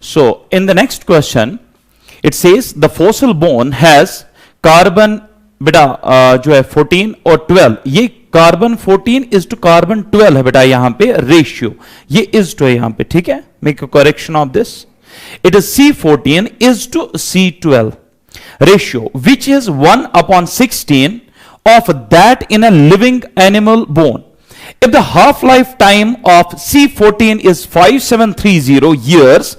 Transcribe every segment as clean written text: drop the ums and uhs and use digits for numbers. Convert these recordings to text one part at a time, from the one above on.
So in the next question it says the fossil bone has carbon बेटा जो है 14 और 12, ये कार्बन 14 इज टू कार्बन 12 है बेटा, यहां पे रेशियो ये इज टू है यहां पे, ठीक है। Make a correction of this, it is C14 is to C12 ratio which is 1/16 of that in a living animal bone. If the half-life time of C14 is 5730 years,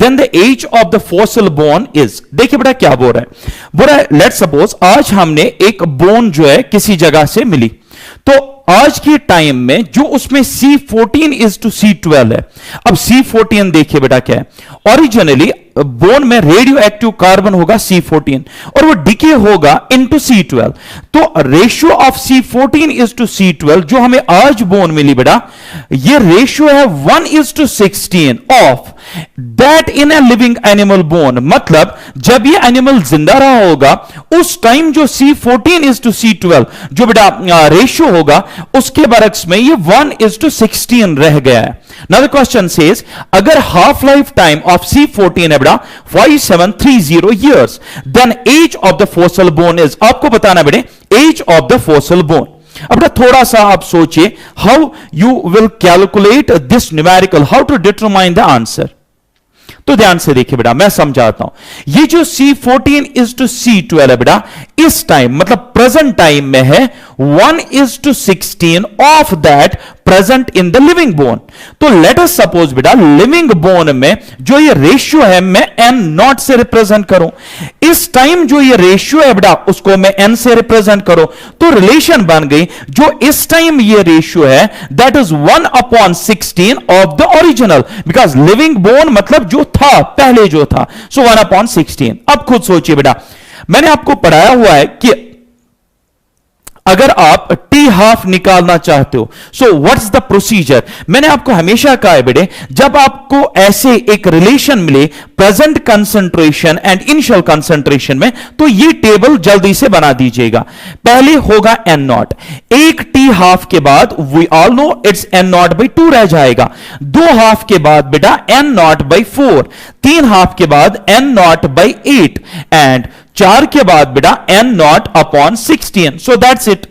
then the age of the fossil bone is, देखिए बेटा क्या बोल रहा है, बोल रहा है let suppose आज हमने एक बोन जो है किसी जगह से मिली, तो आज के टाइम में जो उसमें C14 इज टू C12 है। अब C14 देखिए बेटा क्या है, ओरिजिनली बोन में रेडियो एक्टिव कार्बन होगा C14 और वो डिके होगा इनटू C12, तो ratio of C14 is to C12 जो हमें आज बोन मिली बेटा, ये रेशियो है 1:16 of that in a living animal bone. मतलब जब ये एनिमल जिंदा रहा होगा उस टाइम जो C14 इज टू C12 जो बेटा रेशियो होगा उसके बरक्स में ये 1:16 रह गया है। Now the question says अगर half life time of C14 है बेटा 5730 years, then age of the fossil bone is, आपको बताना बेटे age of the fossil bone। अब बेटा थोड़ा सा आप सोचिए how you will calculate this numerical, how to determine the answer. तो ध्यान से देखिए बेटा मैं समझाता हूं, ये जो C14 इज टू C12 है बेटा इस टाइम मतलब प्रेजेंट टाइम में है 1:16 of that present in the living bone. तो लेट अस सपोज बेटा लिविंग बोन में जो ये रेशियो है मैं N0 से रिप्रेजेंट करूं, इस टाइम जो ये रेशियो है बेटा उसको मैं N से रिप्रेजेंट करूं, तो रिलेशन बन गई जो इस टाइम ये रेशियो है that is 1/16 of the original, because living bone मतलब जो था पहले जो था, सो 1/16। अब खुद सोचिए बेटा मैंने आपको पढ़ाया हुआ है कि अगर आप टी हाफ निकालना चाहते हो सो व्हाट्स द प्रोसीजर। मैंने आपको हमेशा कहा है बेटे जब आपको ऐसे एक रिलेशन मिले present concentration and initial concentration में, तो ये टेबल जल्दी से बना दीजिएगा। पहले होगा N0, एक टी हाफ के बाद we all know it's N0/2 रह जाएगा, 2 हाफ के बाद बेटा N0/4, 3 हाफ के बाद N0/8 एंड 4 के बाद बेटा N0/16। सो दैट्स इट,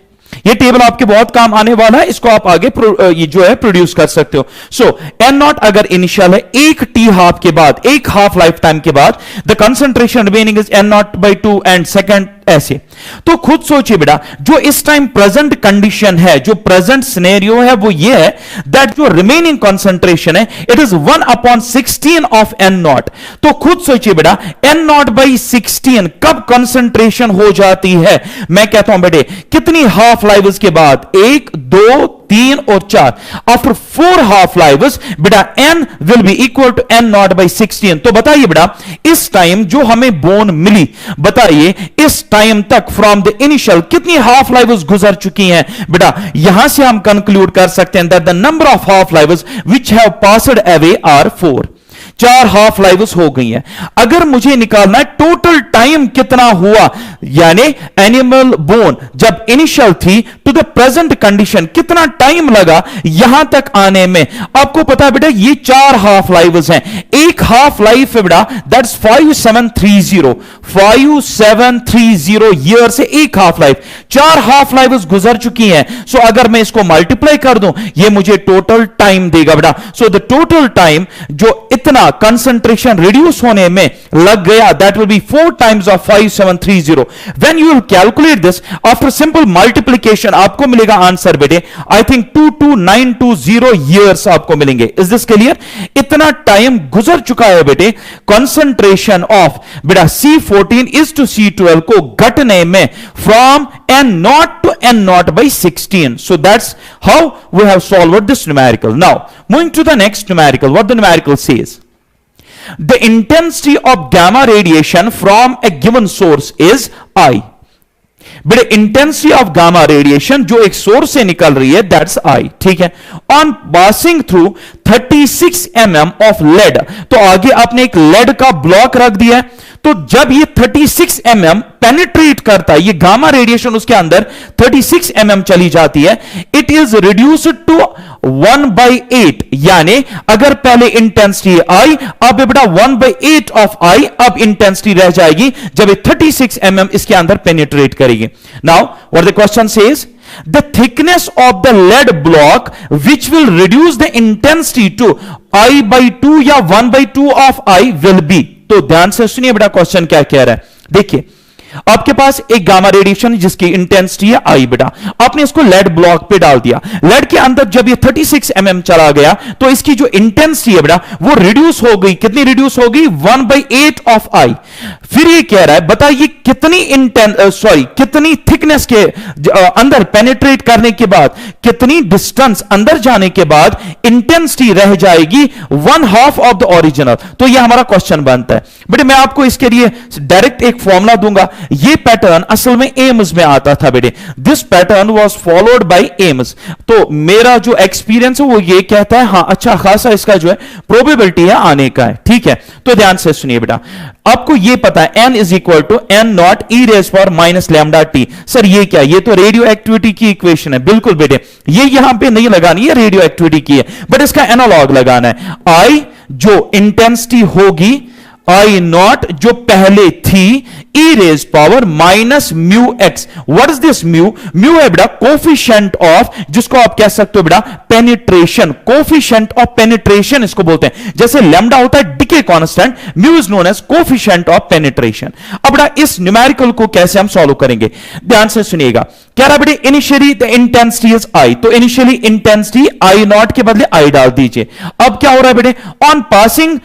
ये टेबल आपके बहुत काम आने वाला है, इसको आप आगे ये जो है प्रोड्यूस कर सकते हो। सो N0 अगर इनिशियल है, एक टी हाफ के बाद एक हाफ लाइफ टाइम के बाद the concentration remaining is N0/2 and second ऐसे। तो खुद सोचिए बेटा जो इस टाइम प्रेजेंट कंडीशन है, जो प्रेजेंट सिनेरियो है वो ये है दैट जो रिमेनिंग कंसंट्रेशन है इट इज 1/16 ऑफ N0। तो खुद सोचिए बेटा N0/16 कब कंसंट्रेशन हो जाती है, मैं कहता हूं बेटे कितनी हाफ लाइव्स के बाद, 1 2 3 और 4, आफ्टर 4 हाफ लाइव्स बेटा N will be equal to N0/16। तो बताइए बेटा इस टाइम जो हमें बोन मिली, बताइए इस टाइम तक फ्रॉम द इनिशियल कितनी हाफ लाइव्स गुजर चुकी हैं बेटा। यहां से हम कंक्लूड कर सकते हैं that the number of half lives which have passed away are 4, 4 half lives हो गई हैं। अगर मुझे निकालना है टोटल टाइम कितना हुआ, यानी एनिमल बोन जब इनिशियल थी टू द प्रेजेंट कंडीशन कितना टाइम लगा यहां तक आने में, आपको पता है बेटा ये 4 हाफ लाइव्स हैं। एक हाफ लाइफ है बेटा दैट्स 5730 ईयर से एक हाफ लाइफ, 4 हाफ लाइव्स गुजर चुकी हैं। सो अगर मैं इसको मल्टीप्लाई कर दूं ये मुझे टोटल टाइम देगा बेटा। सो द टोटल टाइम जो इतना कंसंट्रेशन रिड्यूस होने में लग गया that will B 4 times of 5730। When you will calculate this after simple multiplication आपको मिलेगा आंसर बेटे आई थिंक 22920 ईयर्स आपको मिलेंगे। Is this clear? इतना टाइम गुजर चुका है बेटे कंसंट्रेशन ऑफ बेटा C14 इज टू C12 को घटने में from N0 to N0/16। So that's how we have solved this numerical. Now moving to the next numerical, what the numerical says, the intensity of gamma radiation from a given source is I। बेटे intensity of gamma radiation जो एक source से निकल रही है that's I, ठीक है। On passing through 36 mm of lead, तो आगे आपने एक लेड का ब्लॉक रख दिया है, तो जब ये 36 mm पेनिट्रेट करता है, ये गामा रेडिएशन उसके अंदर 36 mm चली जाती है, इट इज रिड्यूस्ड टू 1/8, यानी अगर पहले इंटेंसिटी आई, अब बेटा 1/8 ऑफ आई, अब इंटेंसिटी रह जाएगी जब ये 36 mm इसके अंदर पेनिट्रेट करेगी. Now what the question says, the thickness of the lead block which will reduce the intensity to I/2 या 1/2 of I will be. तो ध्यान से सुनिए बेटा क्वेश्चन क्या कह रहा है. देखिए आपके पास एक गामा रेडिएशन जिसकी इंटेंसिटी है आई बेटा, आपने इसको लेड ब्लॉक पे डाल दिया, लेड के अंदर जब ये 36 mm चला गया तो इसकी जो इंटेंसिटी है बेटा वो रिड्यूस हो गई. कितनी रिड्यूस हो गई? 1/8 ऑफ आई. फिर ये कह रहा है बताइए कितनी थिकनेस के अंदर पेनिट्रेट करने के बाद, कितनी डिस्टेंस अंदर जाने के बाद इंटेंसिटी रह जाएगी 1/2 ऑफ द ओरिजिनल. तो ये हमारा क्वेश्चन बनता है. बेटे मैं आपको इसके लिए डायरेक्ट एक फॉर्मूला दूंगा. ये पैटर्न असल में एम्स में आता था बेटे. This pattern was followed by AIIMS. तो मेरा जो एक्सपीरियंस है वो ये कहता है हां अच्छा खासा इसका जो है प्रोबेबिलिटी है आने का है. ठीक है, तो ध्यान से सुनिए बेटा, आपको ये पता है n is equal to n not E raise power minus lambda T. Sir ये क्या? ये तो रेडियो एक्टिविटी की इक्वेशन है. बिल्कुल बेटे, ये यहां पे नहीं लगानी है, रेडियो एक्टिविटी की है, बट इसका एनालॉग लगाना है. आई जो इंटेंसिटी होगी आई नॉट जो पहले थी E raise power minus mu x. What is this mu? Mu है बेटा कोफिशिएंट ऑफ, जिसको आप कह सकते हो बेटा पेनिट्रेशन. कोफिशिएंट ऑफ पेनिट्रेशन इसको बोलते हैं. जैसे लैम्डा होता है decay constant, mu is known as coefficient of penetration. अब बेटा इस न्यूमेरिकल को कैसे हम सॉल्व करेंगे, ध्यान से सुनिएगा. क्या रहा बेटे, initially the intensity is I, तो इनिशियली इंटेंसिटी आई नॉट के बदले आई डाल दीजिए. अब क्या हो रहा है बेटे, ऑन पासिंग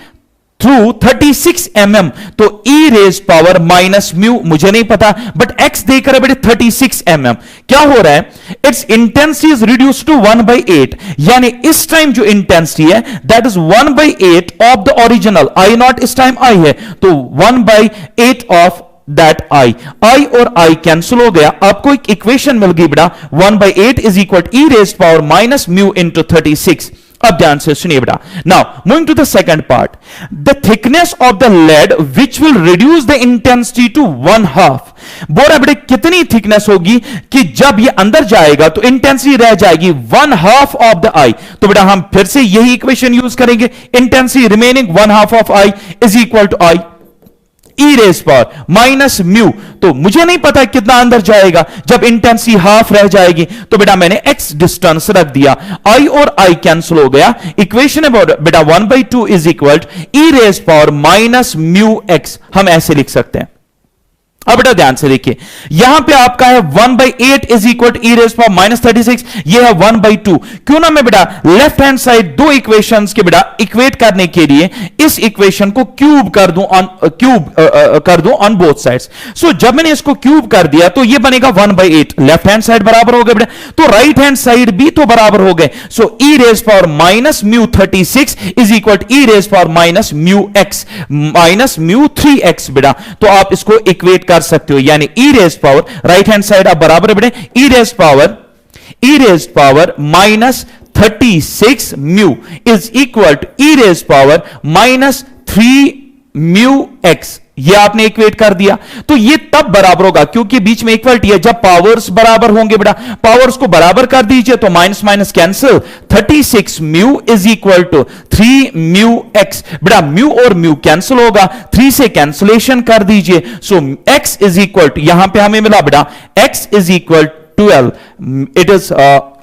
थ्रू 36 mm, तो e raise power minus mu मुझे नहीं पता, बट x देकर है बेटे 36 mm. क्या हो रहा है, it's intensity is reduce to 1/8, यानी इस टाइम जो इंटेंसिटी है that is 1/8 of the original. I not इस टाइम आई है, तो 1/8 ऑफ दैट आई. आई और आई कैंसिल हो गया, आपको एक इक्वेशन मिल गई बेटा 1/8 is equal E raise power minus mu into 36. अब ध्यान से सुनिए बेटा. Now moving to the second part, the thickness of the lead which will reduce the intensity to 1/2. बोल रहा बेटे कितनी थिकनेस होगी कि जब ये अंदर जाएगा तो इंटेंसिटी रह जाएगी 1/2 ऑफ द आई. तो बेटा हम फिर से यही इक्वेशन यूज करेंगे, intensity remaining 1/2 of I is equal to I E raise power minus mu. तो मुझे नहीं पता कितना अंदर जाएगा, जब इंटेंसिटी हाफ रह जाएगी तो बेटा मैंने x डिस्टेंस रख दिया, i और i कैंसिल हो गया. इक्वेशन है बेटा 1/2 is equal E raise power minus mu x. हम ऐसे लिख सकते हैं. अब बेटा ध्यान से देखिए, यहां पे आपका है 1/8 is equal to E raise power minus 36, ये है 1/2. क्यों ना मैं बेटा लेफ्ट हैंड साइड दो इक्वेशंस के बेटा इक्वेट करने के लिए इस इक्वेशन को क्यूब कर दूं ऑन बोथ साइड्स. सो जब मैंने इसको क्यूब कर दिया तो ये बनेगा 1/8. लेफ्ट हैंड साइड बराबर हो गए बेटा, तो राइट हैंड साइड भी तो बराबर हो गए. So e raise power minus mu 36 is equal to E raise power minus mu x minus mu 3x बेटा. तो आप इसको इक्वेट कर सकते हो, यानी e raise power right hand side अब बराबर है बेटे e raise power minus 36 mu is equal to E raise power minus 3 mu x. ये आपने इक्वेट कर दिया, तो ये तब बराबर होगा क्योंकि बीच में इक्वलिटी है, जब पावर्स बराबर होंगे बेटा. पावर्स को बराबर कर दीजिए तो minus minus cancel, 36 mu is equal to 3 mu X. बेटा म्यू और म्यू कैंसिल होगा, 3 से कैंसिलेशन कर दीजिए. So x is equal to, यहां पे हमें मिला बेटा x is equal 12. It is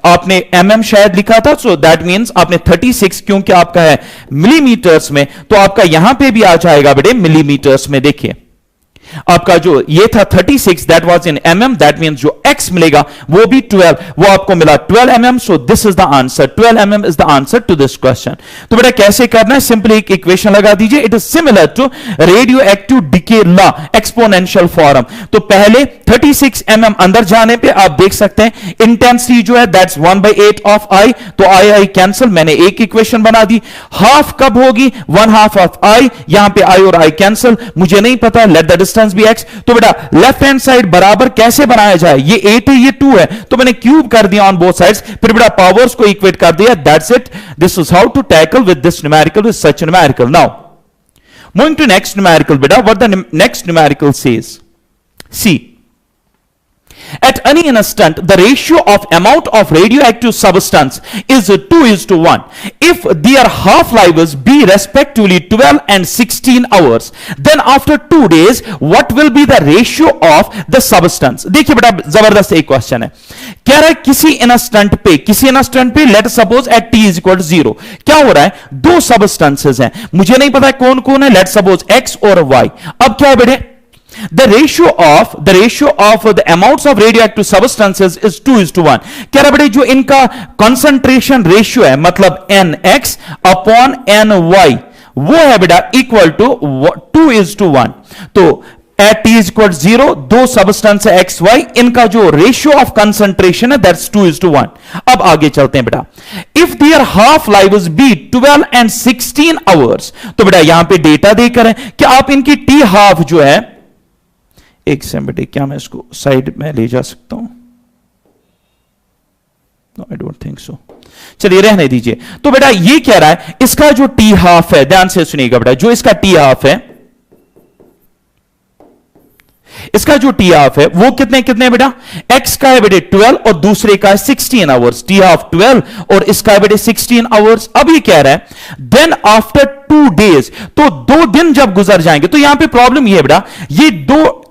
आपने mm शायद लिखा था, सो दैट मींस आपने 36 क्योंकि आपका है मिलीमीटर्स में, तो आपका यहां पे भी आ जाएगा बेटे मिलीमीटर्स में. देखिए आपका जो ये था 36 that was in mm, that means जो x मिलेगा वो भी 12, वो आपको मिला 12 mm. So this is the answer, 12 mm is the answer to this question. तो बेटा कैसे करना है, सिंपली एक इक्वेशन लगा दीजिए. It is similar to radioactive decay law exponential form. तो पहले 36 mm अंदर जाने पे आप देख सकते हैं इंटेंसिटी जो है दैट्स 1/8 ऑफ आई, तो आई कैंसिल, मैंने एक इक्वेशन बना दी. हाफ कब होगी, 1/2 ऑफ आई, यहां पे आई और आई कैंसिल, मुझे नहीं पता, लेट द डिस्टेंस डिफरेंस भी x, तो बेटा लेफ्ट हैंड साइड बराबर कैसे बनाया जाए, ये 8 है ये 2 है, तो मैंने क्यूब कर दिया ऑन बोथ साइड्स, फिर बेटा पावर्स को इक्वेट कर दिया, that's it, this is how to tackle with this numerical, with such numerical. Now moving to next numerical, बेटा what the next numerical says. See, at any instant, the ratio of amount of radioactive substance is 2:1. If their half-lives be respectively 12 and 16 hours, then after 2 days, what will be the ratio of the substance? देखिए बेटा जबरदस्त एक question है, कह रहा है किसी instant पे let suppose at t is equal to 0, क्या हो रहा है, दो सबस्टेंसेस हैं, मुझे नहीं पता कौन कौन है, लेट सपोज x और y. अब क्या है बेटे, the ratio of the amounts of radioactive substances is 2:1. कह रहा बेटे जो इनका concentration ratio है, मतलब nx upon ny, वो है बेटा इक्वल टू 2:1. तो at t is equal to 0, दो सबस्टेंस है x y, इनका जो रेशियो ऑफ कंसंट्रेशन है दैट्स 2:1. अब आगे चलते हैं बेटा, if their half lives be 12 and 16 hours, तो बेटा यहां पे डेटा देकर है कि आप इनकी t हाफ जो है, एक सेकंड बेटे, क्या मैं इसको साइड में ले जा सकता हूं, no I don't think so, चलिए रहने दीजिए. तो बेटा ये कह रहा है इसका जो टी हाफ है, ध्यान से सुनिएगा बेटा, जो इसका टी हाफ है, इसका जो टी हाफ है वो कितने कितने बेटा, x का है बेटे 12 और दूसरे का है 16 आवर्स, टी हाफ 12 और इसका है बेटे 16 आवर्स. अब ये कह रहा है देन आफ्टर 2 days, तो 2 दिन जब गुजर जाएंगे, तो यहां पे प्रॉब्लम ये है बेटा, ये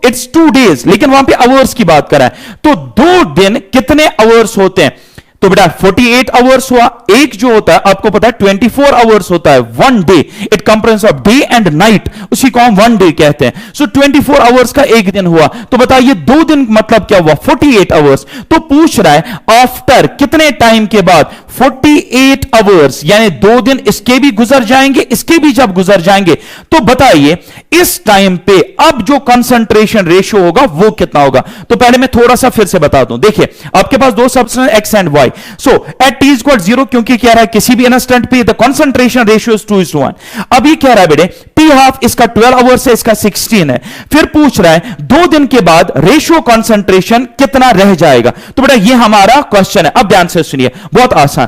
इट्स 2 days, लेकिन वहां पे आवर्स की बात कर रहा है, तो 2 दिन कितने आवर्स होते हैं, तो बेटा 48 आवर्स हुआ, एक जो होता है आपको पता है 24 आवर्स होता है, 1 day, it comprises of day and night, उसी को हम 1 डे कहते हैं. सो 24 आवर्स का एक दिन हुआ, तो बताइए 2 दिन मतलब क्या हुआ, 48 आवर्स. तो पूछ रहा है आफ्टर कितने टाइम के बाद, 48 आवर्स, यानी 2 दिन इसके भी गुजर जाएंगे, इसके भी जब गुजर जाएंगे, तो बताइए इस टाइम पे अब जो कंसंट्रेशन रेशियो होगा वो कितना होगा. तो पहले मैं थोड़ा सा फिर से बता दूं, देखिए आपके पास दो substance X and Y, so at t equal 0, क्योंकि कह रहा है किसी भी इंस्टेंट पे द कंसंट्रेशन रेशियो इज 2:1. अभी कह रहा है बेटे टी हाफ इसका 12 आवर्स है, इसका 16 है, फिर पूछ रहा है 2 दिन के बाद रेशियो कंसंट्रेशन कितना रह जाएगा. तो बेटा ये हमारा क्वेश्चन है, अब ध्यान से सुनिए, बहुत आसान.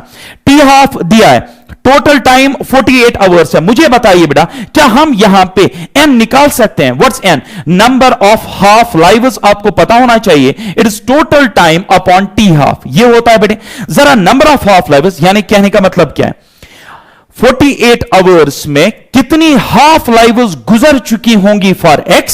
टी हाफ दिया है, टोटल टाइम 48 आवर्स है, मुझे बताइए बेटा क्या हम यहां पे n निकाल सकते हैं, what's n, number of half lives आपको पता होना चाहिए, it is total time upon t half, ये होता है बेटे. जरा नंबर ऑफ हाफ लाइव्स यानी कहने का मतलब क्या है, 48 आवर्स में कितनी हाफ लाइव्स गुजर चुकी होंगी for x,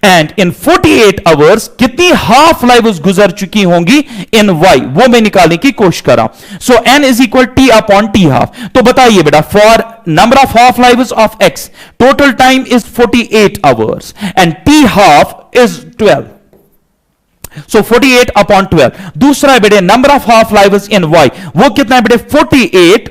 and in 48 hours कितनी हाफ लाइव्स गुजर चुकी होंगी इन y, वो मैं निकालने की कोशिश कर रहा हूं. सो n is equal t upon t half. तो बताइए बेटा for number of half lives of x, total time is 48 hours and t half is 12. So 48 upon 12. दूसरा है बेटे number of half lives in y, वो कितना है बेटे 48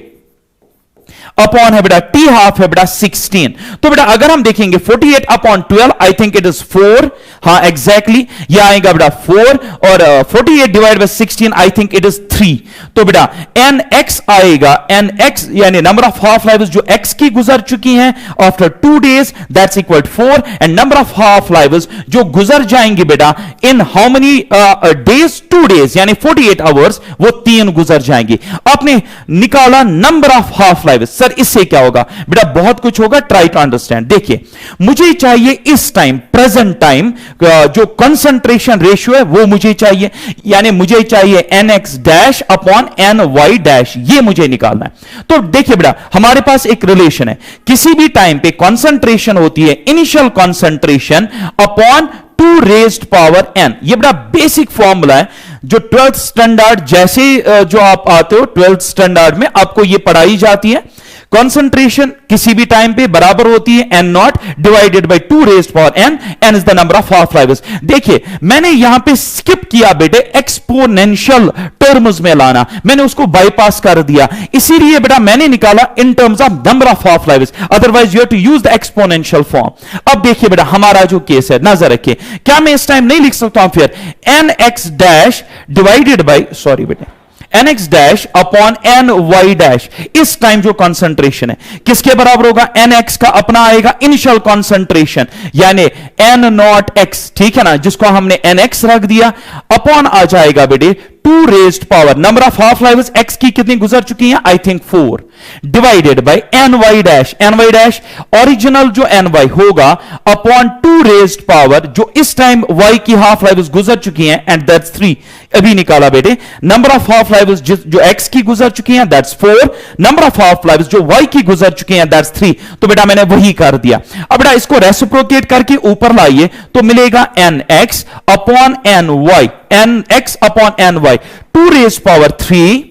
अपॉन है बेटा टी हाफ है बेटा 16. तो बेटा अगर हम देखेंगे 48 upon 12, I think it is 4, हां एग्जैक्टली ये आएगा बेटा 4, और 48 divide by 16 I think it is 3. तो बेटा nx आएगा, nx यानी नंबर ऑफ हाफ लाइव्स जो x की गुजर चुकी हैं after 2 days, that's equal 4, and number of half lives जो गुजर जाएंगी बेटा in how many days, 2 days यानी 48 आवर्स, वो 3 गुजर जाएंगी. आपने निकाला number of half lives. Sir इससे क्या होगा बेटा, बहुत कुछ होगा, ट्राई टू अंडरस्टैंड. देखिए मुझे चाहिए इस टाइम, प्रेजेंट टाइम जो कंसंट्रेशन रेशियो है वो मुझे चाहिए, यानी मुझे चाहिए nx dash upon ny dash, ये मुझे निकालना है. तो देखिए बेटा हमारे पास एक रिलेशन है, किसी भी टाइम पे कंसंट्रेशन होती है initial concentration upon 2 raised power n. ये बड़ा बेसिक फॉर्मूला है जो 12th स्टैंडर्ड जैसे जो आप आते हो 12th स्टैंडर्ड में आपको ये पढ़ाई जाती है. कंसंट्रेशन किसी भी टाइम पे बराबर होती है n not divided by 2 raised power n, n is the number of half lives. देखिए मैंने यहां पे स्किप किया बेटे एक्सपोनेंशियल टर्म्स में लाना, मैंने उसको बाईपास कर दिया, इसीलिए बेटा मैंने निकाला in terms of number of half lives, otherwise you have to use the exponential form. अब देखिए बेटा हमारा जो केस है, नजर रखिए, क्या मैं इस टाइम नहीं लिख सकता हूं फिर nx dash divided by, sorry बेटे, n x dash upon n Y dash, इस टाइम जो कंसंट्रेशन है किसके बराबर होगा, एन एक्स का अपना आएगा इनिशियल कंसंट्रेशन यानी एन नॉट एक्स, ठीक है ना, जिसको हमने एन एक्स रख दिया, अपॉन आ जाएगा बेटे 2 raised power number of half lives X की कितनी गुजर चुकी हैं, I think 4, divided by N Y dash original जो एन वाई होगा अपॉन 2 रेज्ड पावर जो इस टाइम वाई की हाफ लाइव्स गुजर चुकी हैं एंड दैट्स 3, अभी निकाला बेटे, नंबर ऑफ हाफ लाइव्स जो एक्स की गुजर चुकी हैं that's 4, number of half lives जो वाई की गुजर चुकी हैं दैट्स 3, तो बेटा मैंने वही कर दिया। अब बेटा इसको रेसिप्रोकेट करके ऊपर लाइए तो मिलेगा n x upon n y, n x upon n y 2 raise power 3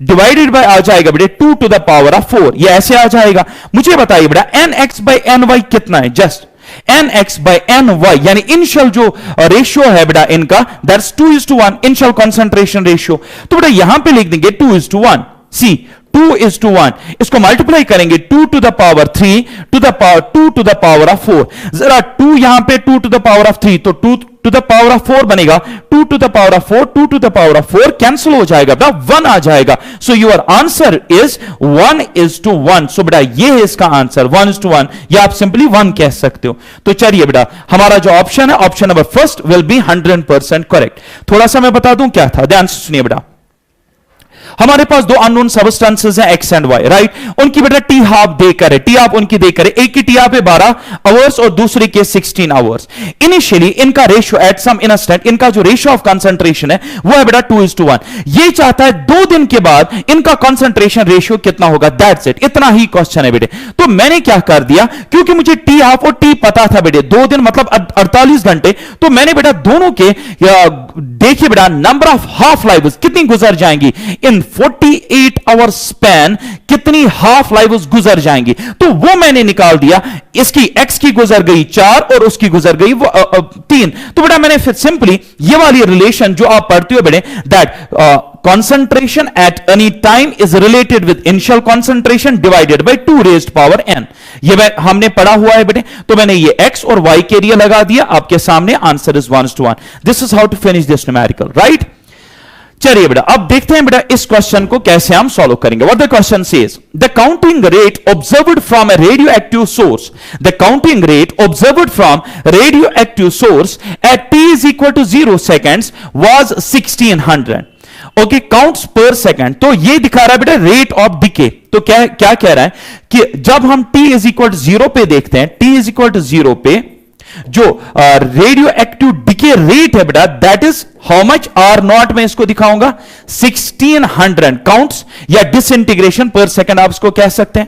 divided by आ जाएगा बेटे 2 टू द पावर ऑफ 4, ये ऐसे आ जाएगा। मुझे बताइए बेटा N X by N Y कितना है, just N X by N Y यानी इनिशियल जो रेशियो है बेटा इनका दैट्स 2:1 इनिशियल कंसंट्रेशन रेशियो, तो बेटा यहां पे लिख देंगे 2:1, सी 2:1, इसको मल्टीप्लाई करेंगे 2 to the power 3 to the power 2 to the power of 4, जरा 2 यहां पे 2 टू द पावर ऑफ 3 तो 2 टू द पावर ऑफ 4 बनेगा, 2 to the power of 4 2 to the power of 4 cancel हो जाएगा बेटा 1 आ जाएगा, so your answer is 1:1, so बेटा ये है इसका आंसर 1:1, या आप सिंपली 1 कह सकते हो। तो चलिए बेटा हमारा जो ऑप्शन है option number first will be 100% correct. थोड़ा सा मैं बता दूं क्या था, ध्यान से सुनिए बेटा, हमारे पास 2 अननोन सब्सटेंसेस हैं एक्स एंड वाई, राइट, उनकी बेटा टी हाफ देकर है, टी हाफ उनकी देकर है, एक की टी हाफ है 12 आवर्स और दूसरे के 16 आवर्स। इनिशियली इनका रेशियो एट सम इंस्टेंट, इनका जो रेशियो ऑफ कंसंट्रेशन है वो है बेटा 2:1, ये चाहता है 2 दिन के बाद इनका कंसंट्रेशन रेशियो कितना होगा, दैट्स इट, इतना ही क्वेश्चन है बेटे। तो मैंने क्या कर दिया, क्योंकि मुझे टी हाफ और टी पता था बेटे 2 दिन मतलब 48 घंटे, तो मैंने बेटा दोनों के देखिए बेटा नंबर ऑफ हाफ लाइव्स कितनी गुजर जाएंगी इन 48 आवर स्पैन, कितनी हाफ लाइव्स गुजर जाएंगी, तो वो मैंने निकाल दिया, इसकी एक्स की गुजर गई 4 और उसकी गुजर गई 3, तो बेटा मैंने फिर सिंपली ये वाली रिलेशन जो आप पढ़ते हो बेटे that concentration at any time is related with initial concentration divided by 2 raised power n, ये हमने पढ़ा हुआ है बेटे, तो मैंने ये x और y के लिए लगा दिया, आपके सामने answer is 1:1, this is how to finish this numerical, right. चलिए बेटा अब देखते हैं बेटा इस क्वेश्चन को कैसे हम सॉल्व करेंगे। What the question says, the counting rate observed from a radioactive source, the counting rate observed from radioactive source at t is equal to 0 seconds was 1600, okay, counts per second, तो ये दिखा रहा है बेटा rate of decay, तो क्या क्या कह रहा है कि जब हम t इज इक्वल टू 0 पे देखते हैं, t इज इक्वल टू 0 पे जो रेडियो एक्टिव डिके रेट है बेटा that is how much, R not में इसको दिखाऊंगा 1600 काउंट्स या डिसइंटीग्रेशन पर सेकंड आप इसको कह सकते हैं,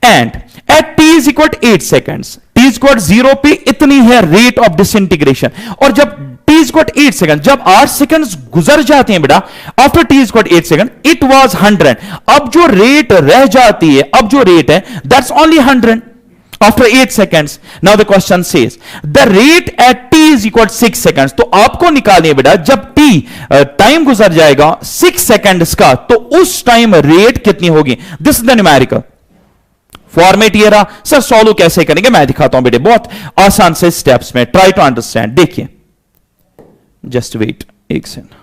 and at t is equal to 8 seconds, t is equal 0 पे इतनी है रेट ऑफ डिसइंटीग्रेशन, और जब t इज इक्वल 8 सेकंड, जब 8 सेकंड्स गुजर जाते हैं बेटा after t is equal 8 second it was 100, अब जो रेट रह जाती है, अब जो रेट है that's only 100 after 8 seconds. Now the question says the rate at t is equal to 6 seconds, तो आपको निकालनी है बेटा जब t टाइम गुजर जाएगा 6 सेकंड्स का, तो उस टाइम रेट कितनी होगी, this is the numerical format ये रहा। सर सॉल्व कैसे करेंगे मैं दिखाता हूं बेटे, बहुत आसान से स्टेप्स में, ट्राई टू अंडरस्टैंड। देखिए जस्ट वेट एक सेकंड,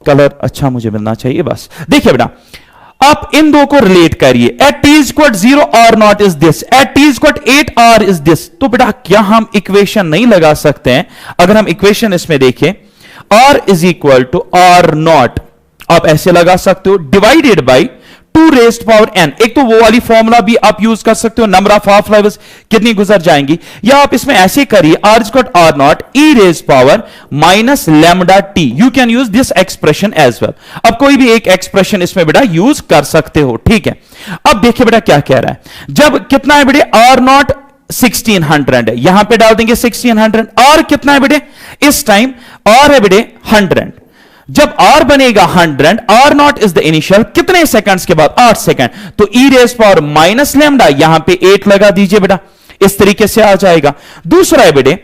कलर अच्छा मुझे मिलना चाहिए बस। देखिए बेटा आप इन दो को रिलेट करिए, at t is equal 0 r not is this, at t is equal 8 r is this, तो बेटा क्या हम इक्वेशन नहीं लगा सकते हैं, अगर हम इक्वेशन इसमें देखें r is equal to r not, आप ऐसे लगा सकते हो divided by 2 raised power n, एक तो वो वाली फॉर्मूला भी आप यूज कर सकते हो, नंबर ऑफ हाफ लाइव्स कितनी गुजर जाएंगी, या आप इसमें ऐसे करिए r is equal r not e raised power minus lambda t, you can use this expression as well, अब कोई भी एक एक्सप्रेशन इसमें बेटा यूज कर सकते हो, ठीक है। अब देखिए बेटा क्या कह रहा है, जब कितना है बेटे r नॉट 1600 है, यहां पे डाल देंगे 1600, r कितना है बेटे इस टाइम, r है बेटे 100, जब r बनेगा 100, r not is the initial, कितने सेकंड्स के बाद 8 सेकंड, तो e raise power minus lambda, यहां पे 8 लगा दीजिए बेटा, इस तरीके से आ जाएगा। दूसरा है बेटे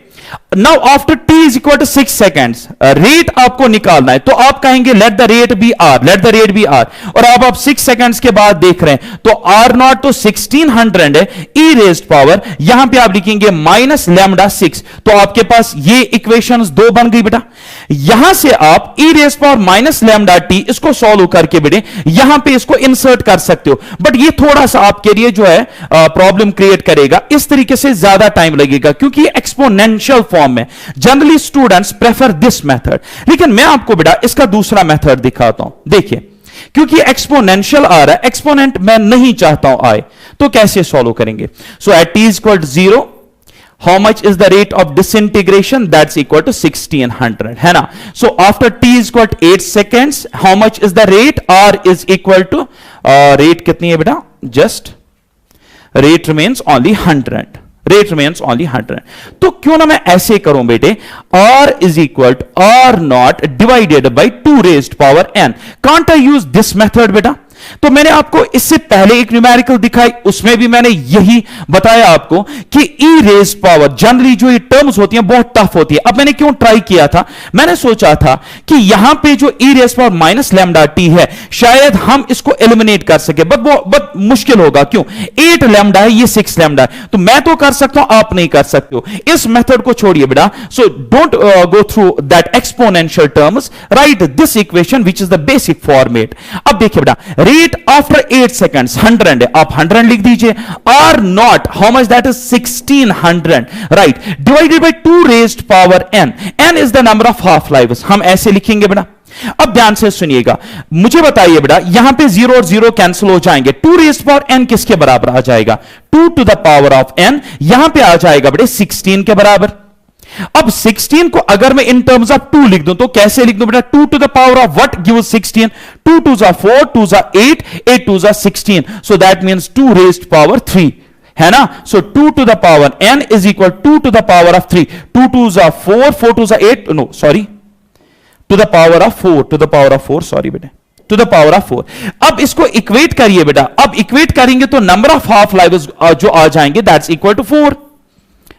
now after t is equal to 6 seconds rate आपको निकालना है, तो आप कहेंगे let the rate be r, let the rate be r, और अब आप 6 सेकेंड्स के बाद देख रहे हैं तो r नॉट तो 1600 है, e रेज्ड पावर यहां पे आप लिखेंगे माइनस लैम्डा 6, तो आपके पास ये इक्वेशंस दो बन गई बेटा। यहां से आप e raised power minus lambda t इसको सॉल्व करके बेटे यहां पे इसको इंसर्ट कर सकते हो, बट ये थोड़ा सा आपके लिए जो है प्रॉब्लम क्रिएट करेगा, इस तरीके से ज्यादा टाइम लगेगा क्योंकि एक्सपोनेंशियल फॉर्म में। Generally students prefer this method, लेकिन मैं आपको बेटा इसका दूसरा मेथड दिखाता हूं। देखिए क्योंकि एक्सपोनेंशियल आ रहा है, एक्सपोनेंट मैं नहीं चाहता हूं आए, तो कैसे सॉल्व करेंगे? So at t is equal to 0 how much is the rate of disintegration? That's equal to 1600, है ना? So after t is equal to 8 seconds, how much is the rate? R is equal to rate कितनी है बेटा? Just rate remains only 100. Rate remains only 100. तो क्यों ना मैं ऐसे करूं बेटे, R is equal to R naught divided by 2 raised power n. Can't I use this method बेटा? तो मैंने आपको इससे पहले एक न्यूमेरिकल दिखाई, उसमें भी मैंने यही बताया आपको कि ई रेज पावर जनरली जो ये टर्म्स होती हैं बहुत टफ होती है। अब मैंने क्यों ट्राई किया था, मैंने सोचा था कि यहां पे जो e raise power minus lambda t है शायद हम इसको एलिमिनेट कर सके, बट मुश्किल होगा। क्यों? 8 लैम्डा है, ये 6 लैम्डा है, तो मैं तो कर सकता हूं, आप नहीं कर सकते हो। इस मेथड को छोड़िए बेटा, so don't go through that exponential terms, right this equation which is the basic format. अब देखिए बेटा, रेट आफ्टर 8 सेकेंड्स 100 है, आप 100 लिख दीजिए। R not how much, that is 1600, right, divided by 2 raised power n। n is the number of half lives, हम ऐसे लिखेंगे बेटा। अब ध्यान से सुनिएगा, मुझे बताइए बेटा, यहां पे 0 और 0 कैंसिल हो जाएंगे, 2 रेज्ड पावर n किसके बराबर आ जाएगा? 2 to the power of n, यहां पे आ जाएगा बेटे 16 के बराबर। अब 16 को अगर मैं इन टर्म्स ऑफ 2 लिख दूं तो कैसे लिख दूं बेटा? 2 to the power of what gives 16? 2 two जा 4, 2 जा 8, 8 टू जा 16, so that means 2 raised power 3, है ना? So 2 to the power n is equal 2 to the power of 3, 2 two जा 4, 4 टू जा 8, no sorry, to the power of 4, to the power of 4, sorry बेटे, to the power of 4। अब इसको equate करिए बेटा, अब इक्वेट करेंगे तो नंबर ऑफ हाफ लाइव्स जो आ जाएंगे that's equal to 4।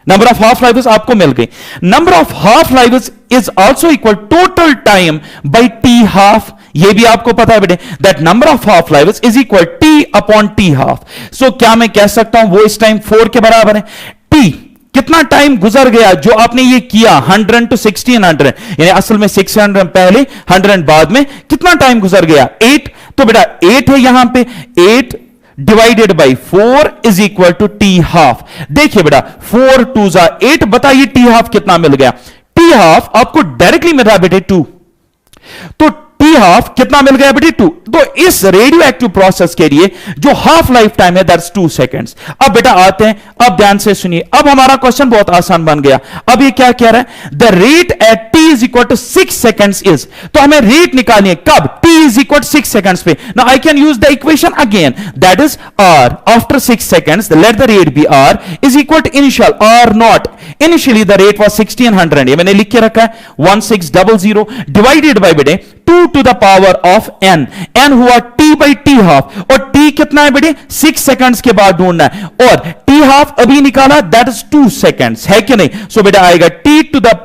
Number of half lives आपको मिल गई। Number of half lives is also equal total time by t half, ये भी आपको पता है बेटे, that number of half lives is equal t upon t half. So क्या मैं कह सकता हूं वो इस टाइम 4 के बराबर है? टी कितना टाइम गुजर गया जो आपने ये किया 100 to 1600, यानी असल में 600 पहले 100 बाद में, कितना टाइम गुजर गया? 8। तो बेटा 8 है यहां पे, 8 divided by 4 is equal to T half. देखिए बेटा 4 टू जा 8, बताइए टी हाफ कितना मिल गया? टी हाफ आपको डायरेक्टली मिल रहा है बेटे 2, तो टी हाफ कितना मिल गया बेटे? 2। तो इस रेडियो एक्टिव प्रोसेस के लिए जो हाफ लाइफ टाइम है दैट्स 2 सेकेंड्स। अब बेटा आते हैं, अब ध्यान से सुनिए, अब हमारा क्वेश्चन बहुत आसान बन गया। अब ये क्या कह रहा है? The rate at T is equal to 6 seconds is, तो हमें रेट निकालनी है कब? टी इज इक्वल 6 सेकेंड्स पे। Now I can use the equation again, that is R after 6 seconds let the rate be R is equal to initial R nought, initially the rate was 1600, ये मैंने लिख के रखा है 1600 divided by बेटे 2 to the power of n, n हुआ t by T half, और t कितना है बेटे? 6 सेकंड्स के बाद ढूंढना है, और t हाफ अभी निकाला दैट इज 2 सेकंड्स, है कि नहीं? सो बेटा आएगा t to the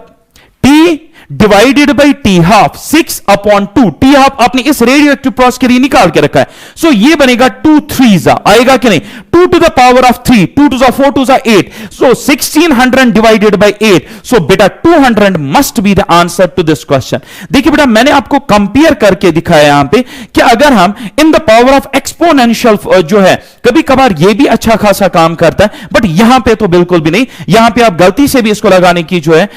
t divided by T half 6 upon 2, T half आपने इस रेडियो एक्टिव प्रोसेस के लिए निकाल के रखा है, सो ये बनेगा 2 3 आएगा कि नहीं? 2 to the power of 3, 2 to 4 to 8, so 1600 divided by 8, so बेटा 200 must be the answer to this question. देखिए बेटा मैंने आपको कंपेयर करके दिखाया यहां पे कि अगर हम in the power of exponential जो है कभी कभार ये भी अच्छा खासा काम करता है, बट यहां पे तो बिल्कुल भी नहीं, यहां पे आप गलती से भी इसको लगाने की जो है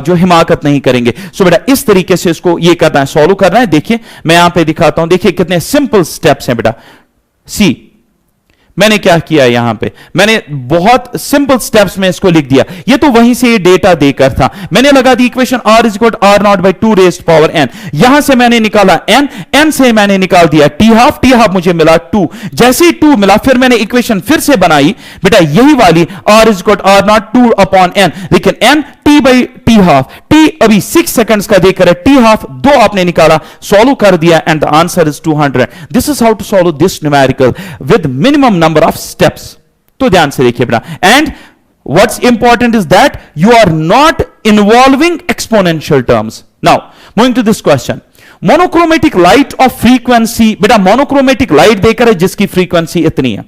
जो हिमाकत नहीं करेंगे। सो बेटा इस तरीके से इसको ये करना है, सॉल्व करना है। देखिए मैं यहां पे दिखाता हूं, देखिए कितने सिंपल स्टेप्स हैं बेटा। सी मैंने क्या किया यहां पे, मैंने बहुत सिंपल स्टेप्स में इसको लिख दिया, ये तो वहीं से ये डेटा देकर था, मैंने लगा दी equation r is equal R nought by 2 raised power n, यहां से मैंने निकाला n, n से मैंने निकाल दिया टी हाफ मुझे मिला 2, जैसे ही 2 मिला फिर मैंने इक्वेशन फिर से बनाई बेटा यही वाली r is equal R nought 2 upon n, लेकिन n t by T half, t अभी 6 सेकंड्स का देकर है, टी हाफ 2 आपने निकाला, सॉल्व कर दिया and the answer is 200। This is how to solve this numerical with minimum number of steps. तो ध्यान से देखिए बेटा, and What's important is that you are not involving exponential terms. Now, moving to this question. Monochromatic light of frequency, बेटा monochromatic light देकर है जिसकी frequency इतनी है,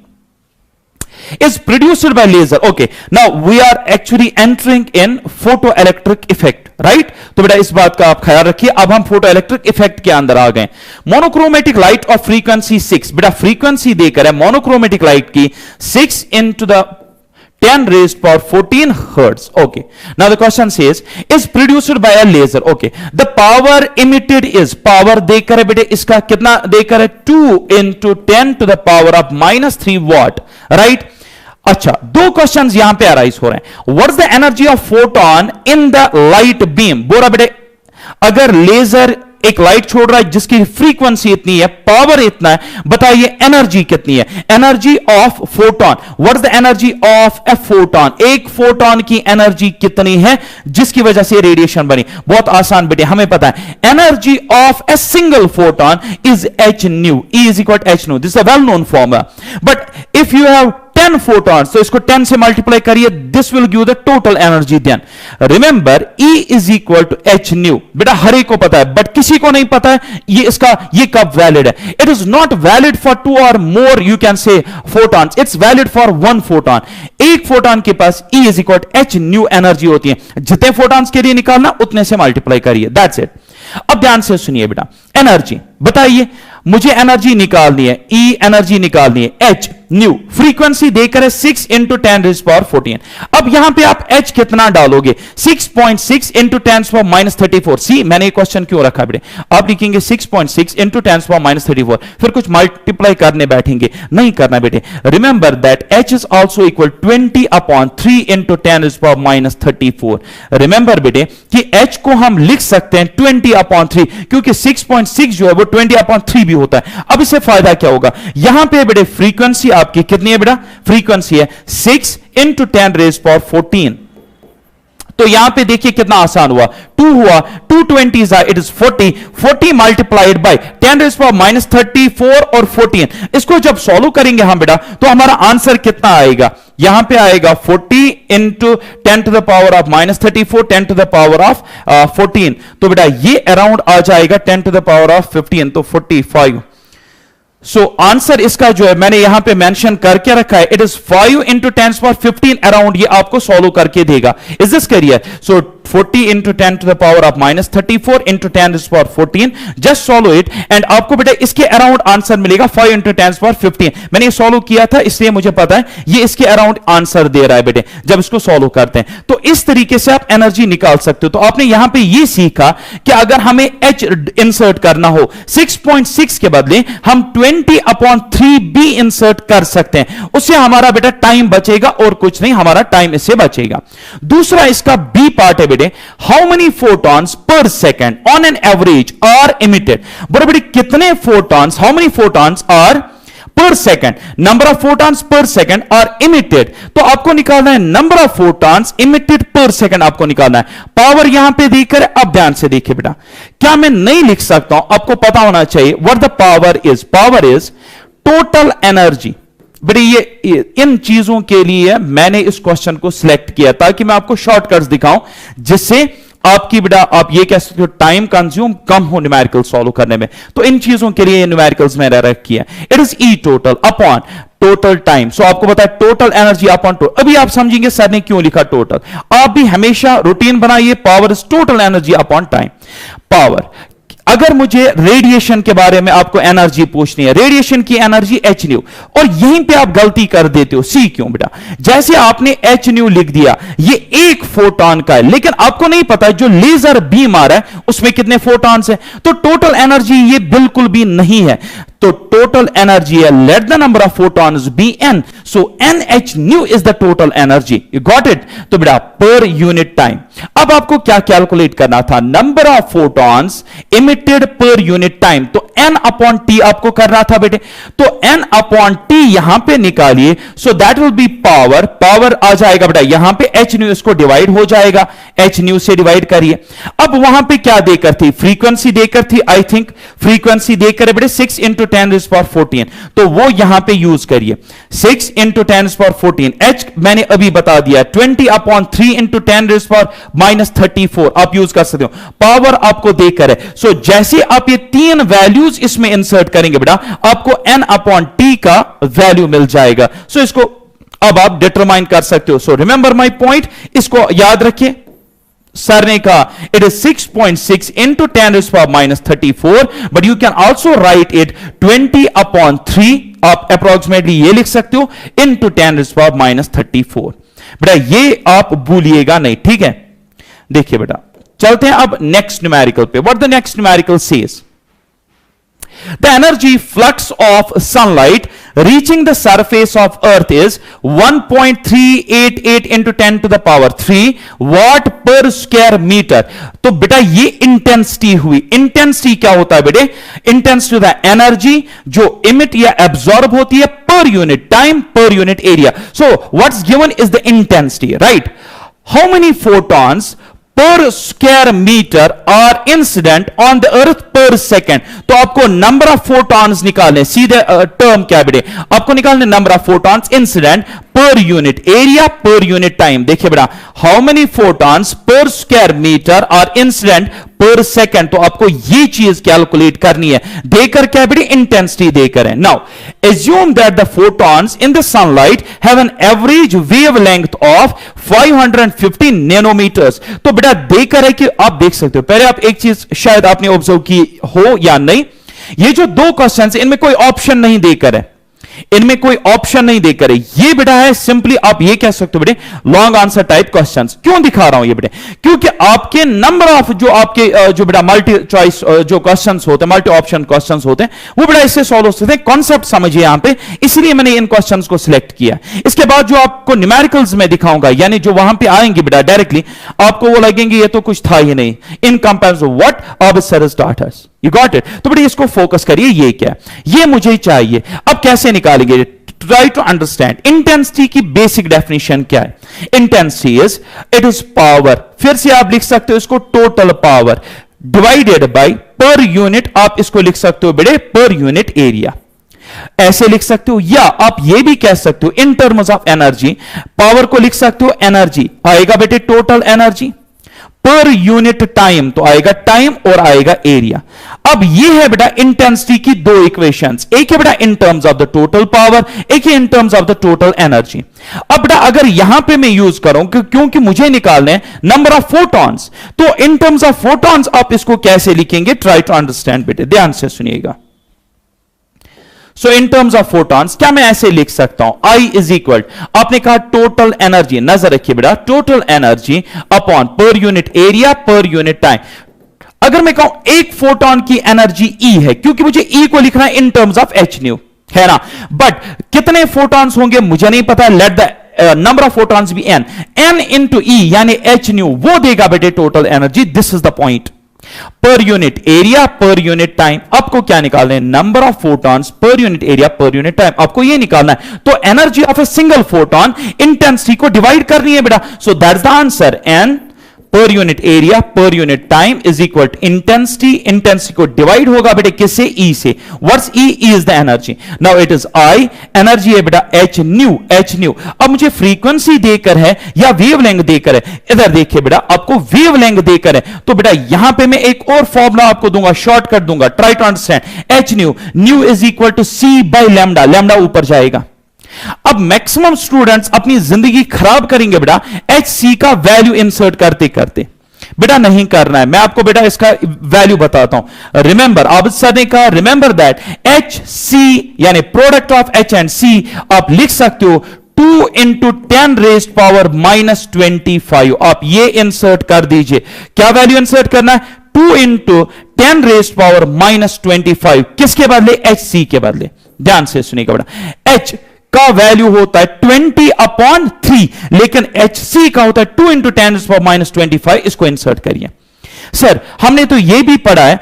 is produced by laser. Okay, now we are actually entering in photoelectric effect, right? तो बेटा इस बात का आप ख्याल रखिए. अब हम photoelectric effect के अंदर आ गए. Monochromatic light of frequency 6, बेटा frequency देकर है monochromatic light की 6 into the 10 raised power 14 hertz. Okay. Now the question says, is produced by a laser. Okay. The power emitted is, power देकर है बेटे इसका कितना देकर है 2 into 10 to the power of -3 watt. Right? अच्छा, दो क्वेश्चंस यहां पे अराइज हो रहे हैं. What's the energy of photon in the light beam? बोला बेटे अगर लेजर एक लाइट छोड़ रहा है जिसकी फ्रीक्वेंसी इतनी है, पावर इतना है, बताइए एनर्जी कितनी है? Energy of photon. What is the energy of a photon? एक फोटोन की एनर्जी कितनी है जिसकी वजह से रेडिएशन बनी? बहुत आसान बेटे, हमें पता है energy of a single photon is H nu. E is equal H nu. This is a well known formula. But if you have 10 photons, तो इसको 10 से मल्टीप्लाई करिए, this will give the total energy. Then remember E is equal to H nu. बेटा हर एक को पता है, बट किसी को नहीं पता है ये कब वैलिड है. It is not valid for 2 or more you can say photons. It's valid for 1 photon. एक फोटोन के पास E is equal to H nu energy होती है. जितने फोटॉन्स के लिए निकालना उतने से मल्टीप्लाई करिए. That's it. अब ध्यान से सुनिए बेटा, एनर्जी बताइए, मुझे एनर्जी निकालनी है, E एनर्जी निकालनी है, H न्यू फ्रीक्वेंसी देकर है 6 इंटू 10 रेज़ पावर 14. अब यहां पे आप H कितना डालोगे? 6.6 इंटू 10 पावर -34. सी मैंने क्वेश्चन क्यों रखा बेटे, आप लिखेंगे 6.6 इंटू 10 पावर -34, फिर कुछ मल्टीप्लाई करने बैठेंगे, नहीं करना बेटे. Remember that H is also equal 20/3 into 10 rays power -34. Remember बेटे कि H को हम लिख सकते हैं 20/3, क्योंकि 6.6 जो है वो 20/3 भी होता है. अब इससे फायदा क्या होगा? यहां पे बेटे फ्रीक्वेंसी आपकी कितनी है बेटा? फ्रीक्वेंसी है 6 इंटू 10 रेज़ पावर 14. तो यहां पे देखिए कितना आसान हुआ, 2 हुआ, 2 20s are, it is 40 multiplied by 10 rays power -34 और 14. इसको जब सॉल्व करेंगे हम बेटा, तो हमारा आंसर कितना आएगा? यहां पे आएगा 40 into 10 to the power of -34 10 to the power of 14. तो बेटा ये अराउंड आ जाएगा 10 टू द पावर ऑफ 15, तो 45. सो आंसर इसका जो है मैंने यहां पे मेंशन करके रखा है, it is 5 into 10 power 15 around, ये आपको सॉल्व करके देगा. Is this clear? So 40 into 10 to the power of -34 into 10 power 14. Just solve it and आपको बेटा इसके अराउंड आंसर मिलेगा 5 इंटू 10 पावर 15. मैंने ये सॉल्व किया था इसलिए मुझे पता है ये इसके अराउंड आंसर दे रहा है बेटे जब इसको सॉल्व करते हैं. तो इस तरीके से आप एनर्जी निकाल सकते हो. तो आपने यहां पे ये सीखा कि अगर हमें H इंसर्ट करना हो 6.6 के बदले हम 20/3 भी इंसर्ट कर सकते हैं, उससे हमारा बेटा टाइम बचेगा और कुछ नहीं, हमारा टाइम इससे बचेगा. दूसरा इसका बी पार्ट है बेटे, how many photons per second on an average are emitted. बड़े बड़े कितने photons, how many photons are per second, number of photons per second are emitted. तो आपको निकालना है number of photons emitted per second, आपको निकालना है. पावर यहां पे देकर, अब ध्यान से देखिए बेटा, क्या मैं नहीं लिख सकता हूं? आपको पता होना चाहिए what the power is. Power is total energy. बेटे ये इन चीजों के लिए मैंने इस क्वेश्चन को सिलेक्ट किया ताकि मैं आपको शॉर्टकट्स दिखाऊं जिससे आपकी बेटा आप ये कह सकते हो टाइम कंज्यूम कम हो न्यूमेरिकल सॉल्व करने में. तो इन चीजों के लिए न्यूमेरिकल्स मैंने रखी है. It is e total upon total time. So आपको पता है टोटल एनर्जी अपॉन टोटल. अभी आप समझेंगे सर ने क्यों लिखा टोटल. आप भी हमेशा रूटीन बनाइए, power is total energy upon time. Power, अगर मुझे रेडिएशन के बारे में आपको एनर्जी पूछनी है, रेडिएशन की एनर्जी एच न्यू, और यहीं पे आप गलती कर देते हो. सी क्यों बेटा? जैसे आपने एच न्यू लिख दिया, ये एक फोटॉन का है, लेकिन आपको नहीं पता जो लेजर बीम आ रहा है उसमें कितने फोटॉन्स हैं. तो टोटल एनर्जी ये बिल्कुल भी नहीं है. तो टोटल एनर्जी है, let the number of photons be N, so N H nu is the total energy. You got it? तो बेटा पर यूनिट टाइम. अब आपको क्या कैलकुलेट करना था? नंबर ऑफ फोटॉन्स इमिटेड पर यूनिट टाइम. तो n अपॉन टी आपको करना था बेटे. तो n अपॉन टी यहां पे निकालिए, so that will be power. Power आ जाएगा बेटा यहां पे एच न्यू, इसको डिवाइड हो जाएगा, एच न्यू से डिवाइड करिए. अब वहां पे क्या देकर थी? फ्रीक्वेंसी देकर थी, आई थिंक फ्रीक्वेंसी देकर बेटे 6 इंटू 10 रेज़ पावर 14. तो वो यहां पे यूज करिए, 6 इंटू 10^14, h मैंने अभी बता दिया 20/3 इंटू 10^-34 आप यूज कर सकते हो, पावर आपको देकर है। सो जैसे आप ये तीन वैल्यूज इसमें इंसर्ट करेंगे बेटा, आपको n/t का वैल्यू मिल जाएगा। सो इसको अब आप डिटरमाइन कर सकते हो। सो रिमेंबर माई पॉइंट, इसको याद रखिए। सर ने कहा it is 6.6 into 10^-34, but you can also right it 20/3, आप अप्रोक्सीमेटली ये लिख सकते हो, इंटू 10^-34। बेटा ये आप भूलिएगा नहीं, ठीक है। देखिए बेटा, चलते हैं अब नेक्स्ट न्यूमेरिकल पे। What the next numerical says, the energy flux of sunlight reaching the surface of earth is 1.388 into 10 to the power 3 watt per square meter। तो बेटा ये इंटेंसिटी हुई। इंटेंसिटी क्या होता है बेटे? इंटेंसिटी होता है एनर्जी जो इमिट या एब्जॉर्ब होती है per unit time per unit area. So what's given is the intensity, right? How many photons per square metre are incident on the earth per second. तो आपको नंबर ऑफ फोटॉन्स निकालने, सीधे term क्या बेटे, आपको निकालने number of photons incident per unit area per unit time. देखिए बेटा, how many photons per square metre are incident per second, तो आपको ये चीज कैलकुलेट करनी है, देकर क्या बेटे, इंटेंसिटी देकर है। Now assume that the photons in the sunlight have an average wavelength of 550 nanometers। तो बेटा देकर है कि आप देख सकते हो, पहले आप एक चीज शायद आपने ऑब्जर्व की हो या नहीं, ये जो दो क्वेश्चन है इनमें कोई ऑप्शन नहीं देकर है, इनमें कोई ऑप्शन नहीं देकर है, ये बेटा है सिंपली आप ये कह सकते हो बेटे लॉन्ग आंसर टाइप क्वेश्चंस। क्यों दिखा रहा हूं ये बेटे? क्योंकि आपके नंबर ऑफ जो आपके जो बेटा मल्टी चॉइस जो क्वेश्चंस होते हैं, मल्टी ऑप्शन क्वेश्चंस होते हैं, वो बेटा इससे सॉल्व हो सकते हैं। कॉन्सेप्ट समझिए यहां पे, इसलिए मैंने इन क्वेश्चंस को सिलेक्ट किया। इसके बाद जो आपको न्यूमेरिकल्स में दिखाऊंगा, यानी जो वहां पे आएंगे बेटा डायरेक्टली, आपको वो लगेंगे ये तो कुछ था ही नहीं in comparison what arbitrary starters. You got it? तो बेटा इसको फोकस करिए, ये क्या है, ये मुझे चाहिए। अब कैसे निकालेंगे? Try to understand. इंटेंसिटी की बेसिक डेफिनेशन क्या है? Intensity is, it is power, फिर से आप लिख सकते हो इसको total power divided by per unit, आप इसको लिख सकते हो बेटे पर यूनिट एरिया, ऐसे लिख सकते हो। या आप ये भी कह सकते हो इन टर्म्स ऑफ एनर्जी, पावर को लिख सकते हो एनर्जी, आएगा बेटे total energy per unit time, तो आएगा टाइम और आएगा एरिया। अब ये है बेटा इंटेंसिटी की दो इक्वेशंस, एक है बेटा इन terms of the total power, एक है in terms of the total energy. अब बेटा अगर यहां पे मैं यूज करूं क्योंकि मुझे निकालने नंबर ऑफ फोटॉन्स, तो इन टर्म्स ऑफ फोटॉन्स आप इसको कैसे लिखेंगे? ट्राई टू अंडरस्टैंड बेटे, ध्यान से सुनिएगा। सो इन टर्म्स ऑफ फोटॉन्स क्या मैं ऐसे लिख सकता हूं? I इज इक्वल, आपने कहा टोटल एनर्जी, नजर रखिए बेटा, टोटल एनर्जी अपॉन पर unit area per unit time. अगर मैं कहूं एक फोटोन की एनर्जी E है, क्योंकि मुझे E को लिखना है in terms of h nu, है ना, बट कितने फोटॉन्स होंगे मुझे नहीं पता, let the number of photons be n into E यानी h न्यू, वो देगा बेटे total energy. This is the point. Per unit area per unit time, आपको क्या निकालना है? Number of photons per unit area per unit time, आपको ये निकालना है। तो energy of a single photon intensity को डिवाइड करनी है बेटा। So that's the answer, N per unit area per unit time is equal to intensity, intensity को डिवाइड होगा बेटे किससे? ई से। What's E? E is the energy. Now it is I, energy है बेटा एच न्यू, एच न्यू। अब मुझे frequency देकर है या वेवलेंथ देकर है, इधर देखिए बेटा आपको वेवलेंथ देकर है, तो बेटा यहां पे मैं एक और फॉर्मूला आपको दूंगा, शॉर्टकट दूंगा, try to understand. H nu, nu is equal to C by lambda, lambda ऊपर जाएगा। अब मैक्सिमम स्टूडेंट्स अपनी जिंदगी खराब करेंगे बेटा एच सी का वैल्यू इंसर्ट करते करते, बेटा नहीं करना है। मैं आपको बेटा इसका वैल्यू बताता हूं। रिमेंबर, आप सर ने कहा रिमेंबर दैट एच सी यानी प्रोडक्ट ऑफ एच एंड सी आप लिख सकते हो 2 इंटू 10 रेज्ड पावर माइनस 25। आप ये इंसर्ट कर दीजिए, क्या वैल्यू इंसर्ट करना है? 2 इंटू 10 रेज्ड पावर माइनस 25, किसके बदले? एच सी के बदले। ध्यान से सुनिएगा बेटा, एच का वैल्यू होता है 20/3, लेकिन एच सी का होता है 2 इंटू 10 माइनस 25। इसको इंसर्ट करिए। सर हमने तो यह भी पढ़ा है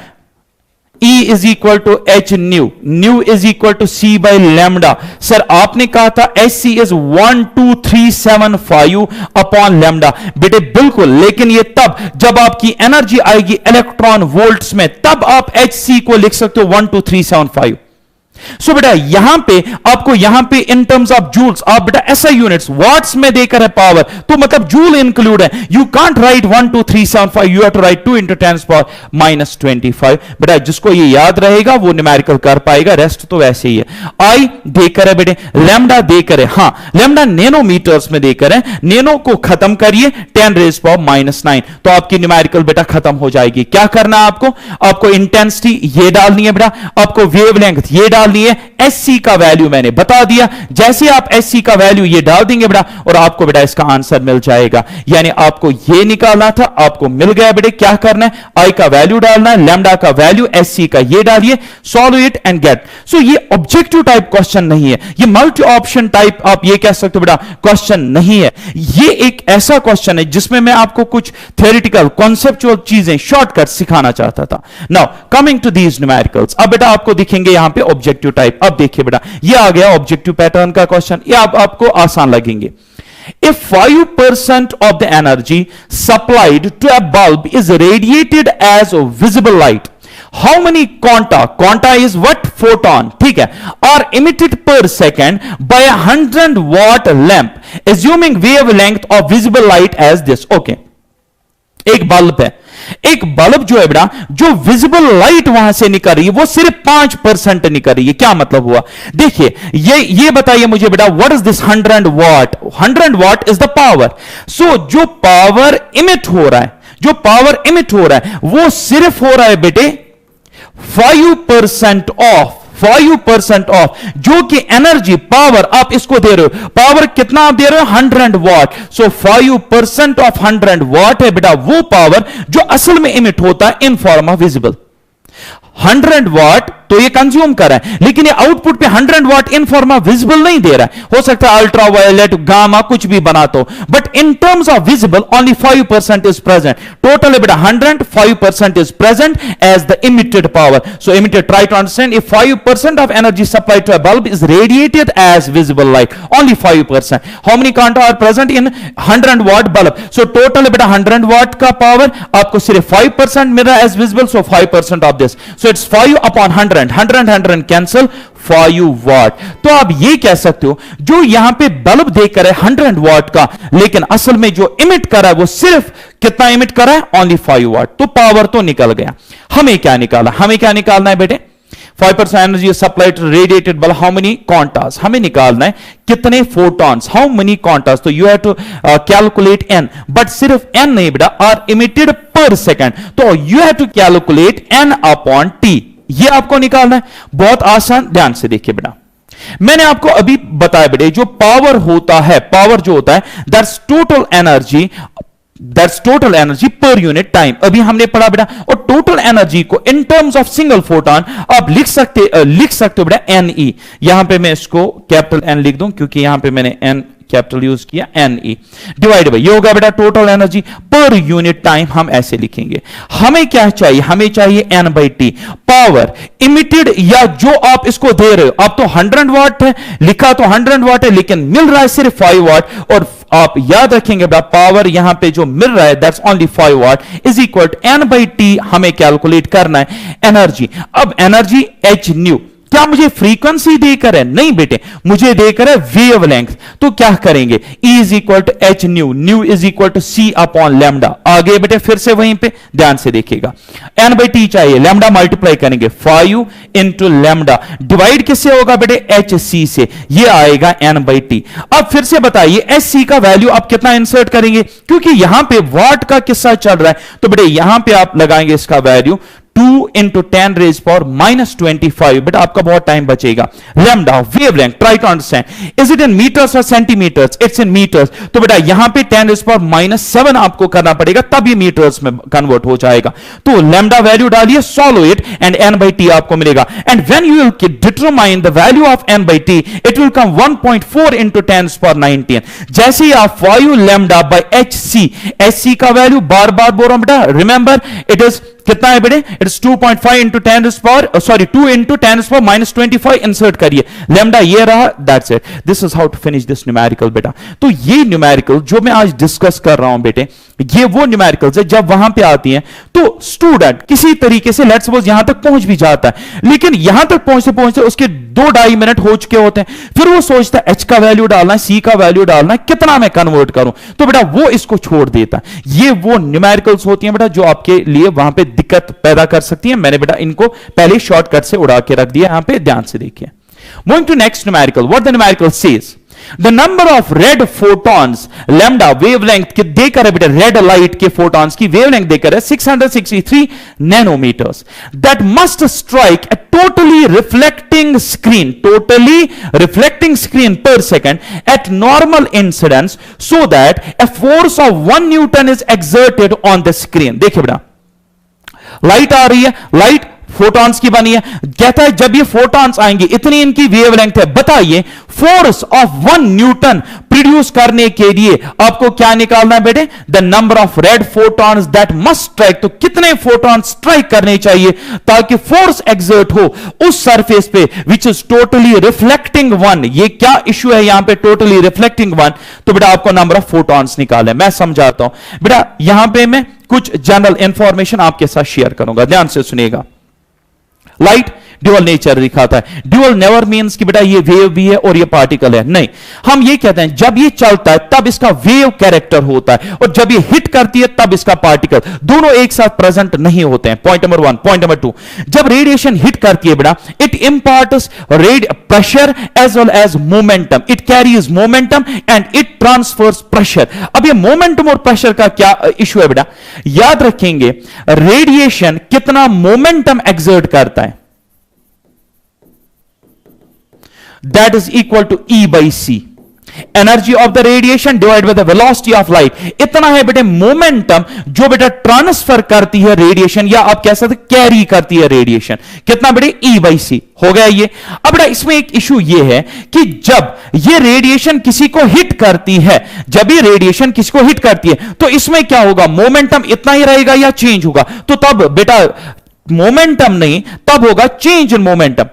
E is equal to H nu, nu is equal to C by lambda. Sir आपने कहा था H C is 12375 upon lambda. बेटे बिल्कुल, लेकिन ये तब जब आपकी एनर्जी आएगी इलेक्ट्रॉन वोल्ट्स में, तब आप एच सी को लिख सकते हो 12375। सो बेटा यहां पे आपको यहां पे इन टर्म्स ऑफ जूल्स आप बेटा ऐसा यूनिट्स वाट्स में देकर है पावर, तो मतलब जूल इंक्लूड है। You can't write 1 2 3 7 5, you have to write 2 into 10 power minus 25। बेटा जिसको ये याद रहेगा वो न्यूमेरिकल कर पाएगा, रेस्ट तो वैसे ही है। आई देकर है बेटे, लैम्डा देकर है, हां लैम्डा नैनोमीटर्स में देकर है, नैनो को खत्म करिए 10 raised power -9, तो आपकी न्यूमेरिकल बेटा खत्म हो जाएगी। क्या करना है आपको इंटेंसिटी ये डालनी है बेटा, आपको वेवलेंथ ये डालनी है, एससी का वैल्यू मैंने बता दिया, जैसे आप एससी का वैल्यू ये डाल देंगे बेटा और आपको बेटा इसका आंसर मिल जाएगा। यानी आपको ये निकालना था, आपको मिल गया बेटे। क्या करना है, आई का वैल्यू डालना है, लैम्डा का वैल्यू, एससी का ये डालिए, सॉल्व इट एंड गेट। सो ये ऑब्जेक्टिव टाइप क्वेश्चन नहीं है, ये मल्टी ऑप्शन टाइप आप ये कह सकते हो बेटा क्वेश्चन नहीं है। ये एक ऐसा क्वेश्चन है जिसमें मैं आपको कुछ थ्योरेटिकल कॉन्सेप्चुअल चीजें शॉर्टकट सिखाना चाहता था। Now coming to these numericals, अब बेटा आपको दिखेंगे यहां पे ऑब्जेक्टिव टाइप। अब देखिए बेटा ये आ गया ऑब्जेक्टिव पैटर्न का क्वेश्चन, ये आपको आसान लगेंगे। If 5% of the energy supplied to a bulb is radiated as visible light, how many quanta is what, photon, ठीक है, are emitted per second by a 100 watt lamp, assuming wavelength of visible light as this। Okay, एक bulb है, एक bulb जो है बेटा जो visible light वहां से निकल रही है वो सिर्फ 5% निकल रही है। क्या मतलब हुआ, देखिए ये बताइए मुझे बेटा, what is this 100 watt? 100 watt is the power. So जो पावर इमिट हो रहा है, जो पावर इमिट हो रहा है वो सिर्फ हो रहा है बेटे 5% ऑफ, 5% ऑफ, जो कि एनर्जी पावर आप इसको दे रहे हो, पावर कितना आप दे रहे हो 100 वाट। सो 5% ऑफ 100 वाट है बेटा वो पावर जो असल में इमिट होता है इन फॉर्म ऑफ विजिबल। 100 वाट तो ये कंज्यूम कर रहा है, लेकिन ये आउटपुट पे 100 वाट इन फॉर्म ऑफ विजिबल नहीं दे रहा है। हो सकता है अल्ट्रा वायलेट, गामा कुछ भी बना तो, but in terms of visible only 5% is present. Total बेटा 100, 5% is present as the emitted power. So emitted, try to understand, if 5% of energy supplied to a bulb is radiated as visible light, only 5%, how many quanta are present in 100 watt bulb? So total बेटा 100 वाट का power आपको सिर्फ 5% मिल रहा है as visible, so 5% of this, so it's 5 upon 100, 100 cancel, 5 watt. तो आप ये कह सकते हो जो यहां पे बल्ब देकर है 100 वाट का, लेकिन असल में जो इमिट कर रहा है वो सिर्फ कितना इमिट कर रहा है, ओनली 5 वाट। तो पावर तो निकल गया। हमें क्या निकाला, हमें क्या निकालना है बेटे, 5% energy supplied to radiated bulb, how many quantas, हमें निकालना है कितने फोटॉन्स, हाउ मेनी क्वांटास। तो you have to calculate N, but सिर्फ एन नहीं बेटा, आर इमिटेड पर सेकेंड, तो you have to calculate N upon T, ये आपको निकालना है। बहुत आसान, ध्यान से देखिए बेटा, मैंने आपको अभी बताया बेटे जो पावर होता है, पावर जो होता है that's total energy per unit time, अभी हमने पढ़ा बेटा। और टोटल एनर्जी को इन टर्म्स ऑफ सिंगल फोटॉन आप लिख सकते हो बेटा एन ई। यहां पे मैं इसको कैपिटल एन लिख दूं क्योंकि यहां पे मैंने एन कैपिटल यूज किया, एन ई डिवाइड बाय, ये होगा बेटा total energy per unit time, हम ऐसे लिखेंगे। हमें क्या चाहिए, हमें चाहिए N by T, power emitted या जो आप इसको दे रहे हो। आप तो 100 वाट है, लिखा तो 100 वाट है, लेकिन मिल रहा है सिर्फ 5 वाट। और आप याद रखेंगे बेटा पावर यहां पे जो मिल रहा है that's only 5 watt is equal to N by T, हमें कैलकुलेट करना है एनर्जी। अब एनर्जी एच न्यू, क्या मुझे फ्रीक्वेंसी देकर है, नहीं बेटे, मुझे देकर है वेवलेंथ। तो क्या करेंगे, E is equal to H nu, nu is equal to C upon lambda. आगे बेटे फिर से वहीं पे ध्यान से देखिएगा, एन बाई टी चाहिए, लैम्डा मल्टीप्लाई करेंगे 5 इंटू लैम्डा, डिवाइड किससे होगा बेटे, एच सी से, ये आएगा एन बाई टी। अब फिर से बताइए एच सी का वैल्यू आप कितना इंसर्ट करेंगे, क्योंकि यहां पे वाट का किस्सा चल रहा है, तो बेटे यहां पे आप लगाएंगे इसका वैल्यू 2 into 10 raised power -25, बेटा आपका बहुत टाइम बचेगा। Lambda wavelength, try to understand, is it in metres or centimetres, it's in metres. तो बेटा यहां पे 10 raised power -7 आपको करना पड़ेगा, तब ये मीटर्स में कन्वर्ट हो जाएगा। तो लैम्डा वैल्यू डालिए, solve it and n by t आपको मिलेगा। And when you will determine the value of n by t, it will come 1.4 into 10 power 19। जैसे ही आप 5 लैम्डा बाय hc का वैल्यू बार बार बोल रहा हूं बेटा, रिमेंबर इट इज कितना है बेटे, it's 2.5 into 10 power, sorry 2 into 10 power -25 insert करिए, लैम्डा ये रहा, that's it. This is how to finish this numerical बेटा। तो ये न्यूमेरिकल जो मैं आज डिस्कस कर रहा हूं बेटे, ये वो न्यूमेरिकल्स है जब वहां पे आती हैं तो स्टूडेंट किसी तरीके से लेट्स सपोज यहां तक पहुंच भी जाता है, लेकिन यहां तक पहुंचते पहुंचते उसके 2-2.5 मिनट हो चुके होते हैं, फिर वो सोचता है एच का वैल्यू डालना है, सी का वैल्यू डालना है, कितना मैं कन्वर्ट करूं, तो बेटा वो इसको छोड़ देता है। ये वो न्यूमेरिकल्स होती हैं बेटा जो आपके लिए वहां पे दिक्कत पैदा कर सकती है। मैंने बेटा इनको पहले शॉर्टकट से उड़ा के रख दिया, यहां पे ध्यान से देखिए। Moving to next numerical, what the numerical says, the number of red photons lambda wavelength के देकर है बेटा, रेड लाइट के photons की wavelength देकर है 663 nanometers that must strike a totally reflecting screen per second at normal incidence so that a force of 1 Newton is exerted on the screen। देखिए बेटा, लाइट आ रही है, लाइट फोटॉन्स की बनी है, कहता है जब ये फोटॉन्स आएंगे इतनी इनकी वेवलेंथ है, बताइए फोर्स ऑफ 1 न्यूटन प्रोड्यूस करने के लिए आपको क्या निकालना है बेटे, the number of red photons that must strike, तो कितने फोटॉन स्ट्राइक करने चाहिए ताकि फोर्स एक्सर्ट हो उस सरफेस पे which is totally reflecting one. ये क्या इश्यू है यहां पे, टोटली रिफ्लेक्टिंग वन, तो बेटा आपको नंबर ऑफ फोटॉन्स निकालना है। मैं समझाता हूं बेटा, यहां पे मैं कुछ जनरल इंफॉर्मेशन आपके साथ शेयर करूंगा, ध्यान से सुनिएगा। लाइट ड्यूअल नेचर दिखाता है, ड्यूअल नेवर मींस कि बेटा ये वेव भी है और ये पार्टिकल है, नहीं, हम ये कहते हैं जब ये चलता है तब इसका वेव कैरेक्टर होता है और जब ये हिट करती है तब इसका पार्टिकल, दोनों एक साथ प्रेजेंट नहीं होते हैं। Point number 1। पॉइंट नंबर 2, जब रेडिएशन हिट करती है बेटा, it imparts pressure as well as momentum, it carries momentum and it transfers pressure. अब ये मोमेंटम और प्रेशर का क्या इश्यू है बेटा, याद रखेंगे रेडिएशन कितना मोमेंटम एक्सर्ट करता है, that is equal to E by C, energy of the radiation divide by the velocity of light. इतना है बेटे मोमेंटम जो बेटा ट्रांसफर करती है रेडिएशन, या आप कह सकते कैरी करती है रेडिएशन, कितना बेटे E by C हो गया ये। अब बेटा इसमें एक इशू ये है कि जब ये रेडिएशन किसी को हिट करती है, जब ये रेडिएशन किसी को हिट करती है तो इसमें क्या होगा, मोमेंटम इतना ही रहेगा या चेंज होगा, तो तब बेटा मोमेंटम नहीं, तब होगा चेंज इन मोमेंटम।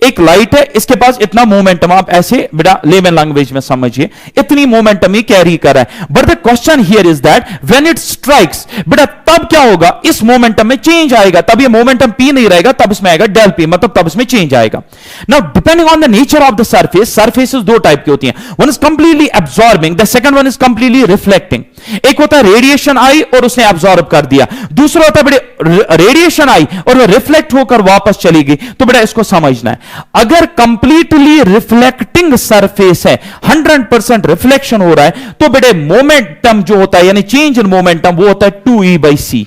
एक लाइट है, इसके पास इतना मोमेंटम, आप ऐसे बेटा लेमन लैंग्वेज में समझिए, इतनी मोमेंटम ही कैरी कर रहा है, but the question here is that when it strikes बेटा तब क्या होगा, इस मोमेंटम में चेंज आएगा, तब ये मोमेंटम पी नहीं रहेगा, तब इसमें आएगा डेल पी, मतलब तब इसमें चेंज आएगा। Now depending on the nature of the surface, surfaces दो टाइप की होती हैं, one is completely absorbing, the second one is completely reflecting. एक होता है रेडिएशन आई और उसने एब्जॉर्ब कर दिया, दूसरा होता है बेटा रेडिएशन आई और वो रिफ्लेक्ट होकर वापस चली गई। तो बेटा इसको समझना है, अगर कंप्लीटली रिफ्लेक्टिंग सरफेस है, 100% रिफ्लेक्शन हो रहा है, तो बेटे मोमेंटम जो होता है यानी चेंज इन मोमेंटम वो होता है 2E by C।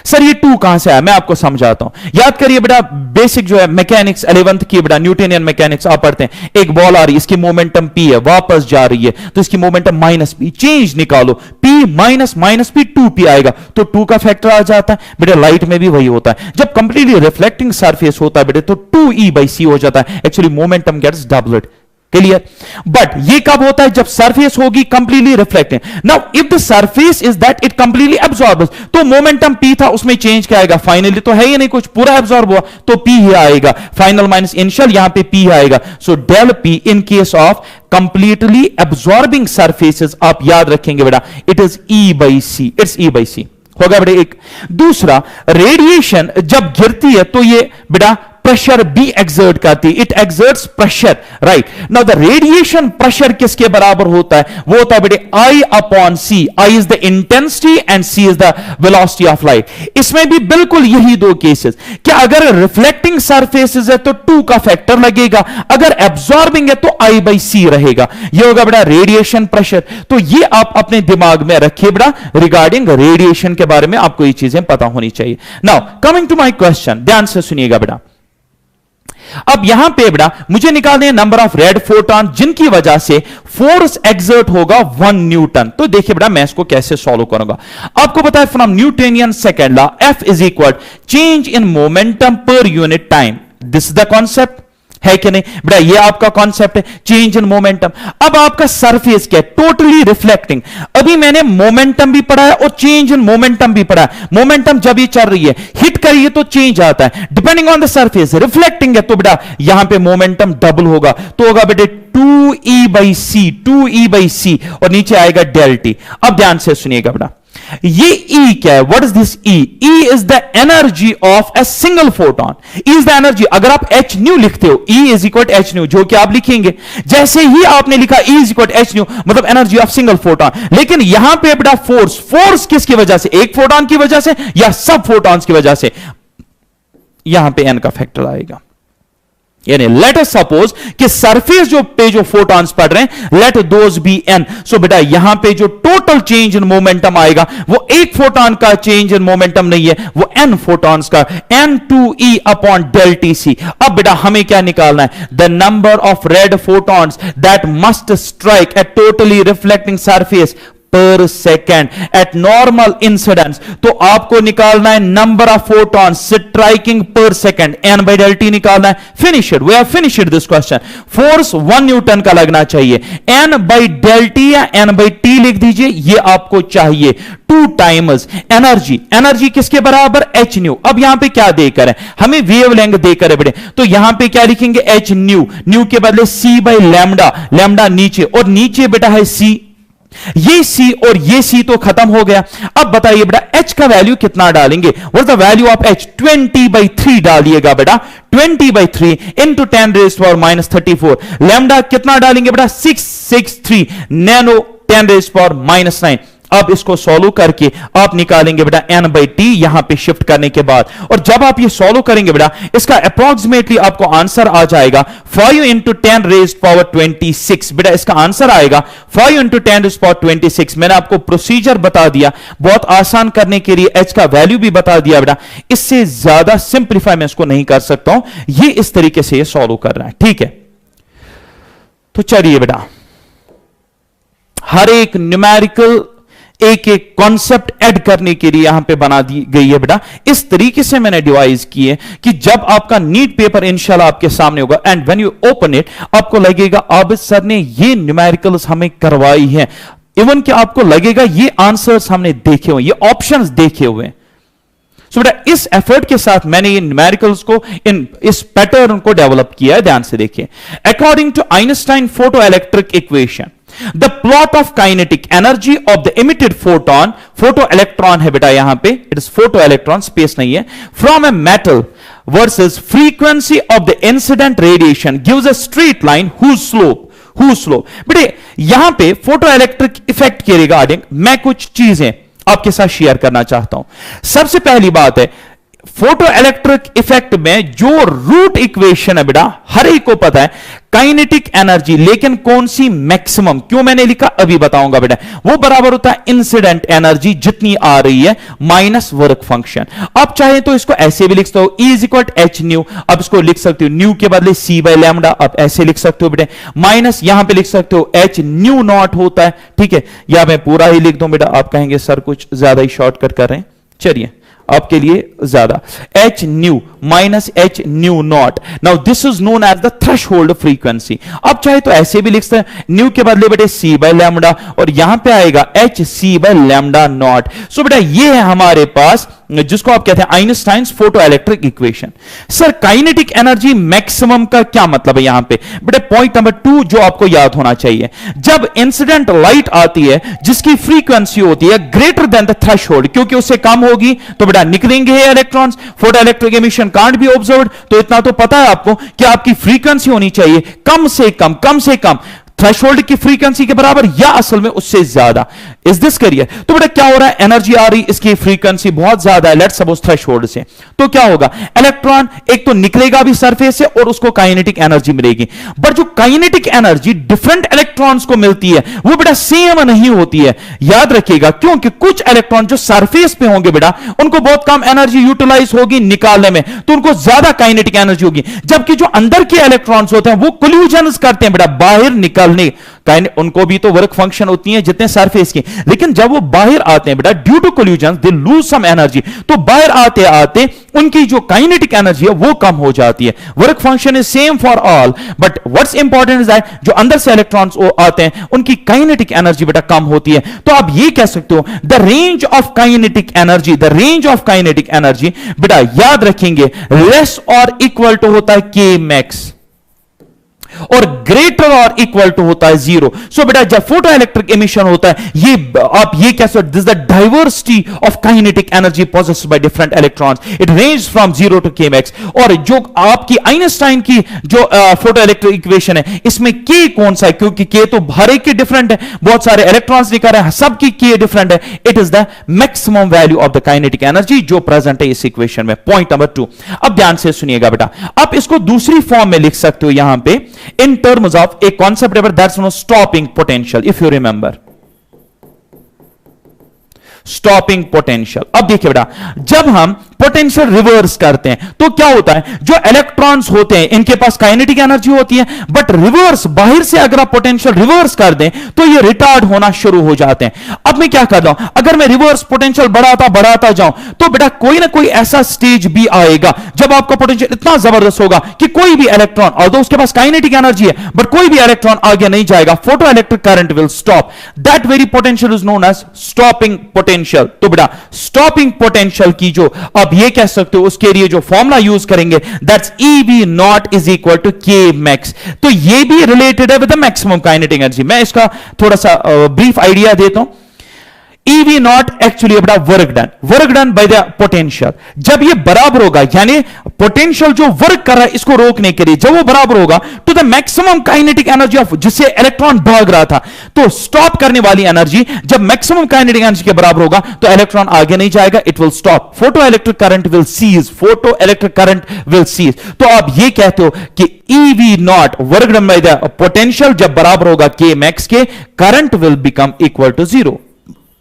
सर ये 2 कहां से आया, मैं आपको समझाता हूं। याद करिए बेटा बेसिक जो है मैकेनिक्स 11th की बेटा न्यूटनियन मैकेनिक्स आप पढ़ते हैं, एक बॉल आ रही है, इसकी मोमेंटम P है, वापस जा रही है, तो इसकी मोमेंटम -P, चेंज निकालो, P -P 2P आएगा, तो 2 का फैक्टर आ जाता है। बेटा लाइट में भी वही होता है, जब कंप्लीटली रिफ्लेक्टिंग सरफेस होता है बेटे तो 2E by C हो जाता है, actually momentum gets doubled. Clear, but ये कब होता है, जब सरफेस होगी completely reflecting. Now if the surface is that it completely absorbs, तो मोमेंटम P था उसमें चेंज क्या आएगा, फाइनली तो है ही नहीं कुछ, पूरा एब्जॉर्ब हुआ तो P ही आएगा, फाइनल माइनस इनिशियल, यहां पे P आएगा। So del P in case of completely absorbing surfaces आप याद रखेंगे बेटा it is E by C, it's E by C होगा बेटा एक। दूसरा, रेडिएशन जब गिरती है तो ये बेटा प्रेशर भी एक्सर्ट करती है, it exerts pressure, right. Now the radiation pressure किसके बराबर होता है, वो होता है बेटे I upon C, I is the intensity and C is the velocity of light. इसमें भी बिल्कुल यही दो केसेस, कि अगर रिफ्लेक्टिंग सरफेसेस है तो 2 का फैक्टर लगेगा, अगर एब्जॉर्बिंग है तो I by C रहेगा, ये होगा बेटा रेडिएशन प्रेशर। तो ये आप अपने दिमाग में रखिए बेटा, रिगार्डिंग रेडिएशन के बारे में आपको ये चीजें पता होनी चाहिए। Now coming to my question, ध्यान से सुनिएगा बेटा। अब यहां पे बेटा मुझे निकालने हैं नंबर ऑफ रेड फोटॉन जिनकी वजह से फोर्स एक्सर्ट होगा 1 न्यूटन। तो देखिए बेटा मैं इसको कैसे सॉल्व करूंगा, आपको पता है from Newtonian second law F is equal change in momentum पर unit time, this is the concept है कि नहीं बेटा, ये आपका कॉन्सेप्ट है चेंज इन मोमेंटम। अब आपका सरफेस क्या है, टोटली रिफ्लेक्टिंग। अभी मैंने मोमेंटम भी पढ़ा है और चेंज इन मोमेंटम भी पढ़ा है। मोमेंटम जब ये चल रही है हिट करिए तो चेंज आता है, depending on the surface. Reflecting है तो बेटा यहां पे मोमेंटम डबल होगा, तो होगा बेटे 2E by C, 2E by C और नीचे आएगा डेल T। अब ध्यान से सुनिएगा बेटा, ये E क्या है? What is this E? E is the energy of a single photon. E is the energy. अगर आप h न्यू लिखते हो, E is equal to h nu, जो कि आप लिखेंगे जैसे ही आपने लिखा E is equal to h nu, मतलब एनर्जी ऑफ सिंगल फोटोन. लेकिन यहां पे बेटा फोर्स किसकी वजह से? एक फोटोन की वजह से या सब फोटॉन्स की वजह से? यहां पे n का फैक्टर आएगा. यानी लेट अस सपोज कि सरफेस जो फोटॉन्स पड़ रहे हैं, लेट दोज बी n. सो बेटा यहां पे जो टोटल चेंज इन मोमेंटम आएगा वो एक फोटॉन का चेंज इन मोमेंटम नहीं है, वो n फोटॉन्स का, n2e अपॉन डेल टी. अब बेटा हमें क्या निकालना है? The number of red photons that must strike at totally reflecting surface per second at normal incidence. तो आपको निकालना है number of photon striking per second, n by del T निकालना है. Finished, we have finished this question. Force 1 newton का लगना चाहिए. n by del T या n बाई टी लिख दीजिए, ये आपको चाहिए. 2 टाइम्स एनर्जी किसके बराबर? h new. अब यहां पे क्या देकर है? हमें वेवलेंथ देकर है बेटे, तो यहां पे क्या लिखेंगे? h new. न्यू के बदले c बाई लैम्डा, लैम्डा नीचे, और नीचे बेटा है c. ये C और ये C तो खत्म हो गया. अब बताइए बेटा H का वैल्यू कितना डालेंगे? What is the value of H? 20/3 डालिएगा बेटा. 20/3 इंटू 10⁻34. लैम्डा कितना डालेंगे बेटा? 663 नैनो 10⁻9. अब इसको सॉल्व करके आप निकालेंगे बेटा n बाई टी यहां पे शिफ्ट करने के बाद. और जब आप ये सॉल्व करेंगे बेटा, इसका अप्रोक्सीमेटली आपको आंसर आ जाएगा 5 इंटू 10⁻26. बेटा इसका आंसर आएगा 5 इंटू 10⁻26. मैंने आपको प्रोसीजर बता दिया, बहुत आसान करने के लिए h का वैल्यू भी बता दिया बेटा. इससे ज्यादा सिंप्लीफाई मैं इसको नहीं कर सकता हूं. ये इस तरीके से ये सॉल्व कर रहा है. ठीक है, तो चलिए बेटा हर एक न्यूमेरिकल एक एक कॉन्सेप्ट ऐड करने के लिए यहां पे बना दी गई है बेटा. इस तरीके से मैंने डिवाइस की है कि जब आपका नीट पेपर इंशाल्लाह आपके सामने होगा, and when you open it आपको लगेगा आबिद सर ने ये न्यूमेरिकल्स हमें करवाई है. इवन कि आपको लगेगा ये आंसर्स हमने देखे हुए, ये ऑप्शंस देखे हुए. सो बेटा इस एफर्ट के साथ मैंने ये न्यूमेरिकल्स को इस पैटर्न को डेवलप किया है. ध्यान से देखिए. According to Einstein photo electric equation, the plot of kinetic energy of the emitted photon, photoelectron है बेटा यहां पे, it is photoelectron, space नहीं है, from a metal versus frequency of the incident radiation gives a straight line whose slope. बेटे यहां पे photo electric effect के रिगार्डिंग मैं कुछ चीजें आपके साथ शेयर करना चाहता हूं. सबसे पहली बात है, फोटो इलेक्ट्रिक इफेक्ट में जो रूट इक्वेशन है बेटा हर एक को पता है, काइनेटिक एनर्जी, लेकिन कौन सी मैक्सिमम, क्यों मैंने लिखा अभी बताऊंगा बेटा. वो बराबर होता है इंसिडेंट एनर्जी जितनी आ रही है माइनस वर्क फंक्शन. आप चाहे तो इसको ऐसे भी लिख सकते हो, E is equal to H nu. अब इसको लिख सकते हो न्यू के बदले C बाय लैम्डा, आप ऐसे लिख सकते हो बेटे. माइनस यहां पे लिख सकते हो H न्यू नॉट होता है. ठीक है, या मैं पूरा ही लिख दूं बेटा, आप कहेंगे सर कुछ ज्यादा ही शॉर्टकट कर रहे हैं. चलिए आपके लिए ज्यादा, H nu minus H nu naught. Now this is known as the threshold frequency. आप चाहे तो ऐसे भी लिख सकते हैं, न्यू के बदले बेटे C बाय लैम्डा, और यहां पे आएगा H C by lambda nought. So बेटा ये है हमारे पास जिसको आप कहते हैं Einstein's photo electric equation. Sir kinetic energy maximum का क्या मतलब है यहां पे? बेटे पॉइंट नंबर 2 जो आपको याद होना चाहिए, जब इंसिडेंट लाइट आती है जिसकी फ्रीक्वेंसी होती है ग्रेटर देन द थ्रेशोल्ड, क्योंकि उससे कम होगी तो बेटा निकलेंगे electrons. Photo electric emission can't be observed, तो इतना तो पता है आपको कि आपकी फ्रीक्वेंसी होनी चाहिए कम से कम थ्रेशोल्ड की फ्रीक्वेंसी के बराबर या असल में उससे ज्यादा. Is this career? तो बेटा क्या हो रहा है, एनर्जी आ रही, इसकी फ्रीक्वेंसी बहुत ज्यादा है, लेट्स सपोज थ्रेशोल्ड से, तो क्या होगा, इलेक्ट्रॉन एक तो निकलेगा भी सरफेस से और उसको काइनेटिक एनर्जी मिलेगी. बट जो काइनेटिक एनर्जी डिफरेंट इलेक्ट्रॉन्स को मिलती है वो बेटा सेम नहीं होती है. याद रखिएगा, क्योंकि कुछ इलेक्ट्रॉन जो सरफेस पे होंगे बेटा उनको बहुत कम एनर्जी यूटिलाइज होगी निकालने में, तो उनको ज्यादा काइनेटिक एनर्जी होगी. जबकि जो अंदर के इलेक्ट्रॉन्स होते हैं वो कोल्यूजन करते हैं बेटा बाहर निकल, उनको भी तो वर्क फंक्शन होती है जितने सरफेस की, लेकिन जब वो बाहर आते हैं बेटा due to collision they lose some energy, तो बाहर आते आते उनकी जो काइनेटिक एनर्जी है वो कम हो जाती है. Work function is same for all, but what's important is that जो अंदर से इलेक्ट्रॉन्स आते हैं उनकी काइनेटिक एनर्जी बेटा कम होती है. तो आप ये कह सकते हो the range of kinetic energy, the range of kinetic energy बेटा याद रखेंगे लेस और इक्वल टू होता है K मैक्स. और ग्रेटर और इक्वल टू होता है 0। सो बेटा जब फोटो इलेक्ट्रिक एमिशन होता है, ये आप ये कह सकते, this the diversity of kinetic energy possessed by different electrons, it range from 0 to k max। और जो आपकी आइंस्टाइन की जो फोटो इलेक्ट्रिक इक्वेशन है, इसमें k कौन सा है, क्योंकि k तो हर एक की डिफरेंट है, बहुत सारे इलेक्ट्रॉन्स निकल रहे हैं, सबकी k डिफरेंट है। It is the maximum value of the kinetic energy जो प्रेजेंट है इस इक्वेशन में। पॉइंट नंबर 2, अब ध्यान से सुनिएगा बेटा, आप इसको दूसरी फॉर्म में लिख सकते हो यहां पे, in terms of a concept that's known as stopping potential, if you remember, stopping potential. अब देखिए बेटा, जब हम पोटेंशियल रिवर्स करते हैं तो क्या होता है, जो इलेक्ट्रॉन्स होते हैं इनके पास काइनेटिक एनर्जी होती है, बट रिवर्स बाहर से अगर आप पोटेंशियल रिवर्स कर दें तो ये रिटार्ड होना शुरू हो जाते हैं। अब मैं क्या कर रहा हूं, अगर मैं रिवर्स पोटेंशियल बढ़ाता जाऊं तो बेटा कोई ना कोई ऐसा स्टेज भी आएगा जब आपका पोटेंशियल इतना जबरदस्त होगा कि कोई भी इलेक्ट्रॉन, और उसके पास काइनेटिक एनर्जी है बट कोई भी इलेक्ट्रॉन आगे नहीं जाएगा, photo electric current will stop. That very potential is known as stopping potential. तो बेटा स्टॉपिंग पोटेंशियल की जो आप ये कह सकते हो, उसके लिए जो फॉर्मूला यूज करेंगे, that's EV naught is equal to K max. तो ये भी रिलेटेड है with the maximum kinetic energy. मैं इसका थोड़ा सा ब्रीफ आइडिया देता हूं। EV नॉट एक्चुअली अपना work done by the potential. जब ये बराबर होगा, यानी पोटेंशियल जो वर्क कर रहा है इसको रोकने के लिए, जब वो बराबर होगा to the maximum kinetic energy of जिससे इलेक्ट्रॉन भाग रहा था, तो स्टॉप करने वाली एनर्जी जब मैक्सिमम काइनेटिक एनर्जी के बराबर होगा तो इलेक्ट्रॉन आगे नहीं जाएगा, it will stop, photo electric current will cease. तो आप ये कहते हो कि EV naught work done by the potential जब बराबर होगा K मैक्स के, current will become equal to 0।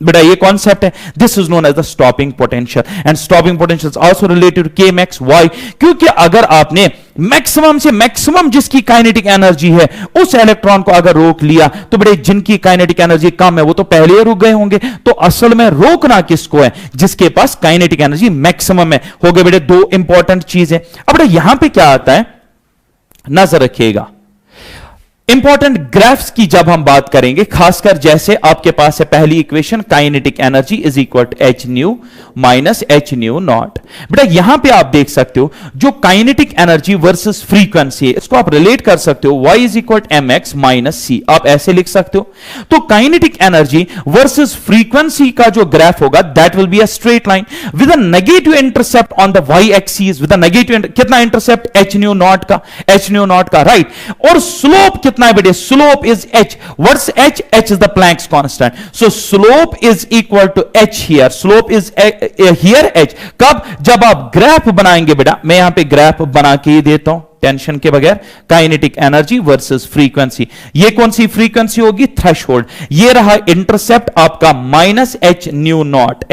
बेटा ये कॉन्सेप्ट है, this is known as the stopping potential, and stopping potential also related to K max. Why? क्योंकि अगर आपने मैक्सिमम से मैक्सिमम जिसकी काइनेटिक एनर्जी है उस इलेक्ट्रॉन को अगर रोक लिया, तो बेटे जिनकी काइनेटिक एनर्जी कम है वो तो पहले ही रुक गए होंगे। तो असल में रोकना किसको है, जिसके पास काइनेटिक एनर्जी मैक्सिमम है। हो गए बेटे दो इंपॉर्टेंट चीजें। अब बेटा यहां पे क्या आता है, नजर रखिएगा, इंपॉर्टेंट ग्राफ्स की जब हम बात करेंगे, खासकर जैसे आपके पास है पहली equation, kinetic energy is equal to H nu minus h nu naught. बेटा यहां पे आप देख सकते हो जो काइनेटिक एनर्जी वर्सेस फ्रीक्वेंसी है, इसको आप रिलेट कर सकते हो, y is equal to m x minus c, आप ऐसे लिख सकते हो। तो काइनेटिक एनर्जी वर्सेस फ्रीक्वेंसी का जो ग्राफ होगा that will be a straight line with a negative intercept on the y axis, with a negative कितना इंटरसेप्ट, एच न्यू नॉट का, राइट। और स्लोप कितना है बेटे, slope is h। What's h? h is the Planck's constant. So slope is equal to h here, slope is here h। कब? जब आप graph बनाएंगे बेटा, मैं यहां पे ग्राफ बना के ही देता हूं टेंशन के बगैर, काइनेटिक एनर्जी वर्सेस फ्रीक्वेंसी। ये कौन सी फ्रीक्वेंसी होगी, थ्रेशोल्ड। ये रहा इंटरसेप्ट आपका minus h nu naught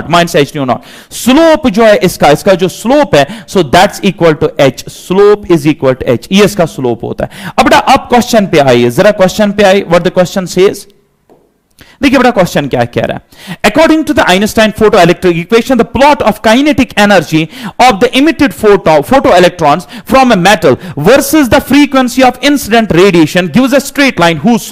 minus h nu naught. Slope जो है इसका जो स्लोप है, so that's equal to h, slope is equal to h, ये इसका स्लोप होता है। अब बेटा आप क्वेश्चन पे आइए, जरा क्वेश्चन पे आइए, व्हाट द क्वेश्चन सेज। देखिए बेटा क्वेश्चन क्या कह रहा है, according to the Einstein photo electric equation the plot of kinetic energy of the emitted photo electrons from a metal versus the frequency of incident radiation gives a straight line whose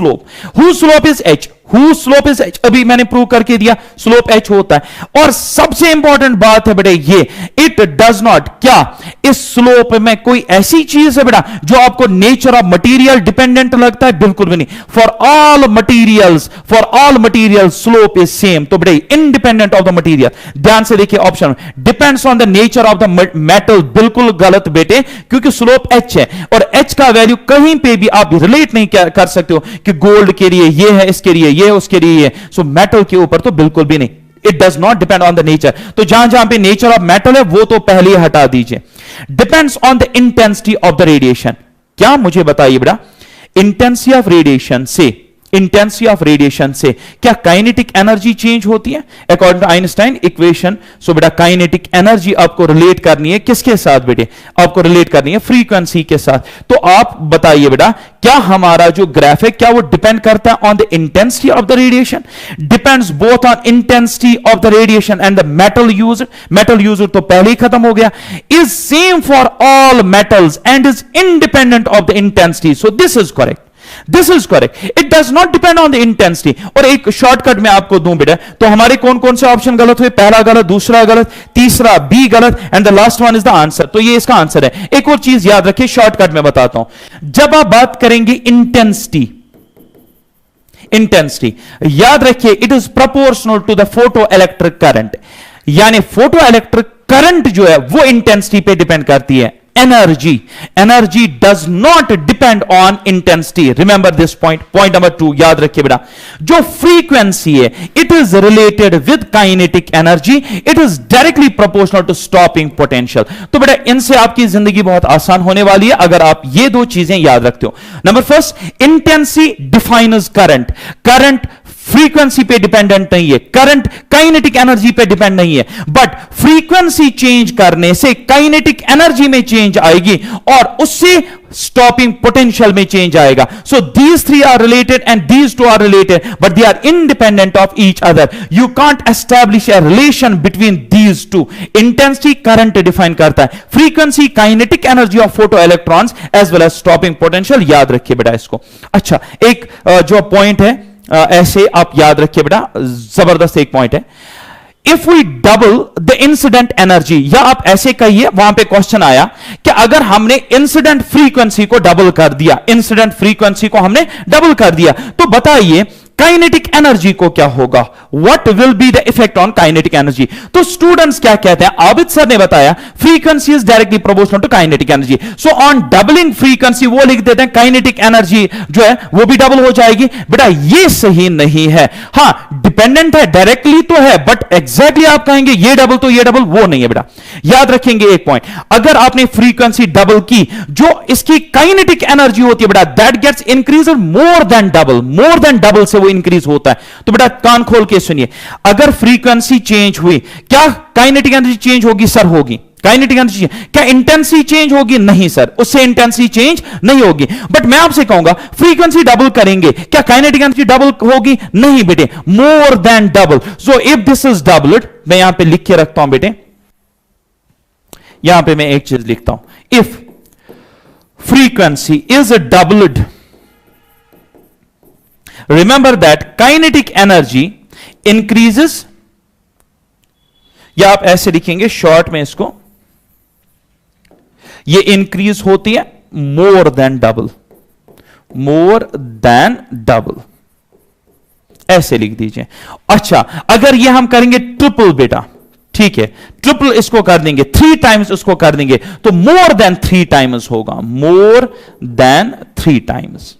slope is h, whose slope is h। अभी मैंने prove करके दिया slope h होता है। और सबसे important बात है बेटा ये, इट डज नॉट, क्या इस स्लोप में कोई ऐसी चीज है बेटा जो आपको नेचर ऑफ मटेरियल डिपेंडेंट लगता है, बिल्कुल भी नहीं। For all material slope is same. तो बेटा इंडिपेंडेंट ऑफ द मटीरियल, ध्यान से देखिए option, depends on the nature of the metal, बिल्कुल गलत बेटे, क्योंकि स्लोप h है और h का वैल्यू कहीं पे भी आप रिलेट नहीं कर सकते हो कि गोल्ड के लिए ये है, इसके लिए ये, उसके लिए ये। सो मेटल के ऊपर तो बिल्कुल भी नहीं, it does not depend on the nature. तो जहां जहां पे नेचर ऑफ मेटल है वो तो पहले ही हटा दीजिए। Depends on the intensity of the radiation, क्या मुझे बताइए बेटा, इंटेंसिटी ऑफ रेडिएशन से क्या काइनेटिक एनर्जी चेंज होती है अकॉर्डिंग टू आइंस्टाइन इक्वेशन। सो बेटा काइनेटिक एनर्जी आपको रिलेट करनी है किसके साथ बेटे, आपको रिलेट करनी है फ्रीक्वेंसी के साथ। तो आप बताइए बेटा, क्या हमारा जो ग्राफ है क्या वो डिपेंड करता है on the intensity of the radiation? Depends both on intensity of the radiation and the metal user तो पहले ही खत्म हो गया। Is same for all metals and is independent of the intensity. So this is correct. This is correct, it does not depend on the intensity. और एक shortcut में आपको दूं बेटा, तो हमारे कौन कौन से ऑप्शन गलत हुए? पहला गलत, दूसरा गलत, तीसरा बी गलत, and the last one is the answer. तो ये इसका आंसर है। एक और चीज याद रखिए, शॉर्टकट में बताता हूं। जब आप बात करेंगे इंटेंसिटी, याद रखिए it is proportional to the photo electric current, यानी फोटो इलेक्ट्रिक करंट जो है वो इंटेंसिटी पे डिपेंड करती है। Energy does not depend on intensity. Remember this point, point number 2 याद रखिए बेटा। जो फ्रीक्वेंसी है it is related with kinetic energy, it is directly proportional to stopping potential. तो बेटा इनसे आपकी जिंदगी बहुत आसान होने वाली है अगर आप ये दो चीजें याद रखते हो। Number first, intensity defines current. Current frequency पे डिपेंडेंट नहीं है, करंट काइनेटिक एनर्जी पे डिपेंड नहीं है, बट फ्रीक्वेंसी चेंज करने से काइनेटिक एनर्जी में चेंज आएगी और उससे स्टॉपिंग पोटेंशियल में चेंज आएगा। So these three are related and these two are related, but they are independent of each other. You can't establish a relation between these two. Intensity current define करता है, frequency kinetic energy of photo electrons as well as stopping potential. याद रखिए बेटा इसको। अच्छा, एक जो point है ऐसे आप याद रखिए बेटा, जबरदस्त एक पॉइंट है। If we double the incident energy, या आप ऐसे कहिए, वहां पे क्वेश्चन आया कि अगर हमने इंसिडेंट फ्रीक्वेंसी को डबल कर दिया, इंसिडेंट फ्रीक्वेंसी को हमने डबल कर दिया, तो बताइए काइनेटिक एनर्जी को क्या होगा? What will be the effect on kinetic energy? तो स्टूडेंट्स क्या कहते हैं, आबिद सर ने बताया frequency is directly proportional to kinetic energy. So on doubling frequency वो लिख देते हैं काइनेटिक एनर्जी जो है वो भी डबल हो जाएगी। बेटा ये सही नहीं है। हां डिपेंडेंट है, डायरेक्टली तो है, बट एग्जैक्टली आप कहेंगे ये डबल तो ये डबल, वो नहीं है बेटा। याद रखेंगे एक पॉइंट, अगर आपने फ्रीक्वेंसी डबल की, जो इसकी काइनेटिक एनर्जी होती है बेटा that gets increase more than double से वो इंक्रीज होता है। तो बेटा कान खोल के सुनिए, अगर फ्रीक्वेंसी चेंज हुई, क्या काइनेटिक एनर्जी चेंज होगी? सर होगी। काइनेटिक एनर्जी, क्या इंटेंसिटी चेंज होगी? नहीं सर, उससे इंटेंसिटी चेंज नहीं होगी। बट मैं आपसे कहूंगा फ्रीक्वेंसी डबल करेंगे, क्या काइनेटिक एनर्जी डबल होगी? नहीं बेटे, मोर than double. So if this is doubled, मैं यहां पे लिख के रखता हूं बेटे, यहां पे मैं एक चीज लिखता हूं, if frequency is doubled, remember that kinetic energy increases, या आप ऐसे लिखेंगे शॉर्ट में इसको, ये इंक्रीज होती है मोर देन डबल, ऐसे लिख दीजिए। अच्छा, अगर ये हम करेंगे ट्रिपल बेटा, ठीक है, ट्रिपल इसको कर देंगे, 3 टाइम्स उसको कर देंगे, तो मोर देन 3 टाइम्स होगा, मोर देन 3 टाइम्स।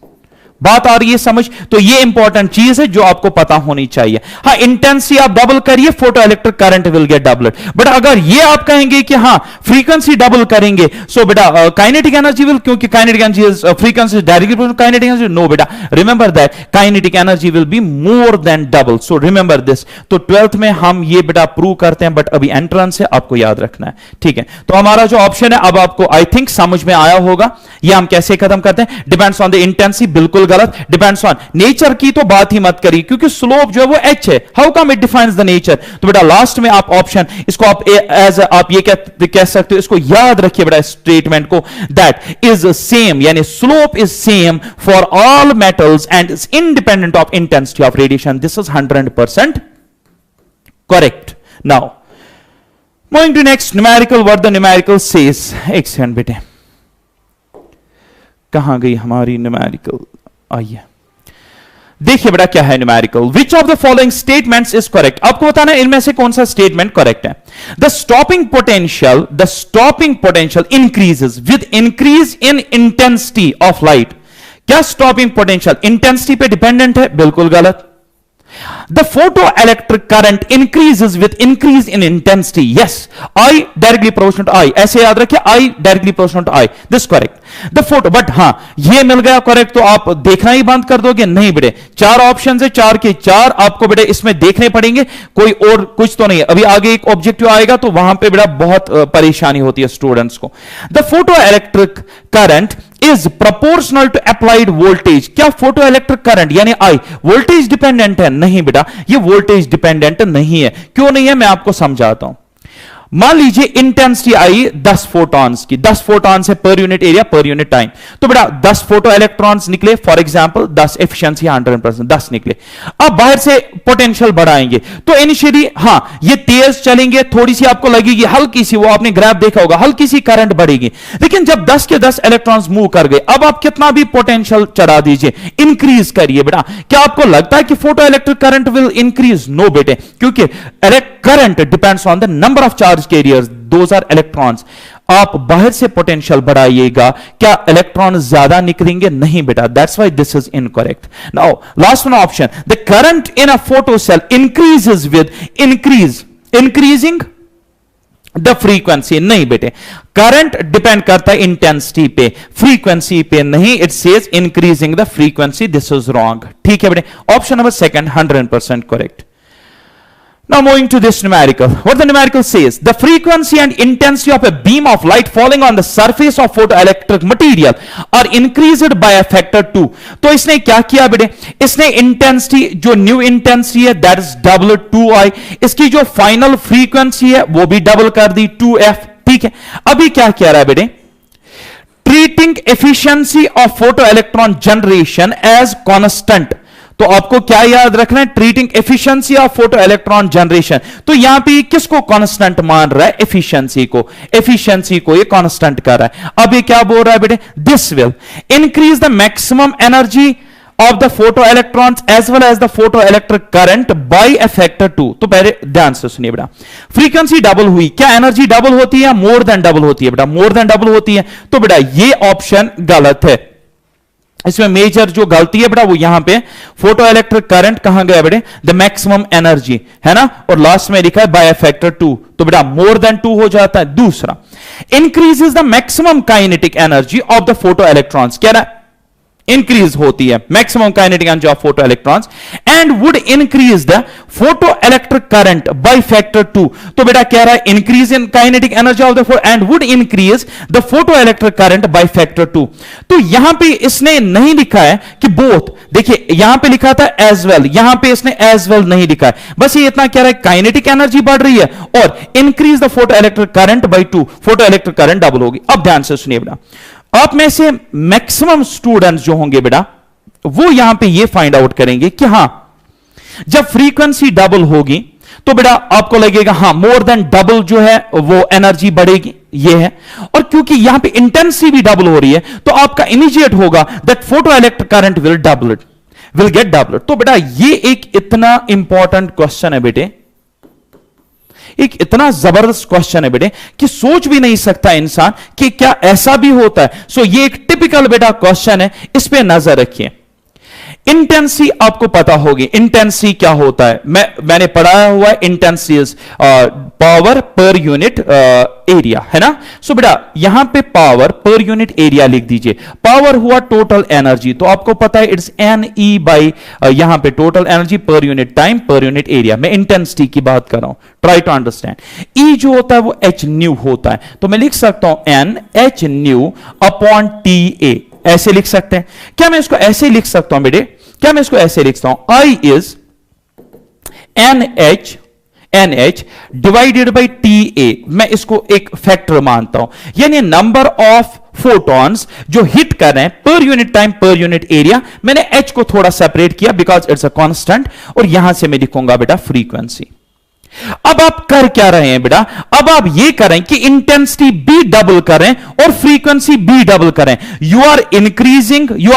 बात आ रही है समझ? तो ये इंपॉर्टेंट चीज है जो आपको पता होनी चाहिए। हाँ, इंटेंसिटी आप डबल करिए, photo electric current will get doubled. But अगर ये आप कहेंगे कि हाँ फ्रीक्वेंसी डबल करेंगे, सो बेटा काइनेटिक एनर्जी विल, क्योंकि kinetic energy is frequency directly kinetic energy, no बेटा, remember that kinetic energy will be more than double. So remember this. तो 12th में हम ये बेटा प्रूव करते हैं, बट अभी एंट्रेंस है, आपको याद रखना है, ठीक है। तो हमारा जो ऑप्शन है, अब आपको आई थिंक समझ में आया होगा। ये हम कैसे खत्म करते हैं? डिपेंड्स ऑन द इंटेंसिटी, बिल्कुल गलत। डिपेंड्स ऑन नेचर की तो बात ही मत करिए, क्योंकि स्लोप जो है वो h है। How come it defines the nature? तो बेटा लास्ट में आप ऑप्शन, इसको आप एज आप ये कह सकते हो, इसको याद रखिए बेटा स्टेटमेंट को, दैट इज सेम, यानी slope is same for all metals and is independent of intensity of radiation. This is 100% correct. Now moving to next numerical, what the numerical says. एक सेकंड बेटे, कहां गई हमारी न्यूमेरिकल? आइए देखिए बेटा क्या है numerical. Which of the following statements is correct? आपको बताना है इनमें से कौन सा स्टेटमेंट करेक्ट है। The stopping potential increases with increase in intensity of light. क्या स्टॉपिंग पोटेंशियल इंटेंसिटी पे डिपेंडेंट है? बिल्कुल गलत। The photoelectric current increases with increase in intensity. Yes, I directly proportional to I. ऐसे याद रखिए, I directly proportional to I. This correct. The photo, but हाँ ये मिल गया करेक्ट, तो आप देखना ही बंद कर दोगे? नहीं बेटे, 4 ऑप्शन है, 4 के 4 आपको बेटे इसमें देखने पड़ेंगे, कोई और कुछ तो नहीं है। अभी आगे एक ऑब्जेक्टिव आएगा तो वहां पे बेटा बहुत परेशानी होती है स्टूडेंट्स को। The photoelectric current is proportional to applied voltage. क्या फोटो इलेक्ट्रिक करंट यानी आई वोल्टेज डिपेंडेंट है? नहीं बेटा, ये वोल्टेज डिपेंडेंट नहीं है। क्यों नहीं है, मैं आपको समझाता हूं। मान लीजिए इंटेंसिटी आई 10 फोटॉन्स की, 10 फोटॉन्स है per unit area per unit time. तो बेटा 10 फोटो इलेक्ट्रॉन्स निकले, फॉर एग्जांपल 10, एफिशिएंसी 100%, 10 निकले। अब बाहर से पोटेंशियल बढ़ाएंगे तो इनिशियली हां ये तेज चलेंगे, थोड़ी सी आपको लगेगी हल्की सी, वो आपने ग्राफ देखा होगा, हल्की सी करंट बढ़ेगी। लेकिन जब 10 के 10 इलेक्ट्रॉन्स मूव कर गए, अब आप कितना भी पोटेंशियल चढ़ा दीजिए, इंक्रीज करिए बेटा, क्या आपको लगता है कि photo electric current will increase? No बेटे, क्योंकि current depends on the number of charge carriers, those are electrons. आप बाहर से पोटेंशियल बढ़ाइएगा, क्या इलेक्ट्रॉन ज्यादा निकलेंगे? नहीं बेटा, that's why this is incorrect. Now last one option, the current in a photo cell increases with increasing the frequency. नहीं बेटे, करंट डिपेंड करता है इंटेंसिटी पे, फ्रीक्वेंसी पे नहीं। It says increasing the frequency, this is wrong. ठीक है बेटे, option number second 100% correct. Now moving to this numerical. What the numerical says, the frequency and intensity of a beam of light falling on the surface of photoelectric material are increased by a factor 2. तो इसने क्या किया बेटे, इसने intensity, जो new intensity है that is double 2i, इसकी जो फाइनल फ्रीक्वेंसी है वो भी डबल कर दी 2f। ठीक है, अभी क्या कह रहा है बेटे, treating efficiency of photo electron generation as constant. तो आपको क्या याद रखना है, treating efficiency of photo electron generation. तो यहां पे किसको कांस्टेंट मान रहा है? एफिशिएंसी को ये कांस्टेंट कर रहा है। अब ये क्या बोल रहा है बेटे, this will increase the maximum energy of the photo electrons as well as the photo electric current by a factor 2। तो पहले ध्यान से सुनिए बेटा, फ्रीक्वेंसी डबल हुई, क्या एनर्जी डबल होती है? मोर देन डबल होती है बेटा, मोर देन डबल होती है। तो बेटा ये ऑप्शन गलत है। इसमें मेजर जो गलती है बेटा वो यहां पे फोटो इलेक्ट्रिक करंट कहां गया बेटे, द मैक्सिमम एनर्जी है ना, और लास्ट में लिखा है बाय फैक्टर 2, तो बेटा मोर देन 2 हो जाता है। दूसरा, increases the maximum kinetic energy of the photo electrons, कह रहा है इंक्रीज होती है maximum kinetic energy of photo electrons and would increase the photo electric current by factor 2। तो बेटा कह रहा है increase in kinetic energy of the photo and would increase the photo electric current by factor 2। तो यहां पे इसने नहीं लिखा है कि बोथ, देखिए यहां पे लिखा था एज वेल, यहां पे इसने एज वेल नहीं लिखा है, बस ये इतना कह रहा है काइनेटिक एनर्जी बढ़ रही है और increase the photo electric current bye 2, photo electric current double होगी। अब ध्यान से सुनिए बेटा, आप में से मैक्सिमम स्टूडेंट्स जो होंगे बेटा वो यहां पे ये फाइंड आउट करेंगे कि हां जब फ्रीक्वेंसी डबल होगी तो बेटा आपको लगेगा हां मोर देन डबल जो है वो एनर्जी बढ़ेगी, ये है। और क्योंकि यहां पे इंटेंसिटी भी डबल हो रही है तो आपका इमीडिएट होगा that photo electric current will get double. तो बेटा ये एक इतना इंपॉर्टेंट क्वेश्चन है बेटे, एक इतना जबरदस्त क्वेश्चन है बेटे कि सोच भी नहीं सकता इंसान कि क्या ऐसा भी होता है। सो ये एक टिपिकल बेटा क्वेश्चन है, इस पे नजर रखिए। इंटेंसिटी आपको पता होगी, इंटेंसिटी क्या होता है, मैंने पढ़ाया हुआ है, इंटेंसिटी पावर पर यूनिट एरिया है ना। सो बेटा यहां पे पावर पर यूनिट एरिया लिख दीजिए, पावर हुआ टोटल एनर्जी, तो आपको पता है इट्स एन ई बाई यहां पे total energy per unit time per unit area. मैं इंटेंसिटी की बात कर रहा हूं, ट्राई टू अंडरस्टैंड। ई जो होता है वो एच न्यू होता है, तो मैं लिख सकता हूं n H nu upon t a, ऐसे लिख सकते हैं। क्या मैं इसको ऐसे लिख सकता हूं बेटे, क्या मैं इसको ऐसे लिखता हूं, I is n h divided by t a, मैं इसको एक फैक्टर मानता हूं, यानी नंबर ऑफ फोटॉन्स जो हिट कर रहे हैं per unit time per unit area. मैंने एच को थोड़ा सेपरेट किया बिकॉज इट्स अ कांस्टेंट, और यहां से मैं लिखूंगा बेटा फ्रीक्वेंसी। अब आप कर क्या रहे हैं बेटा, अब आप ये करें कि इंटेंसिटी भी डबल करें और फ्रीक्वेंसी भी डबल करें। You are increasing, you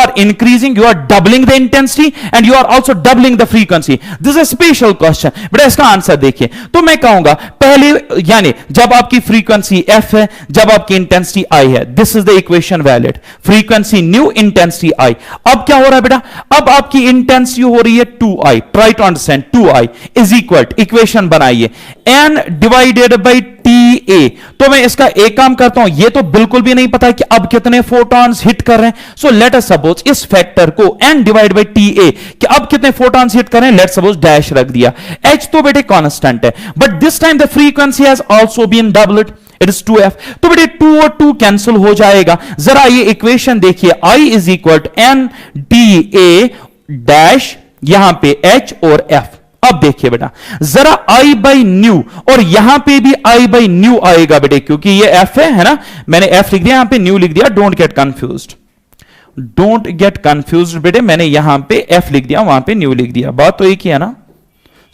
are doubling the intensity and you are also doubling the frequency. This is special question बेटा, इसका आंसर देखिए। तो मैं कहूंगा पहले, यानी जब आपकी फ्रीक्वेंसी एफ है, जब आपकी इंटेंसिटी आई है, this is the equation valid, frequency new intensity I. अब क्या हो रहा है बेटा, अब आपकी इंटेंसिटी हो रही है 2i, try to understand, 2i is equal equation बनाइए n divided by t a. तो मैं इसका एक काम करता हूं, ये तो बिल्कुल भी नहीं पता कि अब कितने फोटॉन्स हिट कर रहे हैं। सो लेट अस सपोज इस फैक्टर को n डिवाइड बाई टी ए कि अब कितने फोटॉन्स हिट कर रहे हैं, लेट सपोज डैश रख दिया। h तो बेटे कांस्टेंट है, but this time the frequency has also been doubled, it is 2f। तो बेटे 2 और 2 कैंसिल हो जाएगा। जरा ये इक्वेशन देखिए, I is equal to n d a dash, यहां पे h और f। अब देखिए बेटा जरा I बाई न्यू, और यहां पे भी I बाई न्यू आएगा बेटे, क्योंकि ये F है ना, मैंने F लिख दिया, यहां पे न्यू लिख दिया, don't get confused, don't get confused बेटे, मैंने यहां पे F लिख दिया, वहां पे न्यू लिख दिया, बात तो एक ही है ना।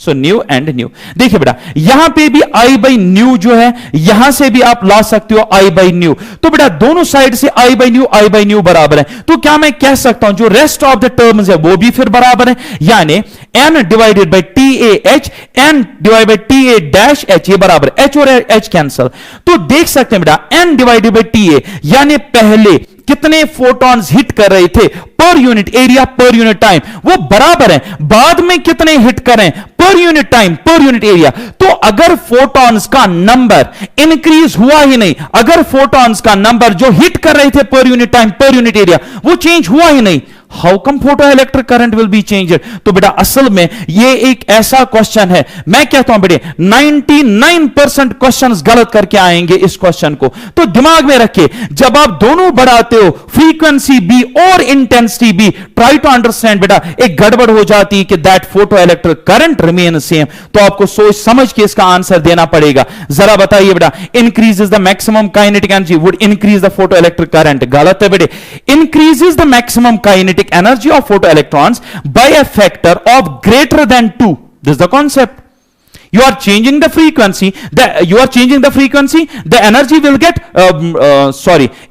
सो न्यू एंड न्यू, देखिए बेटा यहां पे भी I बाई न्यू जो है, यहां से भी आप ला सकते हो I बाई न्यू, तो बेटा दोनों साइड से I बाई न्यू बराबर है, तो क्या मैं कह सकता हूं जो रेस्ट ऑफ द टर्म्स है वो भी फिर बराबर है, यानी n divided by t A H, n divide by t A dash H, ये बराबर h और h कैंसल, तो देख सकते हैं बेटा n डिवाइडेड बाई टी ए, यानी पहले कितने फोटॉन्स हिट कर रहे थे पर unit area per unit time, वो बराबर है बाद में कितने हिट करें पर unit time per unit area. तो अगर फोटॉन्स का नंबर इंक्रीज हुआ ही नहीं, अगर फोटॉन्स का नंबर जो हिट कर रहे थे पर unit time per unit area वो चेंज हुआ ही नहीं, how come photo electric current will be changed. तो बेटा असल में ये एक ऐसा क्वेश्चन है, मैं कहता हूं बेटे 99% क्वेश्चंस गलत करके आएंगे इस क्वेश्चन को, तो दिमाग में रखिए जब आप दोनों बढ़ाते हो फ्रीक्वेंसी बी और इंटेंसिटी बी, ट्राई टू अंडरस्टैंड बेटा एक गड़बड़ हो जाती है कि that photo electric current remain same, तो आपको सोच समझ के इसका आंसर देना पड़ेगा। जरा बताइए बेटा increases the maximum kinetic energy would increase the photo electric current, गलत है बेटे, increases the maximum kinetic energy of photoelectrons by a factor of greater than 2. This is the concept. You are changing the frequency, the energy will get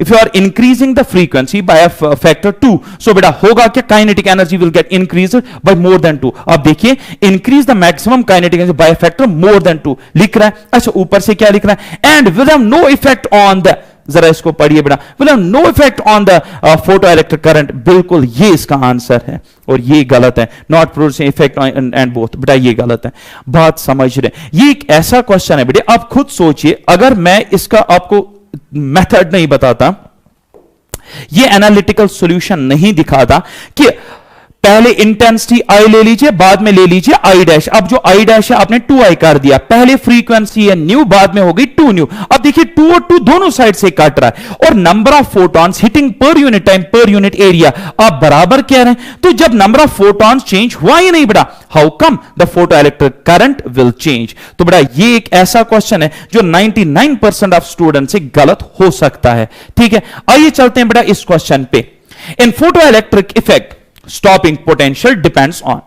if you are increasing the frequency by a factor 2, so beta hoga क्या kinetic energy will get increased by more than 2। अब देखिए increase the maximum kinetic energy by a factor more than 2 लिख रहा है, अच्छा ऊपर से क्या लिख रहा है, and will have no effect on the, जरा इसको पढ़िए बेटा, will have no effect on the photo electric current, बिल्कुल ये इसका आंसर है और ये गलत है, not producing effect and both, बेटा ये गलत है, बात समझ रहे। ये एक ऐसा क्वेश्चन है बेटे, आप खुद सोचिए अगर मैं इसका आपको मेथड नहीं बताता, ये एनालिटिकल सॉल्यूशन नहीं दिखाता कि पहले इंटेंसिटी आई ले लीजिए बाद में ले लीजिए आई डैश, अब जो आई डैश है आपने 2i कर दिया, पहले फ्रीक्वेंसी है न्यू बाद में हो गई 2 न्यू, अब देखिए 2 और 2 दोनों साइड से कट रहा है और number of photons hitting per unit time per unit area आप बराबर कह रहे हैं, तो जब नंबर ऑफ फोटॉन्स चेंज हुआ ही नहीं बेटा, how come the photo electric current will change. तो बेटा ये एक ऐसा क्वेश्चन है जो 99% ऑफ स्टूडेंट से गलत हो सकता है, ठीक है। आइए चलते हैं बेटा इस क्वेश्चन पे, in photo electric effect stopping potential depends on,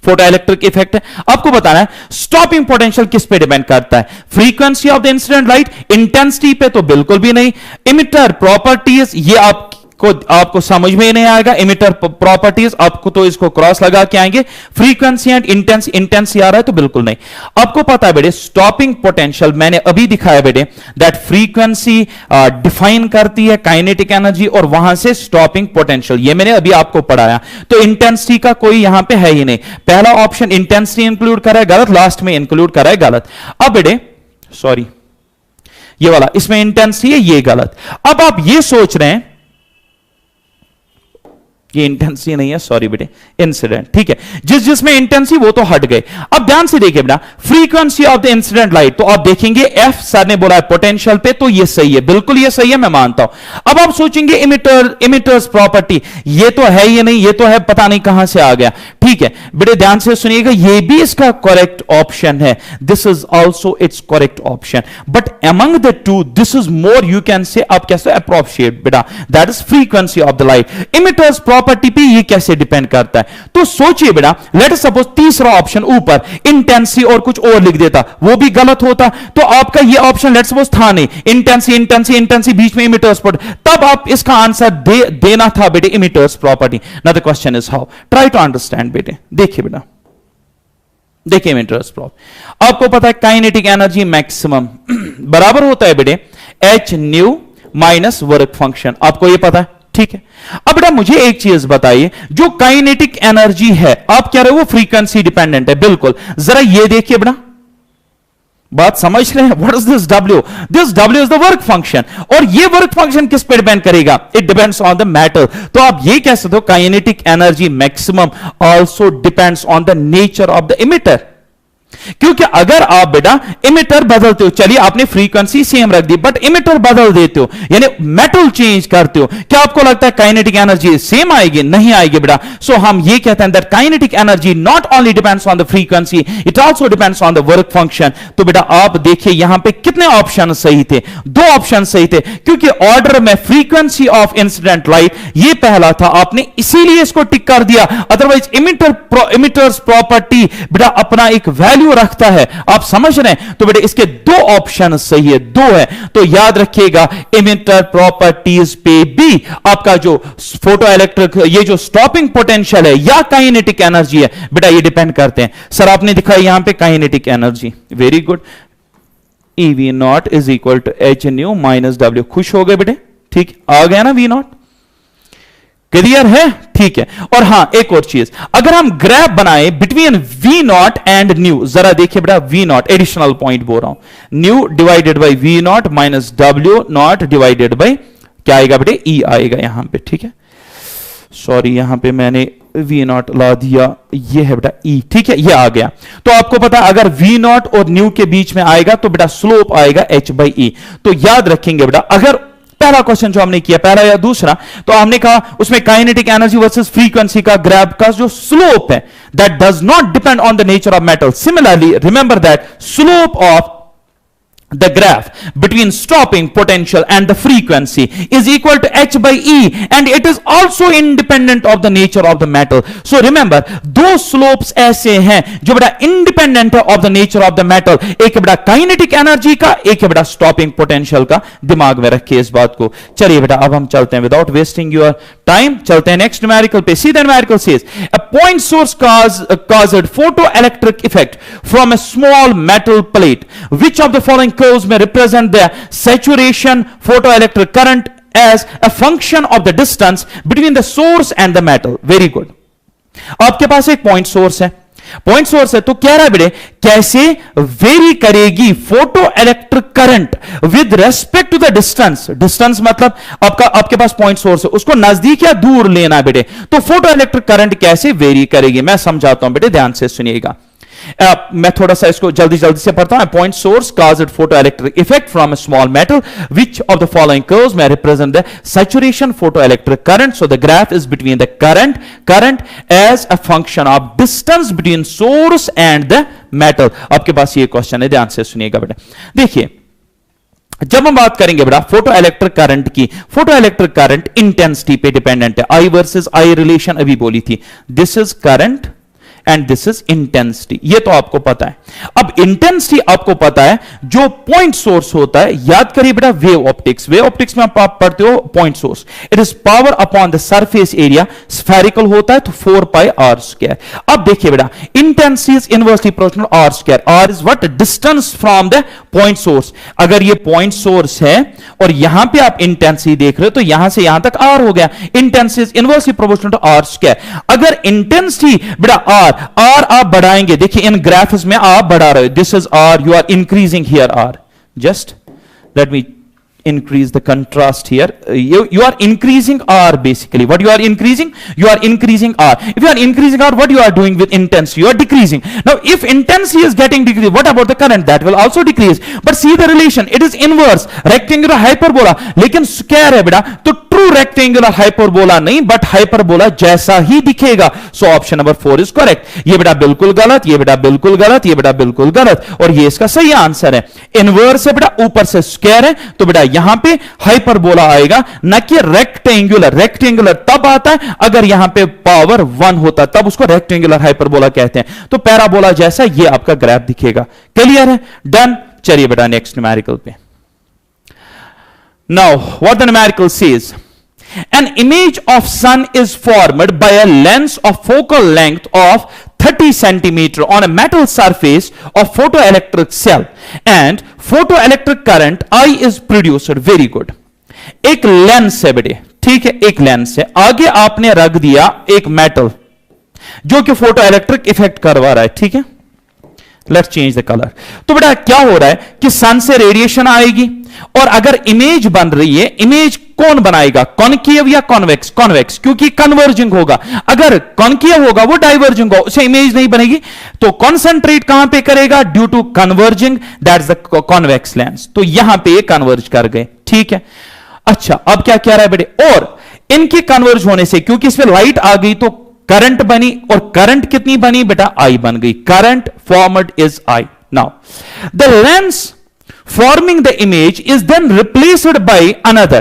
photo electric effect है, आपको बताना है स्टॉपिंग पोटेंशियल किस पे डिपेंड करता है, frequency of the incident light, intensity पे तो बिल्कुल भी नहीं, इमिटर प्रॉपर्टीज ये आपको समझ में ही नहीं आएगा, इमिटर प्रॉपर्टीज आपको तो इसको क्रॉस लगा के आएंगे, फ्रीक्वेंसी एंड इंटेंसिटी आ रहा है तो बिल्कुल नहीं। आपको पता है बेटे स्टॉपिंग पोटेंशियल मैंने अभी दिखाया बेटे, दैट फ्रीक्वेंसी डिफाइन करती है काइनेटिक एनर्जी और वहां से स्टॉपिंग पोटेंशियल, ये मैंने अभी आपको पढ़ाया, तो इंटेंसिटी का कोई यहां पे है ही नहीं, पहला ऑप्शन इंटेंसिटी इंक्लूड कर रहा है गलत, लास्ट में इंक्लूड कर रहा है गलत। अब बेटे सॉरी ये वाला इसमें इंटेंसिटी है ये गलत, अब आप ये सोच रहे हैं ये इंटेंसिटी नहीं है, सॉरी बेटे इंसिडेंट, ठीक है, जिसमें इंटेंसिटी वो तो हट गए। अब ध्यान से देखिए बेटा frequency of the incident light, तो आप देखेंगे एफ सर ने बोला है पोटेंशियल पे, तो ये सही है, बिल्कुल ये सही है, मैं मानता हूं। अब आप सोचेंगे इमिटर्स प्रॉपर्टी, ये तो है ये नहीं, ये तो है पता नहीं कहां से आ गया, ठीक है बेटे ध्यान से सुनिएगा, ये भी इसका करेक्ट ऑप्शन है, this is also it's correct option, but among the two this is more you can say, आप कैसे अप्रोप्रिएट बेटा, that is frequency of the light, emitters property पे ये कैसे डिपेंड करता है, तो सोचिए बेटा लेट अस सपोज तीसरा ऑप्शन ऊपर इंटेंसिटी और कुछ और लिख देता, वो भी गलत होता, तो आपका ये ऑप्शन लेट सपोज था नहीं, इंटेंसिटी बीच में इमिटर्स प्रॉपर्टी, तब आप इसका आंसर देना था बेटे emitters property. Now the question is how, try to understand बेटे, देखिए बेटा देखिए इमिटर्स प्रॉपर्टी, आपको पता है काइनेटिक एनर्जी मैक्सिमम बराबर होता है बेटे H nu minus work function, आपको ये पता है, ठीक है। अब बेटा मुझे एक चीज बताइए, जो काइनेटिक एनर्जी है आप कह रहे हो वो फ्रीक्वेंसी डिपेंडेंट है, बिल्कुल, जरा ये देखिए बेटा बात समझ रहे हैं, what is this W, this W is the work function, और ये वर्क फंक्शन किस पे डिपेंड करेगा, it depends on the matter, तो आप ये कह सकते हो kinetic energy maximum also depends on the nature of the emitter, क्योंकि अगर आप बेटा इमिटर बदलते हो, चलिए आपने फ्रीक्वेंसी सेम रख दी बट इमिटर बदल देते हो यानी मेटल चेंज करते हो, क्या आपको लगता है काइनेटिक एनर्जी सेम आएगी? नहीं आएगी बेटा। सो हम ये कहते हैं that kinetic energy not only depends on the frequency, it also depends on the work function. तो बेटा आप देखिए यहां पे कितने ऑप्शन सही थे, 2 ऑप्शन सही थे, क्योंकि ऑर्डर में फ्रीक्वेंसी ऑफ इंसिडेंट लाइट ये पहला था, आपने इसीलिए इसको टिक कर दिया। अदरवाइज इमिटर्स प्रॉपर्टी बेटा अपना एक वैल्यू रखता है, आप समझ रहे हैं? तो बेटा इसके 2 ऑप्शन सही है, 2 है। तो याद रखिएगा इमिटर प्रॉपर्टीज पे भी आपका जो फोटो इलेक्ट्रिक ये जो स्टॉपिंग पोटेंशियल है या काइनेटिक एनर्जी है बेटा ये डिपेंड करते हैं। सर आपने दिखाया यहां पे kinetic energy, very good, EV naught is equal to H nu minus डब्ल्यू। खुश हो गए बेटे? ठीक आ गया ना V नॉट? क्लियर है? ठीक है। और हां एक और चीज, अगर हम ग्राफ बनाए between V not and new, जरा देखिए बेटा V नॉट एडिशनल पॉइंट बोल रहा हूं, nu divided by V not minus W not divided by क्या आएगा बेटे? E आएगा यहां पे। ठीक है, सॉरी यहां पे मैंने V नॉट ला दिया, ये है बेटा E। ठीक है, ये आ गया। तो आपको पता अगर V नॉट और न्यू के बीच में आएगा तो बेटा स्लोप आएगा H बाई E। तो याद रखेंगे बेटा अगर पहला क्वेश्चन जो हमने किया, पहला या दूसरा, तो हमने कहा उसमें काइनेटिक एनर्जी वर्सेस फ्रीक्वेंसी का ग्राफ का जो स्लोप है that does not depend on the nature of metal. Similarly remember that slope of the graph between stopping potential and the frequency is equal to H by E, and it is also independent of the nature of the metal. So remember, दो slopes ऐसे हैं जो बड़ा independent है of the nature of the metal। एक है बड़ा kinetic energy का, एक है बड़ा stopping potential का। दिमाग में रखिए इस बात को। चलिए बेटा अब हम चलते हैं without wasting your time, चलते हैं next numerical पे। See the numerical says a point source caused photoelectric effect from a small metal plate. Which of the following curves may represent the saturation photoelectric current as a function of the distance between the source and the metal? Very good। आपके पास एक point source है, point source है, तो कह रहा है बेटे कैसे वेरी करेगी photo electric current with respect to the distance. Distance मतलब आपके पास पॉइंट सोर्स है, उसको नजदीक या दूर लेना बेटे। तो फोटो इलेक्ट्रिक करंट कैसे वेरी करेगी, मैं समझाता हूं बेटे, ध्यान से सुनिएगा। मैं थोड़ा सा इसको जल्दी से पढ़ता हूं। Point source caused photoelectric effect from a small metal. Which of the following curves may represent the saturation photoelectric current? So the graph is between the current as a function of distance between source and the metal। आपके पास ये question है, ध्यान से सुनिएगा बेटा। देखिए जब हम बात करेंगे बेटा फोटो इलेक्ट्रिक करंट की, फोटो इलेक्ट्रिक करंट इंटेंसिटी पे डिपेंडेंट है। I वर्सेस I रिलेशन अभी बोली थी, this is current and this is intensity, ये तो आपको पता है। अब इंटेंसिटी आपको पता है, जो पॉइंट सोर्स होता है, याद करिए बेटा वेव ऑप्टिक्स, वेव ऑप्टिक्स में आप पढ़ते हो point source, it is power upon the surface area, spherical होता है तो 4 पाई आर स्क्वायर। अब देखिए बेटा intensity is inversely proportional r square, r is what? Distance from the point source. अगर ये पॉइंट सोर्स है और यहां पे आप इंटेंसिटी देख रहे हो तो यहां से यहां तक आर हो गया, intensity is inversely proportional to r square. अगर इंटेंसिटी बेटा आर आप बढ़ाएंगे, देखिए इन ग्राफ्स में आप बढ़ा रहे हो, this is r, you are increasing here r, just let me increase the contrast here. You are increasing R basically. What you are increasing? You are increasing R. If you are increasing R, what you are doing with intensity? You are decreasing. Now, if intensity is getting decreased, what about the current? That will also decrease. But see the relation. It is inverse. Rectangular hyperbola. लेकिन क्या है बेटा? तो true rectangular hyperbola नहीं, but hyperbola जैसा ही दिखेगा. So option number 4 is correct. ये बेटा बिल्कुल गलत, ये बेटा बिल्कुल गलत, ये बेटा बिल्कुल गलत, और ये इसका सही आंसर है। इनवर्स है बेटा, ऊपर से स्क्वायर है, तो बेटा यहां पे हाइपरबोला आएगा, ना कि रेक्टेंगुलर। रेक्टेंगुलर तब आता है अगर यहां पे पावर 1 होता, तब उसको रेक्टेंगुलर हाइपरबोला कहते हैं। तो पैराबोला जैसा ये आपका ग्राफ दिखेगा। क्लियर है? डन। चलिए बेटा नेक्स्ट न्यूमेरिकल पे। Now what the numerical says, an image of sun is formed by a lens of focal length of 30 centimeter on a metal surface of photoelectric cell and photoelectric current I is produced. Very good. एक lens है बेटे, ठीक है, एक lens है, आगे आपने रख दिया एक मेटल जो कि फोटो इलेक्ट्रिक इफेक्ट करवा रहा है, ठीक है। Let's change the colour. तो बेटा क्या हो रहा है कि सन से रेडिएशन आएगी, और अगर इमेज बन रही है, इमेज कौन बनाएगा, कॉनकेव या कॉन्वेक्स? कॉन्वेक्स, क्योंकि कन्वर्जिंग होगा। अगर कॉनकेव होगा वो डाइवर्जिंग होगा, उसे इमेज नहीं बनेगी। तो कॉन्सेंट्रेट कहां पे करेगा? Due to converging, that's the convex lens. तो यहां पे कन्वर्ज कर गए, ठीक है। अच्छा, अब क्या कह रहा है बेटे, और इनके कन्वर्ज होने से, क्योंकि इसमें लाइट आ गई तो करंट बनी, और करंट कितनी बनी बेटा? आई बन गई। Current formed is I. Now the lens forming the image is then replaced by another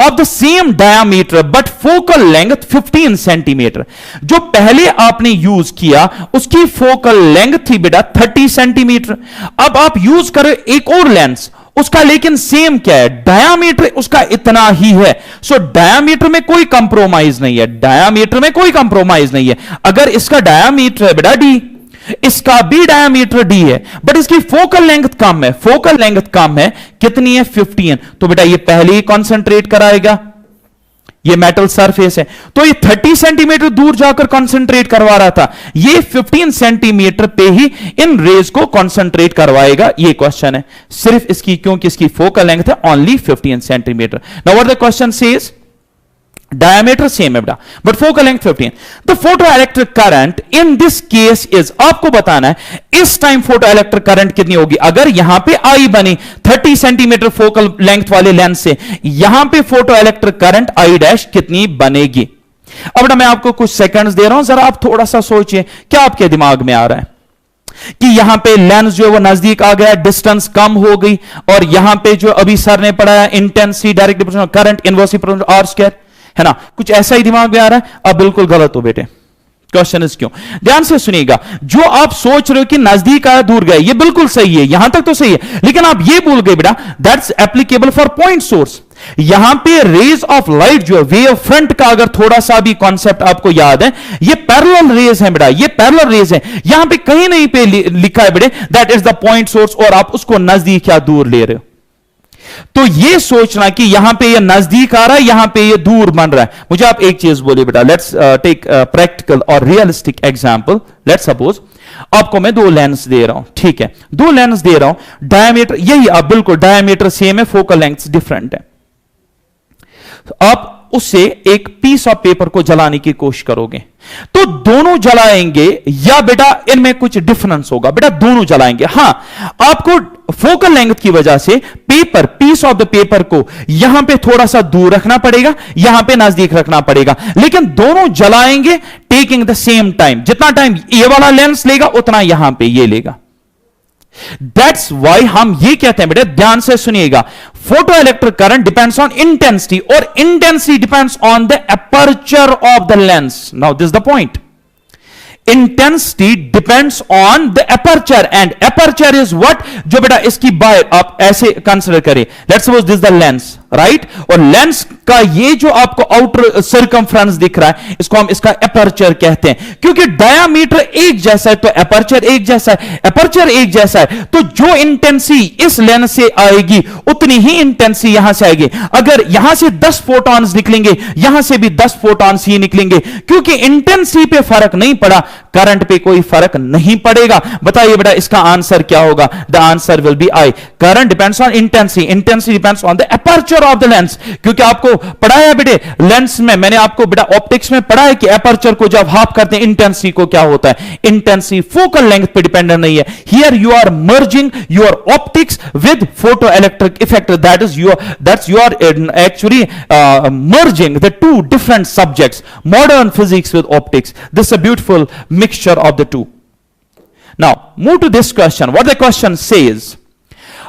of the same diameter but focal length 15 centimeter. जो पहले आपने यूज किया उसकी फोकल लेंथ थी बेटा 30 सेंटीमीटर। अब आप यूज करो एक और लेंस, उसका लेकिन सेम क्या है? डायामीटर उसका इतना ही है। सो डायामीटर में कोई कंप्रोमाइज नहीं है, डायामीटर में कोई कंप्रोमाइज नहीं है। अगर इसका डायामीटर है बेटा डी, इसका भी डायमीटर डी है, बट इसकी फोकल लेंथ कम है। फोकल लेंथ कम है, कितनी है? 15। तो बेटा ये पहले ही कंसंट्रेट कराएगा, ये मेटल सरफेस है, तो ये 30 सेंटीमीटर दूर जाकर कंसंट्रेट करवा रहा था, ये 15 सेंटीमीटर पे ही इन रेज को कंसंट्रेट करवाएगा। ये क्वेश्चन है सिर्फ इसकी, क्योंकि इसकी फोकल लेंथ है only 15 centimetre. Now what the question says, diameter same है बेटा but focal length 15। The photo electric current in this case is, आपको बताना है इस टाइम फोटो इलेक्ट्रिक करंट कितनी होगी। अगर यहां पे आई बनी 30 सेंटीमीटर फोकल लेंथ वाले लेंस से, यहां पे photo electric current I dash कितनी बनेगी। अब बेटा मैं आपको कुछ सेकंड्स दे रहा हूं, जरा आप थोड़ा सा सोचिए क्या आपके दिमाग में आ रहा है कि यहां पे लेंस जो है वो नजदीक आ गया, डिस्टेंस कम हो गई, और यहां पे जो अभी सर ने पढ़ाया intensity direct proportional current inversely proportional r square, है ना, कुछ ऐसा ही दिमाग में आ रहा है। अब बिल्कुल गलत हो बेटे। क्वेश्चन इज क्यों, ध्यान से सुनिएगा। जो आप सोच रहे हो कि नजदीक आया दूर गए, ये बिल्कुल सही है, यहां तक तो सही है, लेकिन आप ये भूल गए बेटा that's applicable for point source. यहां पे रेज ऑफ लाइट जो है, वेव फ्रंट का अगर थोड़ा सा भी कॉन्सेप्ट आपको याद है, ये पैरेलल रेज है बेटा, ये पैरेलल रेज है। यहां पे कहीं नहीं पे लिखा है बेटे that is the point source, और आप उसको नजदीक या दूर ले रहे हो। तो ये सोचना कि यहां पे ये नजदीक आ रहा है, यहां पे ये दूर बन रहा है। मुझे आप एक चीज बोलिए बेटा, लेट्स टेक प्रैक्टिकल और रियलिस्टिक एग्जांपल। लेट्स सपोज आपको मैं दो लेंस दे रहा हूं, ठीक है, दो लेंस दे रहा हूं, डायमीटर यही, आप बिल्कुल डायमीटर सेम है, फोकल लेंथ डिफरेंट है। आप उससे एक पीस ऑफ पेपर को जलाने की कोशिश करोगे, तो दोनों जलाएंगे या बेटा इनमें कुछ डिफरेंस होगा? बेटा दोनों जलाएंगे। हां, आपको फोकल लेंथ की वजह से paper, piece of the paper को यहां पे थोड़ा सा दूर रखना पड़ेगा, यहां पे नजदीक रखना पड़ेगा, लेकिन दोनों जलाएंगे टेकिंग द सेम टाइम। जितना टाइम ये वाला लेंस लेगा उतना यहां पे ये लेगा। दैट्स वाई हम ये कहते हैं बेटा, ध्यान से सुनिएगा, photo electric current depends on intensity, और intensity depends on the aperture of the lens. Now this the point, intensity depends on the aperture, and aperture is what, जो बेटा इसकी बाय आप ऐसे कंसिडर करें, let's suppose this the lens, right, और lens का ये जो आपको आउटर सर्कमफ्रेंस दिख रहा है, इसको हम इसका अपर्चर कहते हैं, क्योंकि डायामीटर एक जैसा है तो अपर्चर एक जैसा है, अपर्चर एक जैसा है, तो जो इंटेंसिटी इस लेंस से आएगी उतनी ही इंटेंसिटी यहां से आएगी। अगर यहां से 10 फोटॉन्स निकलेंगे, यहां से भी 10 फोटॉन्स ही निकलेंगे, क्योंकि इंटेंसिटी पे फर्क नहीं पड़ा, करंट पे कोई फर्क नहीं पड़ेगा। बताइए बेटा इसका आंसर क्या होगा? The answer will be I. Current depends on intensity, intensity depends on the aperture of the lens. क्योंकि आपको पढ़ाया बेटे लेंस में, मैंने आपको बेटा ऑप्टिक्स में पढ़ा है कि अपर्चर को जब हाफ करते हैं इंटेंसिटी को क्या होता है, इंटेंसिटी फोकल लेंथ पे डिपेंडेंट नहीं है। Here you are merging your optics with photo electric effect, that's you are actually merging the two different subjects, modern physics with optics. This is a beautiful mixture of the two. Now move to this question. What the question says,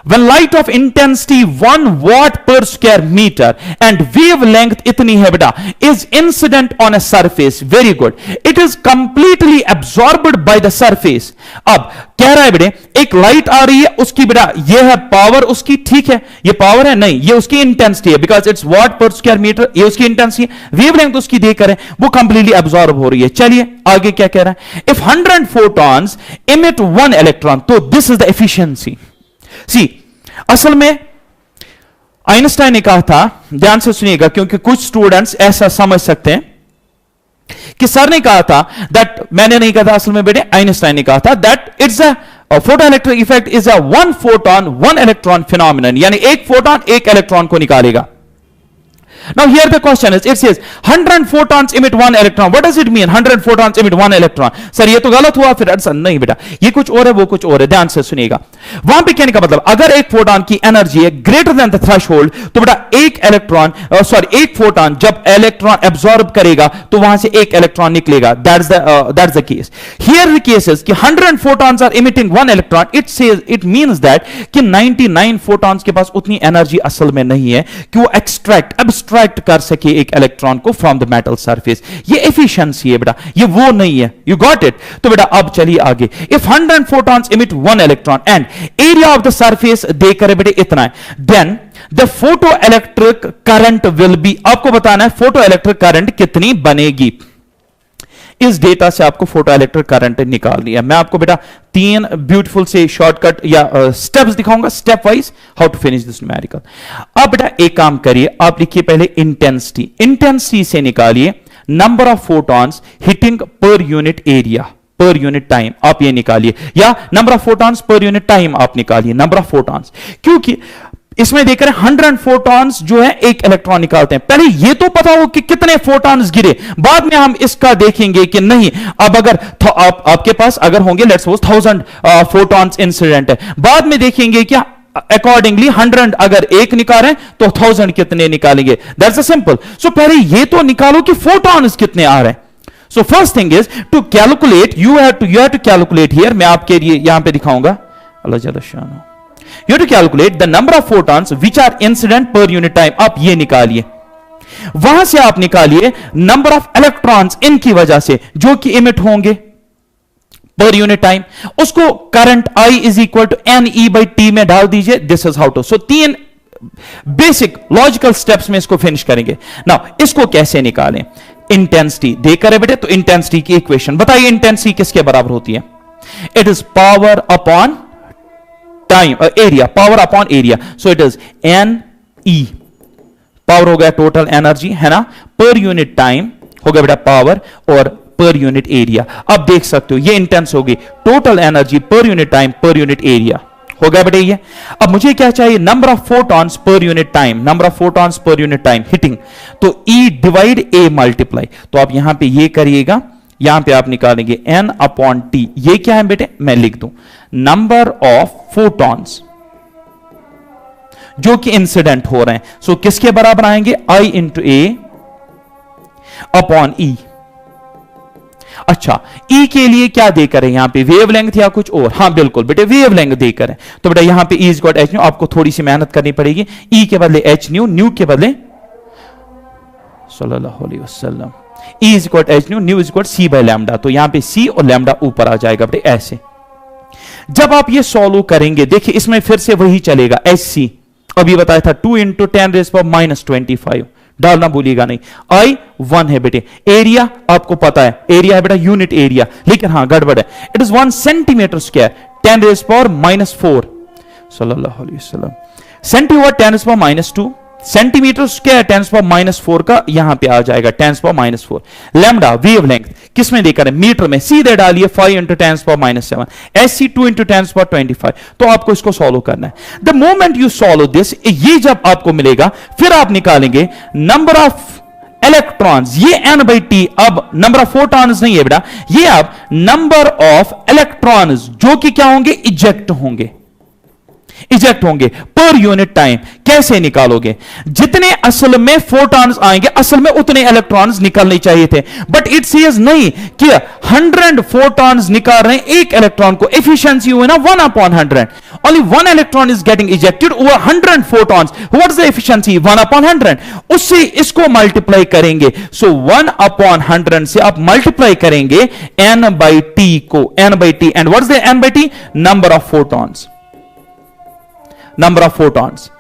when light of intensity 1 watt per square meter and wavelength itni hai beta is incident on a surface, very good, it is completely absorbed by the surface. अब कह रहा है बेटे एक light आ रही है, उसकी बेटा ये है पावर उसकी, ठीक है, ये पावर है नहीं, ये उसकी इंटेंसिटी है, बिकॉज इट्स वाट पर स्क्वायर मीटर, ये उसकी इंटेंसिटी है, वेवलेंथ उसकी देकर है, वो कंप्लीटली अब्सॉर्ब हो रही है। चलिए आगे क्या कह रहा है, इफ 100 photons emit 1 electron, तो दिस इज द एफिशिएंसी। सी असल में आइंस्टाइन ने कहा था, ध्यान से सुनिएगा क्योंकि कुछ स्टूडेंट्स ऐसा समझ सकते हैं कि सर ने कहा था दैट, मैंने नहीं कहा था असल में बेटे, आइंस्टाइन ने कहा था that it's a photoelectric effect is a one photon one electron phenomenon, यानी एक फोटोन एक इलेक्ट्रॉन को निकालेगा. Now here the question is, it says 100 photons emit one electron. What does it mean 100 photons emit one electron? Sir ये तो गलत हुआ. फिर आंसर नहीं बेटा, ये कुछ और है वो कुछ और है. ध्यान से सुनिएगा. वहां पे कहने का मतलब, अगर एक फोटोन की एनर्जी है ग्रेटर देन द थ्रेशोल्ड, तो बेटा एक इलेक्ट्रॉन एक फोटोन जब इलेक्ट्रॉन एब्सॉर्ब करेगा तो वहां से एक इलेक्ट्रॉन निकलेगा. That's the case. Here the case is कि 100 photons are emitting one electron. It means that कि 99 photons के पास उतनी एनर्जी असल में नहीं है कि वो एब्स्ट्रैक्ट कर सके एक इलेक्ट्रॉन को फ्रॉम द मेटल सरफेस. ये एफिशिएंसी है बेटा, ये वो नहीं है. You got it. तो बेटा अब चलिए आगे. If 100 photons emit one electron and area of the surface देकर बेटे इतना है, then the photoelectric current will be, आपको बताना है फोटोइलेक्ट्रिक करंट कितनी बनेगी. इस डेटा से आपको फोटो इलेक्ट्रिक करंट निकालनी है. मैं आपको बेटा 3 ब्यूटीफुल से शॉर्टकट या स्टेप्स दिखाऊंगा, step wise how to finish this numerical. अब बेटा एक काम करिए, आप लिखिए पहले इंटेंसिटी से निकालिए number of photons hitting per unit area per unit time. आप ये निकालिए, या number of photons per unit time आप निकालिए, नंबर ऑफ फोटॉन्स. क्योंकि इसमें देख रहे हैं 100 फोटॉन्स जो है एक इलेक्ट्रॉन निकालते हैं. पहले ये तो पता हो कि कितने फोटॉन्स गिरे, बाद में हम इसका देखेंगे कि नहीं. अब अगर आपके पास अगर होंगे लेट्स सपोज 1000 फोटॉन्स इंसिडेंट है, बाद में देखेंगे कि अकॉर्डिंगली 100 अगर एक निकालें तो 1000 कितने निकालेंगे. That's simple. सो पहले ये तो निकालो कि फोटॉन्स कितने आ रहे हैं. So first thing is to calculate, you have to calculate here. मैं आपके लिए यहां पे दिखाऊंगा. अल्लाह जल्ल शानो. You have to calculate the number of photons which are incident per unit time. आप ये निकालिए. वहां से आप निकालिए नंबर ऑफ इलेक्ट्रॉन्स इनकी वजह से जो कि इमिट होंगे पर यूनिट टाइम. उसको current I is equal to NE/T में डाल दीजिए. This is how to. So 3 basic logical steps में इसको फिनिश करेंगे. नाउ इसको कैसे निकालें. इंटेंसिटी देकर है बेटे, तो इंटेंसिटी की इक्वेशन बताइए. इंटेंसिटी किसके बराबर होती है. It is power upon time, area, power upon area. So it is NE. Power हो गया टोटल एनर्जी है ना, पर यूनिट टाइम हो गया बेटा पावर, और पर यूनिट एरिया. अब देख सकते हो ये इंटेंस होगी, total energy per unit time per unit area हो गया बेटे ये. अब मुझे क्या चाहिए, number of photons per unit time, number of photons per unit time hitting. तो E डिवाइड A मल्टीप्लाई. तो आप यहां पे ये करिएगा, यहां पे आप निकालेंगे N/T. ये क्या है बेटे, मैं लिख दूं नंबर ऑफ फोटॉन्स जो कि इंसिडेंट हो रहे हैं. सो किसके बराबर आएंगे, I into A upon E. अच्छा, E के लिए क्या देकर है यहां पे, वेवलेंथ या कुछ और. हां बिल्कुल बेटे वेवलेंथ देकर है. तो बेटा यहां पे E is got H new. आपको थोड़ी सी मेहनत करनी पड़ेगी. E के बदले H न्यू, न्यू के बदले सल्लल्लाहु अलैहि वसल्लम. E is equal H new, nu is equal C by lambda. तो यहां पे C और लैम्डा ऊपर आ जाएगा बेटे ऐसे. जब आप ये सॉल्व करेंगे, देखिए इसमें फिर से वही चलेगा HC. अभी बताया था 2 इंटू 10⁻25 डालना भूलिएगा नहीं. I 1 है बेटे. एरिया आपको पता है, एरिया है बेटा यूनिट एरिया, लेकिन हां गड़बड़ है. इट इज 1 सेंटीमीटर स्क्वायर 10⁻⁻4 सल्लल्लाहु अलैहि वसल्लम. सेंटीमीटर 10⁻2, सेंटीमीटर स्क्वायर 10⁻4 का यहां पे आ जाएगा 10⁻4. लैम्डा वेवलेंथ किस में देकर है, मीटर में. सीधे डालिए 5 इंटू 10⁻7. SC 2 into 10⁻25. तो आपको इसको सॉल्व करना है. The moment you solve this, ये जब आपको मिलेगा फिर आप निकालेंगे नंबर ऑफ इलेक्ट्रॉन्स. ये N/T. अब नंबर ऑफ फोटॉन्स नहीं है बेटा, ये आप नंबर ऑफ इलेक्ट्रॉन्स जो कि क्या होंगे, इजेक्ट होंगे पर यूनिट टाइम. कैसे निकालोगे, जितने असल में फोटॉन्स आएंगे असल में उतने इलेक्ट्रॉन्स निकलने चाहिए थे. बट इट सेज नहीं कि 100 फोटॉन्स निकाल रहे हैं एक इलेक्ट्रॉन को. एफिशिएंसी हुई ना 1/100. Only 1 electron is getting ejected over 100 photons. What is the efficiency, 1/100. उससे इसको मल्टीप्लाई करेंगे. सो 1/100 से आप मल्टीप्लाई करेंगे N/T को, N/T. And what is the N/T, number of photons. Number of photons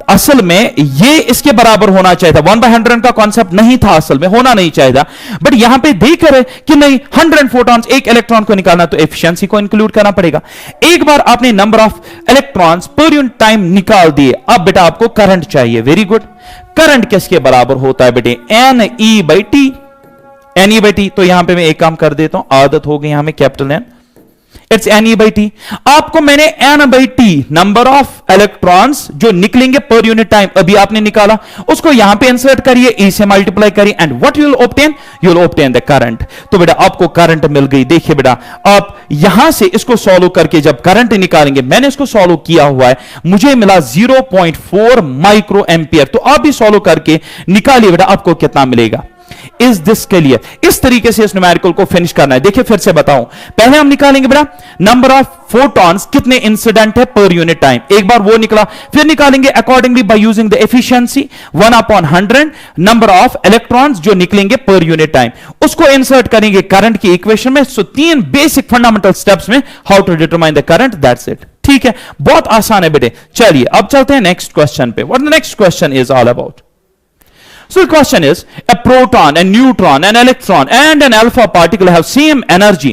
असल में ये इसके बराबर होना चाहिए था. 1/100 का कॉन्सेप्ट नहीं था, असल में होना नहीं चाहिए था. बट यहां पे देख रहे कि नहीं 100 फोटॉन्स एक इलेक्ट्रॉन को निकालना, तो एफिशिएंसी को इंक्लूड करना पड़ेगा. एक बार आपने नंबर ऑफ इलेक्ट्रॉन्स पर यूनिट टाइम निकाल दिए. अब बेटा आपको करंट चाहिए. Very good. करंट किसके बराबर होता है बेटे, NE/T. NE/T. तो यहां पे मैं एक काम कर देता हूं, आदत हो गई यहां में कैपिटल N. It's NE/T। आपको मैंने N/T नंबर ऑफ इलेक्ट्रॉन्स जो निकलेंगे पर यूनिट टाइम अभी आपने निकाला, उसको यहां पे इंसर्ट करिए, E से मल्टीप्लाई करिए, and what you will obtain, you will obtain the current. तो बेटा आपको करंट मिल गई। देखिए बेटा आप यहां से इसको सॉल्व करके जब करंट निकालेंगे, मैंने इसको सॉल्व किया हुआ है, मुझे मिला 0.4 माइक्रो एंपियर। तो आप भी सॉल्व करके निकालिए बेटा आपको कितना मिलेगा। Is this clear? इस तरीके से इस न्यूमेरिकल को फिनिश करना है। देखिए फिर से बताऊं, पहले हम निकालेंगे बेटा नंबर ऑफ फोटॉन्स, कितने इंसिडेंट है पर यूनिट टाइम, एक बार वो निकला, फिर निकालेंगे accordingly by using the efficiency 1/100 number of electrons जो निकलेंगे पर यूनिट टाइम, उसको इंसर्ट करेंगे करंट की इक्वेशन में। सो 3 बेसिक फंडामेंटल स्टेप्स में how to determine the current, that's it. ठीक है, बहुत आसान है बेटे। चलिए अब चलते हैं नेक्स्ट क्वेश्चन पे। What the next question is all about? So the question is, a proton, a neutron, an electron and an alpha particle have same energy,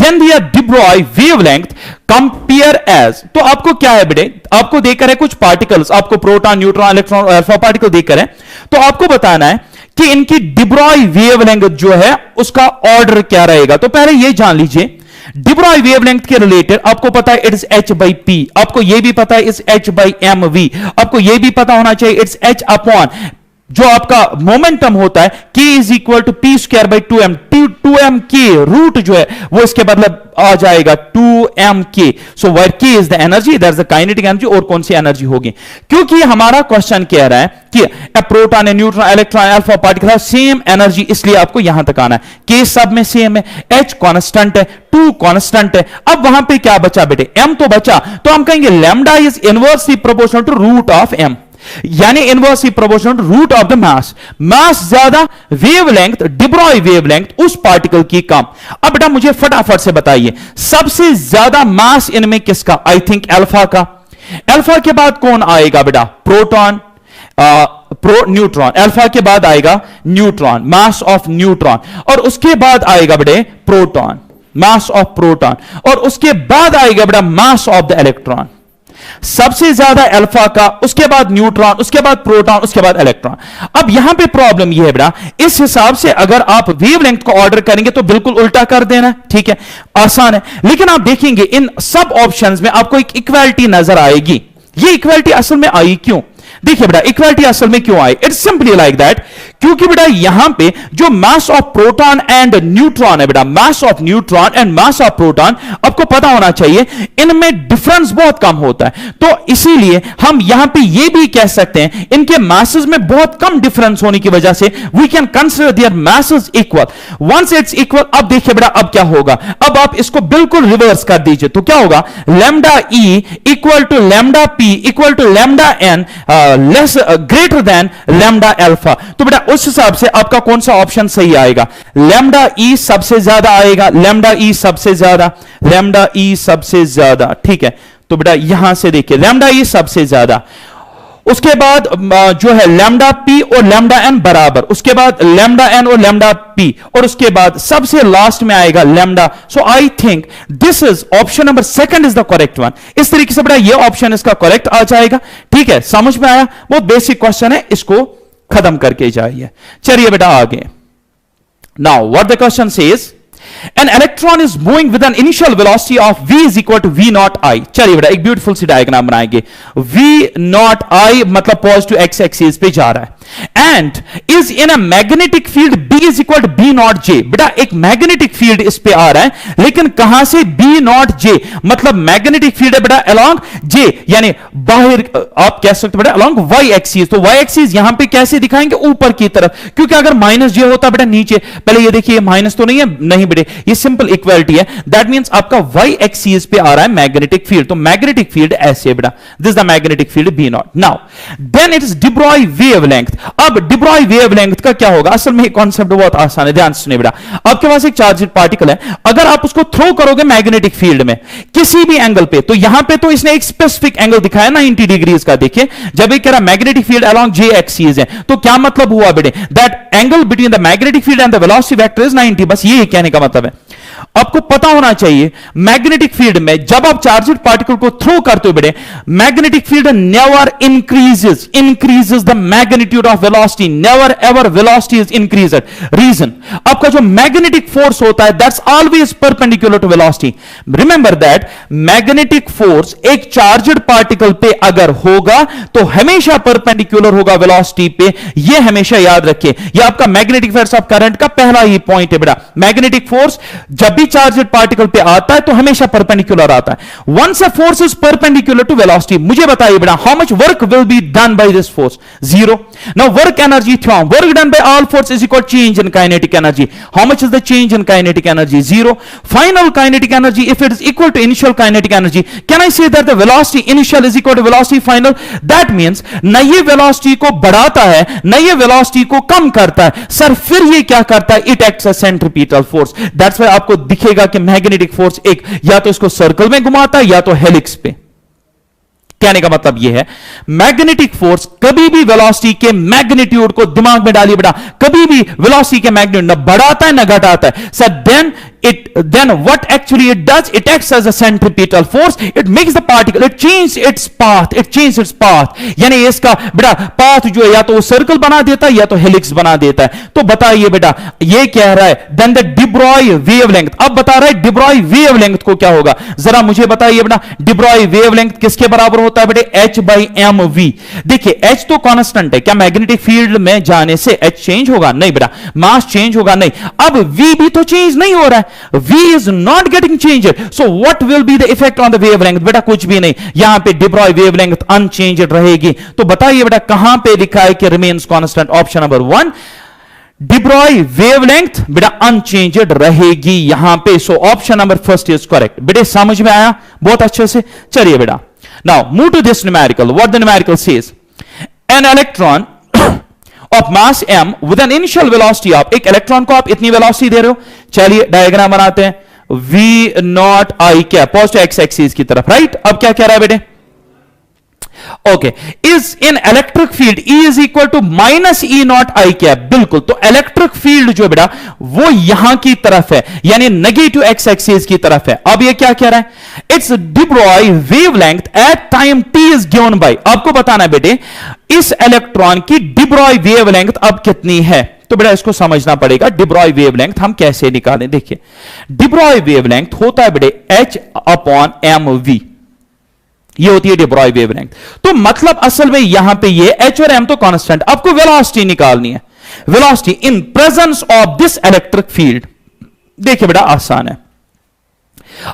then their de Broglie wavelength compare as। तो आपको क्या है बेटे, आपको देकर है कुछ particles, आपको प्रोटॉन, न्यूट्रॉन, इलेक्ट्रॉन और अल्फा पार्टिकल देकर है, तो आपको बताना है कि इनकी de Broglie wavelength जो है उसका ऑर्डर क्या रहेगा। तो पहले ये जान लीजिए de Broglie wavelength के रिलेटेड आपको पता है इट्स h/p, आपको यह भी पता है इट्स h/mv, आपको यह भी पता होना चाहिए इट्स h अपॉन जो आपका मोमेंटम होता है k is equal to p²/2m, 2m k root जो है वो इसके बदले आ जाएगा 2m k। So where k is the energy, that's the kinetic energy. और कौन सी एनर्जी होगी, क्योंकि हमारा क्वेश्चन कह रहा है कि a proton, a neutron, electron, alpha particle have same energy, इसलिए आपको यहां तक आना है। k सब में सेम है, h कांस्टेंट है, 2 कांस्टेंट है। अब वहां पे क्या बचा बेटे, m तो बचा, तो हम कहेंगे lambda is inversely proportional to root of m, यानी inversely proportional to root of the mass. Mass ज्यादा, वेवलेंथ, de Broglie वेवलेंथ उस पार्टिकल की कम। अब बेटा मुझे फटाफट से बताइए सबसे ज्यादा मास इनमें किसका? आई थिंक अल्फा का। अल्फा के बाद कौन आएगा बेटा? Proton, neutron. अल्फा के बाद आएगा न्यूट्रॉन, मास ऑफ न्यूट्रॉन, और उसके बाद आएगा बेटे प्रोटॉन, मास ऑफ प्रोटॉन, और उसके बाद आएगा बेटा मास ऑफ द इलेक्ट्रॉन। सबसे ज्यादा अल्फा का, उसके बाद न्यूट्रॉन, उसके बाद प्रोटॉन, उसके बाद इलेक्ट्रॉन। अब यहां पे प्रॉब्लम यह है बेटा, इस हिसाब से अगर आप वेवलेंथ को ऑर्डर करेंगे तो बिल्कुल उल्टा कर देना, ठीक है, आसान है। लेकिन आप देखेंगे इन सब ऑप्शंस में आपको एक इक्वालिटी नजर आएगी। ये इक्वालिटी असल में आई क्यों? देखिए बेटा इक्वालिटी असल में क्यों आई, इट्स सिंपली लाइक दैट, क्योंकि बेटा यहां पे जो mass of proton and neutron है बेटा, mass of neutron and mass of proton, आपको पता होना चाहिए इनमें डिफरेंस बहुत कम होता है। तो इसीलिए हम यहां पे ये भी कह सकते हैं इनके मासेस में बहुत कम डिफरेंस होने की वजह से we can consider their masses equal. Once it's equal, अब देखिए बेटा अब क्या होगा, अब आप इसको बिल्कुल रिवर्स कर दीजिए, तो क्या होगा, lambda E equal to lambda P equal to lambda N less greater than lambda alpha. तो बेटा उस हिसाब से आपका कौन सा ऑप्शन सही आएगा? लैम्डा ई सबसे ज्यादा आएगा, लैम्डा ई सबसे ज्यादा, लैम्डा ई सबसे ज्यादा, ठीक है। तो बेटा यहां से देखिए लैम्डा ई सबसे ज्यादा, उसके बाद जो है लैम्डा पी और लैम्डा एन बराबर, उसके बाद लैम्डा एन और लैम्डा पी, और उसके बाद सबसे लास्ट में आएगा lambda. So I think this is option number 2 is the correct one. इस तरीके से बेटा ये ऑप्शन इसका करेक्ट आ जाएगा, ठीक है। समझ में आया? बहुत बेसिक क्वेश्चन है, इसको खत्म करके जाइए। चलिए बेटा आगे। Now what the question says, an electron is moving with an initial velocity of v is equal to v naught I। चलिए बेटा एक ब्यूटीफुल सी डायग्राम बनाएंगे। v naught I मतलब पॉजिटिव x एक्सिस पे जा रहा है, and is in a magnetic field b is equal to b naught j। बेटा एक मैग्नेटिक फील्ड इस पे आ रहा है, लेकिन कहां से? b नॉट j, मतलब मैग्नेटिक फील्ड है बेटा अलोंग j, यानी बाहर आप कह सकते बेटा अलोंग y एक्सिस। तो y एक्सिस यहां पे कैसे दिखाएंगे? ऊपर की तरफ, क्योंकि अगर माइनस j होता बेटा नीचे, पहले ये देखिए माइनस तो नहीं है, नहीं बेटे ये सिंपल इक्वालिटी है, दैट मींस आपका y एक्सिस पे आ रहा है मैग्नेटिक फील्ड। तो मैग्नेटिक फील्ड ऐसे है बेटा, this is the magnetic field b naught. Now then it is de Broglie wavelength. अब de Broglie वेवलेंथ का क्या होगा? असल में कॉन्सेप्ट बहुत आसान है, ध्यान से सुनिए बेटा। आपके पास एक चार्जड पार्टिकल है, अगर आप उसको थ्रो करोगे मैग्नेटिक फील्ड में किसी भी एंगल पे, तो यहां पे तो इसने एक स्पेसिफिक एंगल दिखाया 90 डिग्रीज का। देखिए जब ये कह रहा magnetic field along j axis है, तो क्या मतलब हुआ बेटे? That angle between the magnetic field and the velocity vector is 90। बस ये कहने का मतलब है। अब आपको पता होना चाहिए मैग्नेटिक फील्ड में जब आप चार्जड पार्टिकल को थ्रो करते हो बेटे, magnetic field never increases the magnitude of velocity, never ever velocity is increased. Reason, आपका जो मैग्नेटिक फोर्स होता है that's always perpendicular to velocity. Remember that magnetic force एक चार्जड पार्टिकल पे अगर होगा तो हमेशा परपेंडिकुलर होगा वेलोसिटी पे, यह हमेशा याद रखिए। यह आपका मैग्नेटिक फोर्स ऑफ करंट का पहला ही पॉइंट है बेटा। मैग्नेटिक फोर्स जब भी चार्जड पार्टिकल पे आता है तो हमेशा परपेंडिकुलर आता है। Once a force is perpendicular to velocity, मुझे बताइए बेटा how much work will be done by this force? Zero. Now work energy theorem, work done by all force is equal change in kinetic energy. How much is the change in kinetic energy? Zero. Final kinetic energy if it is equal to initial kinetic energy, can I say that the velocity initial is equal to velocity final? That means न ये velocity को बढ़ाता है न ये velocity को कम करता है। सर फिर ये क्या करता है? It acts as centripetal force. That's why आपको दिखेगा कि मैग्नेटिक फोर्स एक या तो इसको सर्कल में घुमाता है या तो हेलिक्स पे। कहने का मतलब यह है मैग्नेटिक फोर्स कभी भी वेलोसिटी के मैग्नीट्यूड को दिमाग में डालिए बेटा, कभी भी वेलोसिटी के मैग्नीट्यूड न बढ़ाता है न घटाता है। Sir then what actually it does, it acts as a centripetal force, it makes the particle, it changes its path, यानी इसका बेटा पाथ जो है या तो वो सर्कल बना देता है या तो हेलिक्स बना देता है। तो बताइए बेटा ये कह रहा है then the de Broglie wavelength, अब बता रहा है de Broglie wavelength को क्या होगा, जरा मुझे बताइए बेटा। de Broglie wavelength किसके बराबर होता है बेटे? h by mv। देखिए h तो कांस्टेंट है, क्या मैग्नेटिक फील्ड में जाने से h चेंज होगा? नहीं बेटा, मास चेंज होगा नहीं। अब v भी तो चेंज नहीं हो रहा है, V is not getting changed, so what will be the effect on the wavelength? बेटा कुछ भी नहीं, यहां पे de Broglie wavelength unchanged रहेगी। तो बताइए बेटा कहां पे लिखा है कि remains constant? Option number 1 de Broglie wavelength बेटा unchanged रहेगी यहां पे। So option number first is correct. बेटे समझ में आया बहुत अच्छे से? चलिए बेटा now move to this numerical. What the numerical says, an electron of mass m with an initial velocity of, एक इलेक्ट्रॉन को आप इतनी वेलोसिटी दे रहे हो। चलिए डायग्राम बनाते हैं। v नॉट आई क्या पॉजिटिव एक्स एक्सिस की तरफ, राइट। अब क्या कह रहा है बेटे? Okay, is in electric field E is equal to minus E naught I cap. बिल्कुल, तो इलेक्ट्रिक फील्ड जो बेटा वो यहां की तरफ है, यानी नेगेटिव एक्स एक्सिस की तरफ है। अब ये क्या कह रहा है? It's de Broglie wavelength at time t is given by, आपको बताना है बेटे इस इलेक्ट्रॉन की de Broglie वेवलेंथ अब कितनी है। तो बेटा इसको समझना पड़ेगा de Broglie वेवलेंथ हम कैसे निकालें। देखिए de Broglie वेवलेंथ होता है बेटे h अपॉन mv, ये होती है de Broglie वेवलेंथ। तो मतलब असल में यहां पे ये h और m तो कांस्टेंट, आपको वेलोसिटी निकालनी है, velocity in presence of this electric field. देखिए बेटा आसान है,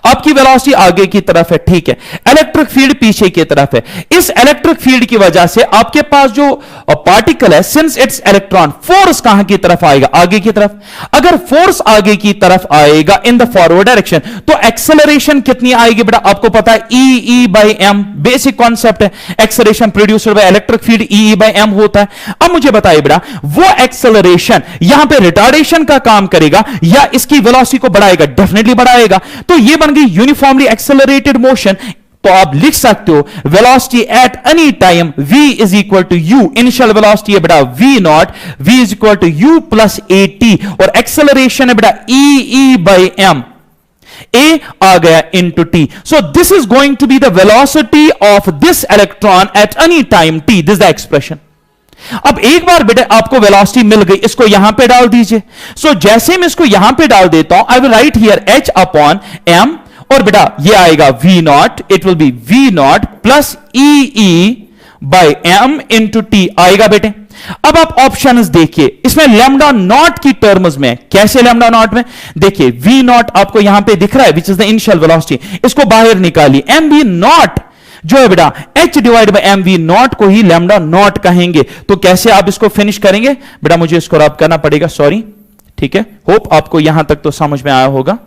आपकी वेलोसिटी आगे की तरफ है, ठीक है, इलेक्ट्रिक फील्ड पीछे की तरफ है। इस इलेक्ट्रिक फील्ड की वजह से आपके पास जो पार्टिकल है सिंस इट्स इलेक्ट्रॉन, फोर्स कहां की तरफ आएगा? आगे की तरफ। अगर फोर्स आगे की तरफ आएगा इन द फॉरवर्ड डायरेक्शन तो एक्सेलरेशन कितनी आएगी बेटा? आपको पता है E by m, basic concept है, acceleration produced by electric field E by m होता है। अब मुझे बताइए बेटा वो एक्सेलरेशन यहां पे रिटार्डेशन का काम करेगा या इसकी वेलोसिटी को बढ़ाएगा? डेफिनेटली बढ़ाएगा। तो ये बन गई यूनिफॉर्मली एक्सेलरेटेड मोशन। तो आप लिख सकते हो velocity at any time v is equal to u, initial velocity है बेटा v naught, v is equal to u plus at, और एक्सेलरेशन है बेटा e बाई m, a आ गया into t। so this is going to be the velocity of this electron at any time t, this is the expression। अब एक बार बेटा आपको velocity मिल गई, इसको यहां पे डाल दीजिए। सो जैसे मैं इसको यहां पे डाल देता हूं, I will write here h upon m, और बेटा ये आएगा v not, it will be v not plus e by m into t आएगा बेटे। अब आप ऑप्शंस देखिए, इसमें लैम्डा नॉट की टर्म्स में, कैसे लैम्डा नॉट में? देखिए v नॉट आपको यहां पे दिख रहा है which is the initial velocity, इसको बाहर निकालिए। mv नॉट जो है बेटा h divide by mv not को ही लैम्डा नॉट कहेंगे। तो कैसे आप इसको फिनिश करेंगे बेटा? मुझे इसको रब करना पड़ेगा, सॉरी, ठीक है। होप आपको यहां तक तो समझ में आया होगा।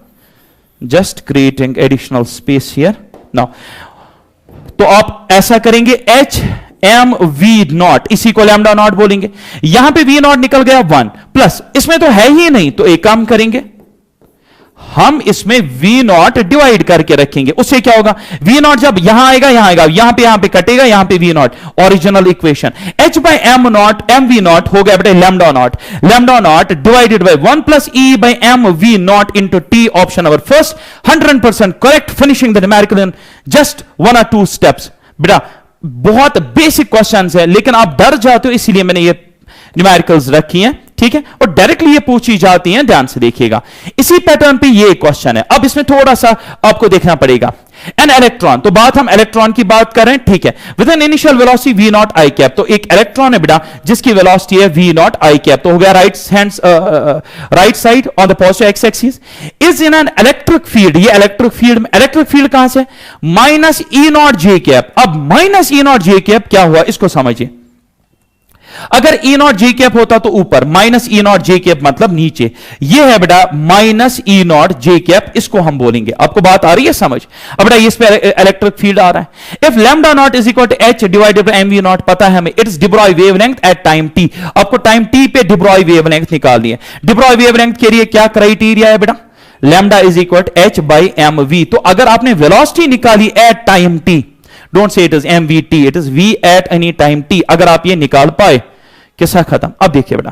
Just creating additional space here now. तो आप ऐसा करेंगे h m v नॉट, इसी को लैम्डा नॉट बोलेंगे। यहां पे v नॉट निकल गया 1 प्लस, इसमें तो है ही नहीं, तो एक काम करेंगे हम इसमें V0 डिवाइड करके रखेंगे, उससे क्या होगा, V0 जब यहां आएगा यहां पे कटेगा, यहां पे V0, original equation h by M naught M we naught हो गया बेटे lambda naught divided by 1 plus E by M we naught into T, option number first 100% correct, finishing the numerical in just 1 or 2 steps. बेटा बहुत basic questions है, लेकिन आप डर जाते हो इसलिए मैंने ये न्यूमेरिकल्स रखी हैं, ठीक है, और डायरेक्टली ये पूछी जाती हैं, ध्यान से देखिएगा। इसी पैटर्न पे ये क्वेश्चन है। अब इसमें थोड़ा सा आपको देखना पड़ेगा, एन इलेक्ट्रॉन, तो बात हम इलेक्ट्रॉन की बात करें, ठीक है, with an initial velocity V naught I cap, तो एक इलेक्ट्रॉन है बेटा जिसकी वेलोसिटी है वी नॉट आई कैप, तो हो गया right side on the positive x axis, is in an electric field, ये इलेक्ट्रिक फील्ड कहां से, माइनस ई नॉट जे कैप। अब माइनस ई नॉट जे कैप क्या हुआ, इसको समझिए। अगर ई नॉट जे कैप होता तो ऊपर, माइनस ई नॉट जे कैप मतलब नीचे, ये है बेटा माइनस ई नॉट जे कैप, इसको हम बोलेंगे। आपको बात आ रही है समझ? अब बेटा इस पे इलेक्ट्रिक फील्ड आ रहा है, if lambda nought is equal to h divided by m we nought, पता है हमें it's de Broglie wavelength at time t, आपको टाइम टी पे डिब्रॉय वेवलेंथ निकालनी है। डिब्रॉय वेवलेंथ के लिए क्या क्राइटेरिया है बेटा, lambda is equal to H by M V, तो अगर आपने वेलोसिटी निकाली at time T, don't say it is M V T, it is V at any time T, अगर आप ये निकाल पाए किस्सा खत्म। अब देखिए बेटा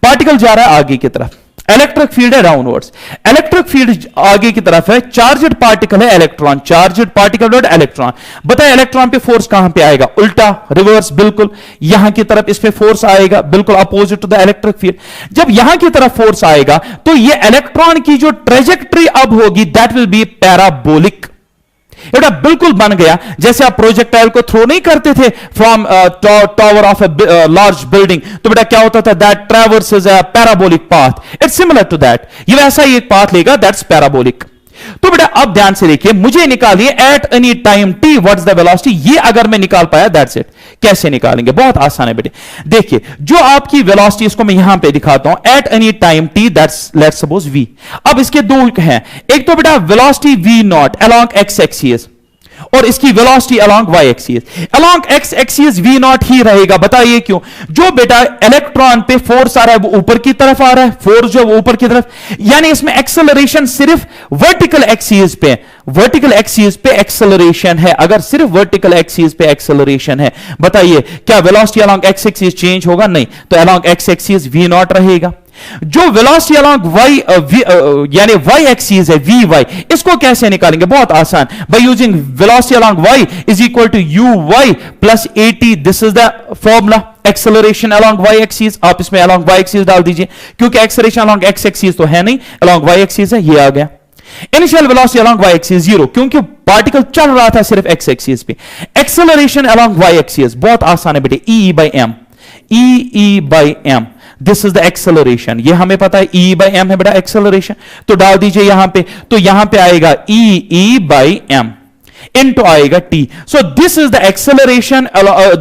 पार्टिकल जा रहा है आगे की तरफ, इलेक्ट्रिक फील्ड है डाउनवर्ड्स, इलेक्ट्रिक फील्ड आगे की तरफ है, चार्जड पार्टिकल है इलेक्ट्रॉन, चार्जड पार्टिकल इलेक्ट्रॉन, बताए इलेक्ट्रॉन पे फोर्स कहां पे आएगा, उल्टा रिवर्स, बिल्कुल यहां की तरफ इस पे फोर्स आएगा, बिल्कुल opposite to the electric field. जब यहां की तरफ फोर्स आएगा तो ये इलेक्ट्रॉन की जो ट्रेजेक्ट्री अब होगी दैट विल बी पैराबोलिक। बेटा बिल्कुल बन गया, जैसे आप प्रोजेक्टाइल को थ्रो नहीं करते थे from tower of a large building, तो बेटा क्या होता था, that traverses a parabolic path, it's similar to that, ये वैसा ही एक पाथ लेगा, दैट्स पैराबोलिक। तो बेटा अब ध्यान से देखिए, मुझे निकालिए eight any time T what is the velocity, ये अगर मैं निकाल पाया दैट्स इट। कैसे निकालेंगे, बहुत आसान है बेटे, देखिए जो आपकी वेलोसिटी, इसको मैं यहां पे दिखाता हूं, at any time T that's let's suppose V. अब इसके दो हैं, एक तो बेटा velocity V naught along X axis और इसकी velocity along Y axis, along X axis V naught ही रहेगा, बताइए क्यों, जो बेटा इलेक्ट्रॉन पे फोर्स आ रहा है वो ऊपर की तरफ आ रहा है, फोर्स जो वो ऊपर की तरफ, यानी इसमें एक्सेलरेशन सिर्फ वर्टिकल एक्सिस पे, वर्टिकल एक्सिस पे एक्सेलरेशन है। अगर सिर्फ वर्टिकल एक्सिस पे एक्सेलरेशन है, बताइए क्या velocity along X axis change होगा, नहीं, तो along X axis V naught रहेगा। जो वेलोसिटी अलोंग वाई यानी वाई एक्सिस है वी वाई, इसको कैसे निकालेंगे, बहुत आसान, by using velocity along Y is equal to U Y plus A T, this is the formula. Acceleration along Y axis, आप इसमें अलोंग वाई एक्सिस डाल दीजिए, क्योंकि एक्सेलरेशन अलोंग एक्स एक्सिस तो है नहीं, अलोंग वाई एक्सिस है, ये आ गया। Initial velocity along Y axis 0, क्योंकि पार्टिकल चल रहा था सिर्फ एक्स एक्सिस पे। एक्सेलरेशन अलोंग वाई एक्सिस बहुत आसान है बेटे, e by m, e by m, this is the acceleration, ये हमें पता है ई बाई एम है बेटा एक्सेलरेशन, तो डाल दीजिए यहां पे, तो यहां पे आएगा ई बाई एम into आएगा t, so this is the acceleration,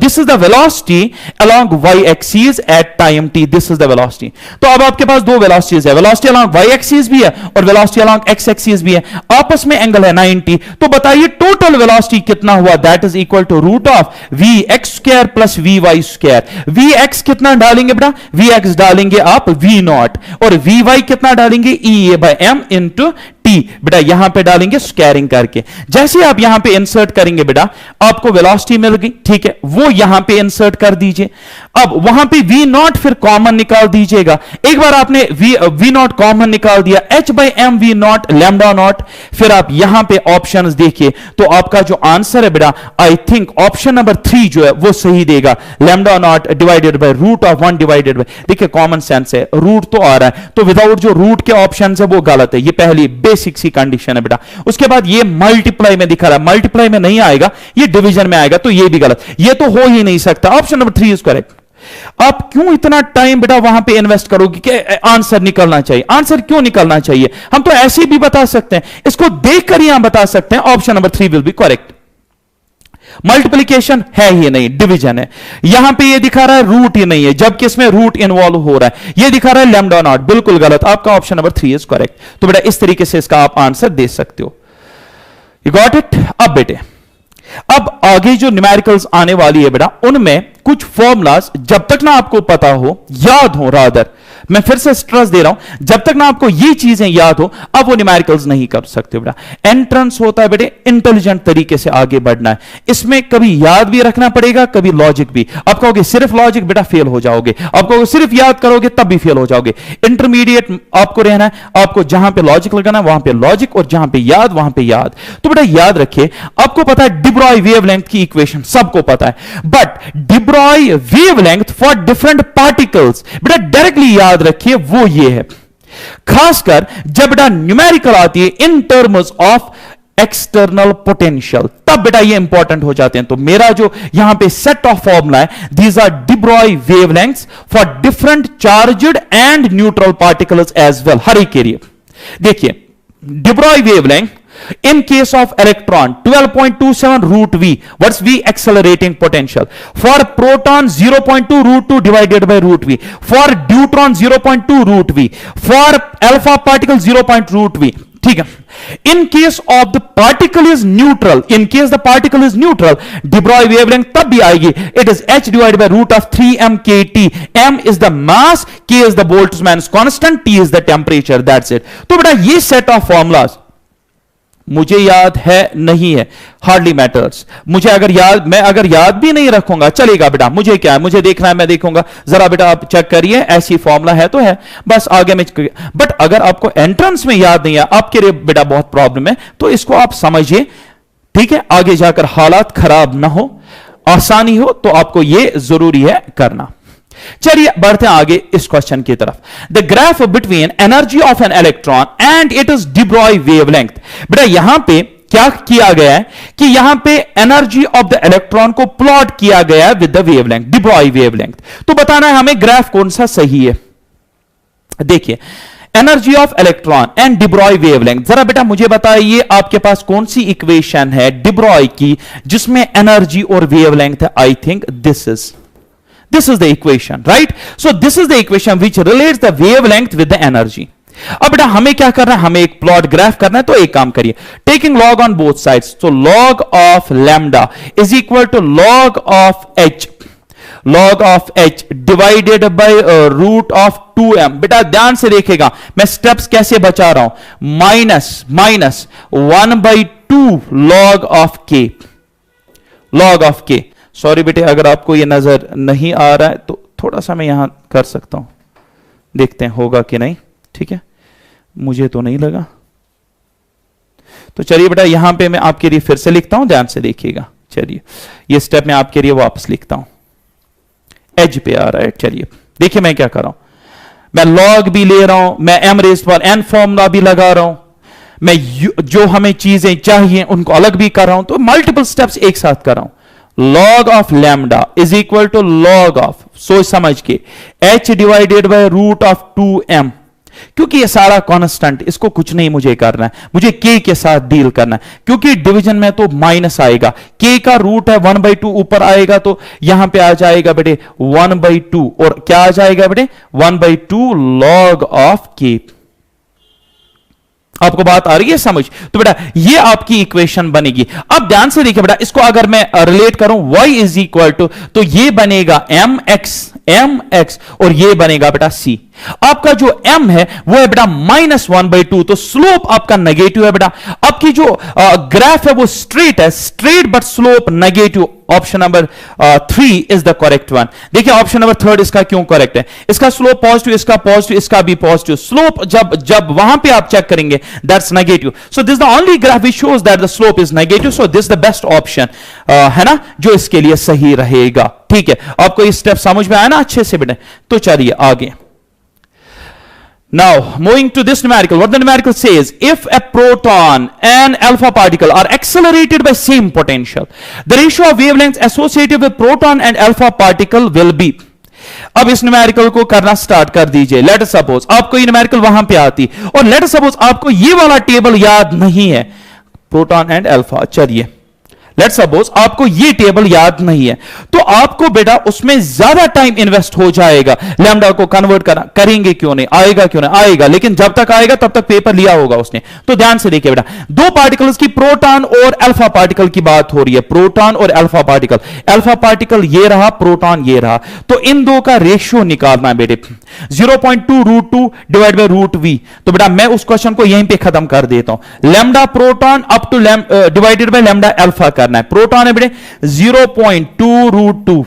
this is the velocity along y axis at time t, this is the velocity। तो अब आपके पास दो velocities है, velocity along y axis भी है और velocity along x axis भी है, आपस में एंगल है 90, तो बताइए टोटल velocity कितना हुआ, that is equal to root of vx square plus vy square। vx कितना डालेंगे बेटा, vx डालेंगे आप v0 और vy कितना डालेंगे e by m into t, बेटा यहां पे डालेंगे स्क्वायरिंग करके। जैसे आप यहां पे इंसर्ट करेंगे बेटा आपको वेलोसिटी मिल गई, ठीक है, वो यहां पे इंसर्ट कर दीजिए। अब वहां पे v नॉट फिर कॉमन निकाल दीजिएगा, एक बार आपने v नॉट कॉमन निकाल दिया, h by M we naught lambda naught, फिर आप यहां पे ऑप्शंस देखिए, तो आपका जो आंसर है बेटा आई थिंक ऑप्शन नंबर 3 जो है वो सही देगा, lambda naught divided by root of 1 divided by, देखिए कॉमन सेंस है, रूट तो आ रहा है, तो विदाउट जो रूट के ऑप्शन है वो गलत है, ये पहली बेसिक सी कंडीशन है बेटा। उसके बाद ये मल्टीप्लाई में दिखा रहा है, मल्टीप्लाई में नहीं आएगा, ये डिवीजन में आएगा, तो ये भी गलत, ये तो हो ही नहीं सकता, ऑप्शन नंबर 3 इज करेक्ट। आप क्यों इतना टाइम बेटा वहां पे इन्वेस्ट करोगे कि आंसर निकलना चाहिए, आंसर क्यों निकलना चाहिए, हम तो ऐसे भी बता सकते हैं, इसको देखकर ही हम बता सकते हैं, option number 3 will be correct. Multiplication है ही नहीं, डिवीजन है, यहां पे ये दिखा रहा है रूट ही नहीं है, जबकि इसमें रूट इन्वॉल्व हो रहा है, ये दिखा रहा है लैम्डा नॉट, बिल्कुल गलत, आपका ऑप्शन नंबर 3 इज करेक्ट। तो बेटा इस तरीके से इसका आप आंसर दे सकते हो, यू गॉट इट। अब बेटे अब आगे जो न्यूमेरिकल्स आने वाली है बेटा उनमें कुछ फॉर्मूलाज जब तक ना आपको पता हो, याद हो रादर, मैं फिर से स्ट्रेस दे रहा हूं, जब तक ना आपको ये चीजें याद हो आप वो न्यूमेरिकल्स नहीं कर सकते बेटा। एंट्रेंस होता है बेटे इंटेलिजेंट तरीके से आगे बढ़ना है, इसमें कभी याद भी रखना पड़ेगा, कभी लॉजिक भी। आप कहोगे सिर्फ लॉजिक, बेटा फेल हो जाओगे। आप कहोगे सिर्फ याद करोगे, तब भी फेल हो जाओगे। इंटरमीडिएट आपको रहना है, आपको जहां पे लॉजिक लगाना है वहां पे लॉजिक, और जहां पे याद वहां पे याद। तो बेटा याद रखिए, आपको पता है डिब्रॉय वेवलेंथ की इक्वेशन सबको पता है, but de Broglie wavelength for different particles बेटा डायरेक्टली याद रखिए वो ये है, खासकर जब बेटा न्यूमेरिकल आती है in terms of external potential, तब बेटा ये इंपॉर्टेंट हो जाते हैं। तो मेरा जो यहां पे सेट ऑफ फॉर्मूला है, these are de Broglie wavelengths for different charged and neutral particles as well, हर एक के लिए। देखिए de Broglie wavelength in case of electron 12.27 root v, what's v? Accelerating potential. For proton 0.2 root 2 divided by root v. For deuteron 0.2 root v. For alpha particle 0.2 root v. ठीक है। In case of the particle is neutral, in case the particle is neutral, Debroy wavelength तब भी आएगी, it is h divided by root of 3m kt. m is the mass, k is the Boltzmann's constant, t is the temperature. That's it. तो बेटा ये set of formulas मुझे याद है नहीं है, हार्डली मैटर्स। मुझे अगर याद, मैं अगर याद भी नहीं रखूंगा चलेगा बेटा, मुझे क्या है, मुझे देखना है, मैं देखूंगा, जरा बेटा आप चेक करिए ऐसी फॉर्मूला है तो है, बस आगे में। बट अगर आपको एंट्रेंस में याद नहीं है, आपके लिए बेटा बहुत प्रॉब्लम है, तो इसको आप समझिए, ठीक है, आगे जाकर हालात खराब ना हो, आसानी हो, तो आपको यह जरूरी है करना। चलिए बढ़ते हैं आगे इस क्वेश्चन की तरफ। The graph between energy of an electron and it is de Broglie wavelength. बेटा यहां पे क्या किया गया है कि यहां पे एनर्जी ऑफ द इलेक्ट्रॉन को प्लॉट किया गया है विद द वेवलेंथ, डिब्रॉय वेवलेंथ। तो बताना है हमें ग्राफ कौन सा सही है। देखिए energy of electron and de Broglie wavelength, जरा बेटा मुझे बताइए आपके पास कौन सी इक्वेशन है डिब्रॉय की जिसमें एनर्जी और वेवलेंथ है। I think this is the equation, right? So this is the equation which relates the wavelength with the energy. अब बेटा हमें क्या करना है, हमें एक प्लॉट ग्राफ करना है, तो एक काम करिए, taking log on both sides, तो log of lambda is equal to log of h divided by root of 2m। बेटा ध्यान से देखिएगा मैं स्टेप्स कैसे बचा रहा हूं, माइनस 1/2 लॉग ऑफ के। सॉरी बेटे अगर आपको ये नजर नहीं आ रहा है तो थोड़ा सा मैं यहां कर सकता हूं, देखते हैं होगा कि नहीं। ठीक है, मुझे तो नहीं लगा, तो चलिए बेटा यहां पे मैं आपके लिए फिर से लिखता हूं, ध्यान से देखिएगा। चलिए ये स्टेप मैं आपके लिए वापस लिखता हूं, एज पे आ रहा है। चलिए देखिए मैं क्या कर रहा हूं, मैं लॉग भी ले रहा हूं, मैं m रेज़ पर n फॉर्मूला भी लगा रहा हूं, मैं जो हमें चीजें चाहिए उनको अलग भी कर रहा हूं, तो मल्टीपल स्टेप्स एक साथ कर रहा हूं। Log of lambda is equal to log of, सोच समझ के, h divided by root of 2m, क्योंकि ये सारा कांस्टेंट, इसको कुछ नहीं मुझे करना है, मुझे k के साथ डील करना है, क्योंकि डिवीजन में तो माइनस आएगा, k का रूट है 1/2 ऊपर आएगा, तो यहां पे आ जाएगा बेटे 1/2, और क्या आ जाएगा बेटे 1/2 लॉग ऑफ k। आपको बात आ रही है समझ? तो बेटा ये आपकी इक्वेशन बनेगी। अब ध्यान से देखिए बेटा, इसको अगर मैं रिलेट करूं y इज इक्वल टू, तो ये बनेगा mx और ये बनेगा बेटा c। आपका जो m है वो है बेटा -1/2, तो स्लोप आपका नेगेटिव है बेटा। आपकी जो ग्राफ है वो स्ट्रेट है, straight but slope negative. Option number 3 is the correct one. देखिए ऑप्शन नंबर 3 इसका क्यों करेक्ट है, इसका स्लोप पॉजिटिव, इसका पॉजिटिव, इसका भी पॉजिटिव। स्लोप जब वहां पे आप चेक करेंगे that's negative, so this the only graph which shows that the slope is negative, so this the best option है ना, जो इसके लिए सही रहेगा। ठीक है, आपको ये स्टेप समझ में आया ना अच्छे से बेटे? तो चलिए आगे। Now, moving to this numerical, what the numerical says, if a proton and alpha particle are accelerated by same potential, the ratio of wavelengths associated with proton and alpha particle will be। अब इस numerical को करना start कर दीजिए। Let suppose आपको ये numerical वहां पे आती, और लेट सपोज आपको ये वाला टेबल याद नहीं है, प्रोटॉन एंड अल्फा। चलिए लेट्स सपोज आपको ये टेबल याद नहीं है, तो आपको बेटा उसमें ज्यादा टाइम इन्वेस्ट हो जाएगा। लैम्डा को कन्वर्ट करेंगे क्यों नहीं, आएगा क्यों नहीं आएगा, लेकिन जब तक आएगा तब तक पेपर लिया होगा उसने। तो ध्यान से देखिए बेटा, दो पार्टिकल्स की, प्रोटॉन और अल्फा पार्टिकल की बात हो रही है, प्रोटॉन और अल्फा पार्टिकल। अल्फा पार्टिकल ये रहा, प्रोटॉन ये रहा, तो इन दो का रेशियो निकालना है बेटे, 0.2√2 डिवाइड बाय रूट वी। तो बेटा मैं उस क्वेश्चन को यहीं पे खत्म कर देता हूं, lambda proton up to divided by lambda alpha करना है। प्रोटॉन है बेटे 0.2√2